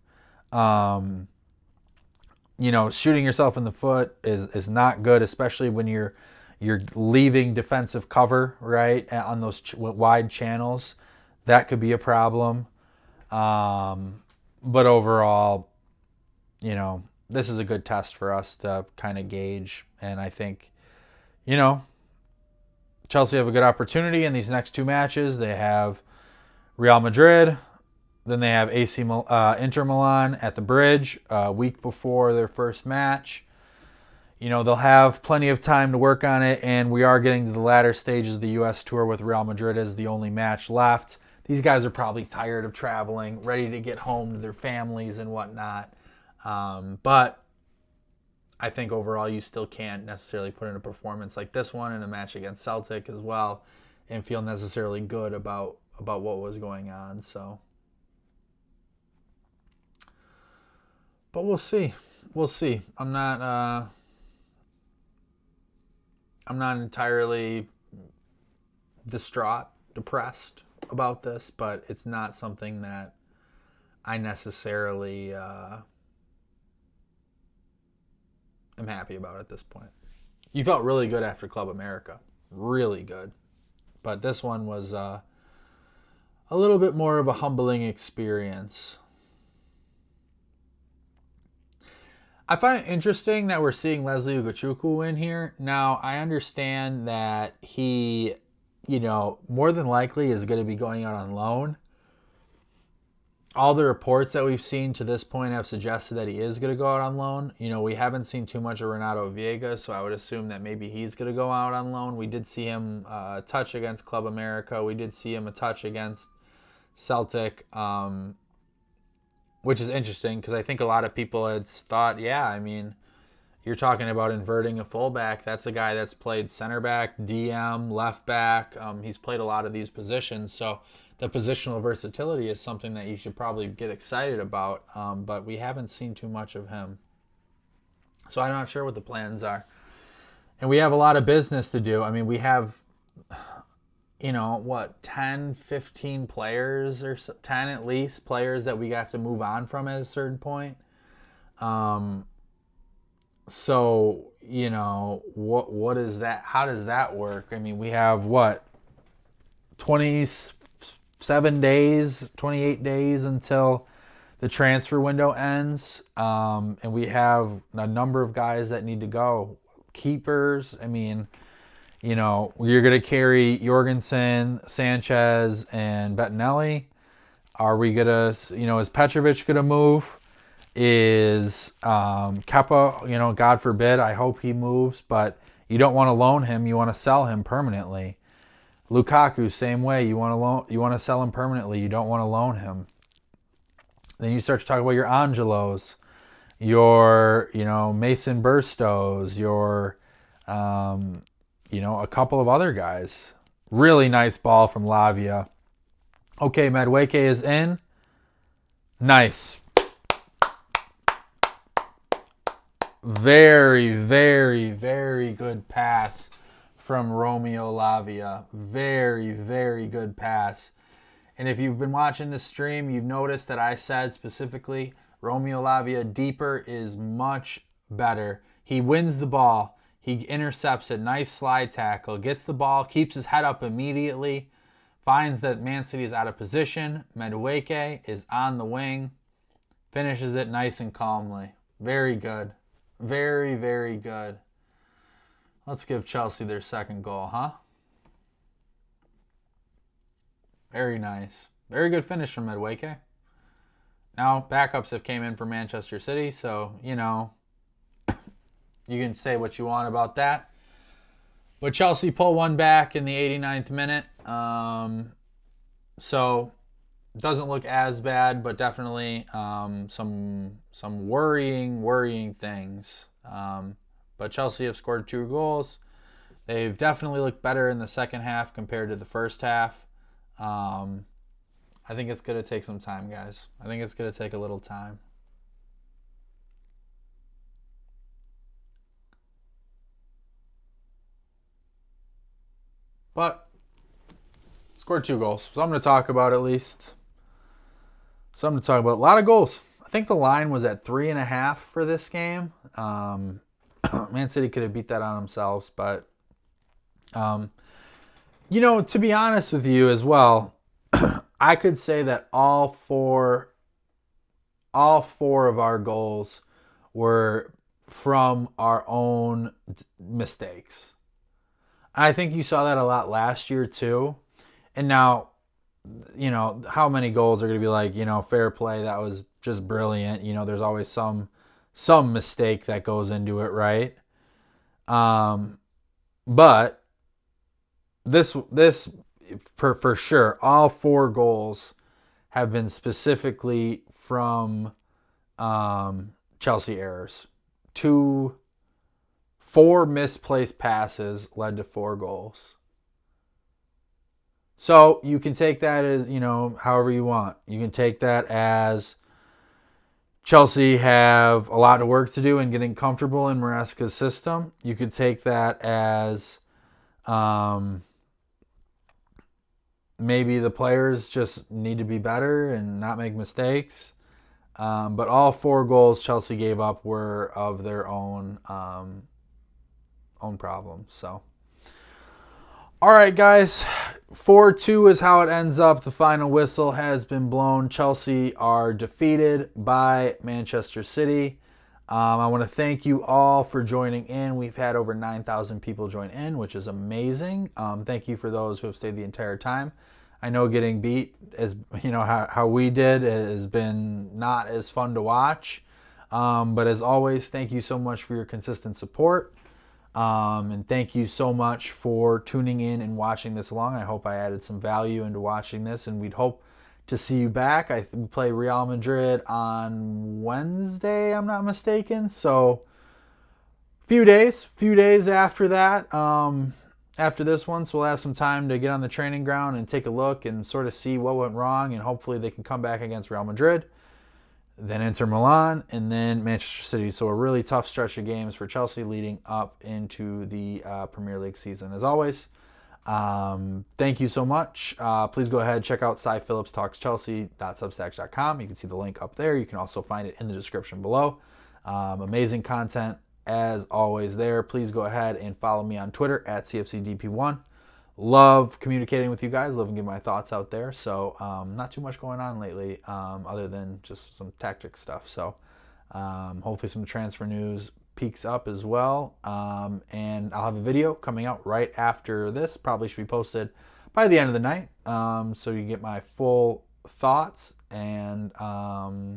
Shooting yourself in the foot is not good, especially when you're leaving defensive cover, right, on those wide channels. That could be a problem. But overall, this is a good test for us to kind of gauge. And I think, Chelsea have a good opportunity in these next two matches. They have Real Madrid. Then they have Inter Milan at the Bridge a week before their first match. They'll have plenty of time to work on it, and we are getting to the latter stages of the U.S. tour with Real Madrid as the only match left. These guys are probably tired of traveling, ready to get home to their families and whatnot. But I think overall you still can't necessarily put in a performance like this one in a match against Celtic as well and feel necessarily good about what was going on. So, but we'll see. We'll see. I'm not entirely depressed about this, but it's not something that I necessarily am happy about at this point. You felt really good after Club America. Really good. But this one was a little bit more of a humbling experience. I find it interesting that we're seeing Leslie Ugochukwu in here. Now, I understand that he, more than likely is going to be going out on loan. All the reports that we've seen to this point have suggested that he is going to go out on loan. We haven't seen too much of Renato Viega, so I would assume that maybe he's going to go out on loan. We did see him a touch against Club America. We did see him a touch against Celtic, which is interesting because I think a lot of people had thought, you're talking about inverting a fullback. That's a guy that's played center back, DM, left back. He's played a lot of these positions, so the positional versatility is something that you should probably get excited about, but we haven't seen too much of him. So I'm not sure what the plans are. And we have a lot of business to do. We have, 10, 15 players, or 10 at least, players that we have to move on from at a certain point. So, what is that? How does that work? We have, 27 days, 28 days until the transfer window ends. And we have a number of guys that need to go. Keepers, you're going to carry Jorgensen, Sanchez, and Bettinelli. Are we going to, is Petrovic going to move? Is Kepa, God forbid, I hope he moves, but you don't want to loan him. You want to sell him permanently. Lukaku, same way. You want to sell him permanently. You don't want to loan him. Then you start to talk about your Angelos, your, Mason Burstos, your, a couple of other guys. Really nice ball from Lavia. Okay, Madueke is in. Nice. Very, very, very good pass from Romeo Lavia. Very, very good pass. And if you've been watching this stream, you've noticed that I said specifically Romeo Lavia deeper is much better. He wins the ball. He intercepts it. Nice slide tackle. Gets the ball. Keeps his head up immediately. Finds that Man City is out of position. Madueke is on the wing. Finishes it nice and calmly. Very good. Very, very good. Let's give Chelsea their second goal, huh? Very nice. Very good finish from Madueke. Now, backups have came in for Manchester City, so, you know, you can say what you want about that. But Chelsea pull one back in the 89th minute. So, it doesn't look as bad, but definitely some worrying things. But Chelsea have scored 2 goals. They've definitely looked better in the second half compared to the first half. I think it's going to take some time, guys. I think it's going to take a little time. But scored 2 goals. So I'm going to talk about at least. Something to talk about. A lot of goals. I think the line was at 3.5 for this game. Man City could have beat that on themselves, but you know, to be honest with you as well, I could say that all four of our goals were from our own mistakes. I think you saw that a lot last year too. And now, you know, how many goals are going to be like, you know, fair play, that was just brilliant. You know, there's always some mistake that goes into it, right? But this for sure, all 4 goals have been specifically from Chelsea errors. 4 misplaced passes led to 4 goals. So you can take that as, you know, however you want. You can take that as Chelsea have a lot of work to do in getting comfortable in Maresca's system. You could take that as maybe the players just need to be better and not make mistakes. But all 4 goals Chelsea gave up were of their own problems. So, all right, guys. 4-2 is how it ends up. The final whistle has been blown. Chelsea are defeated by Manchester City. I want to thank you all for joining in. We've had over 9,000 people join in, which is amazing. Thank you for those who have stayed the entire time. I know getting beat, as you know, how we did, has been not as fun to watch. But as always, thank you so much for your consistent support. And thank you so much for tuning in and watching this along. I hope I added some value into watching this, and we'd hope to see you back. We play Real Madrid on Wednesday, I'm not mistaken. So few days after that, after this one, so we'll have some time to get on the training ground and take a look and sort of see what went wrong, and hopefully they can come back against Real Madrid, then Inter Milan, and then Manchester City. So a really tough stretch of games for Chelsea leading up into the Premier League season. As always, thank you so much. Please go ahead, check out cyphillipstalkschelsea.substack.com. You can see the link up there. You can also find it in the description below. Amazing content as always there. Please go ahead and follow me on Twitter at CFCDP1. Love communicating with you guys. Love and give my thoughts out there. So not too much going on lately other than just some tactic stuff. So hopefully some transfer news peaks up as well. And I'll have a video coming out right after this. Probably should be posted by the end of the night. So you get my full thoughts. And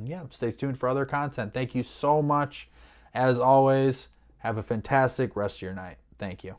yeah, stay tuned for other content. Thank you so much. As always, have a fantastic rest of your night. Thank you.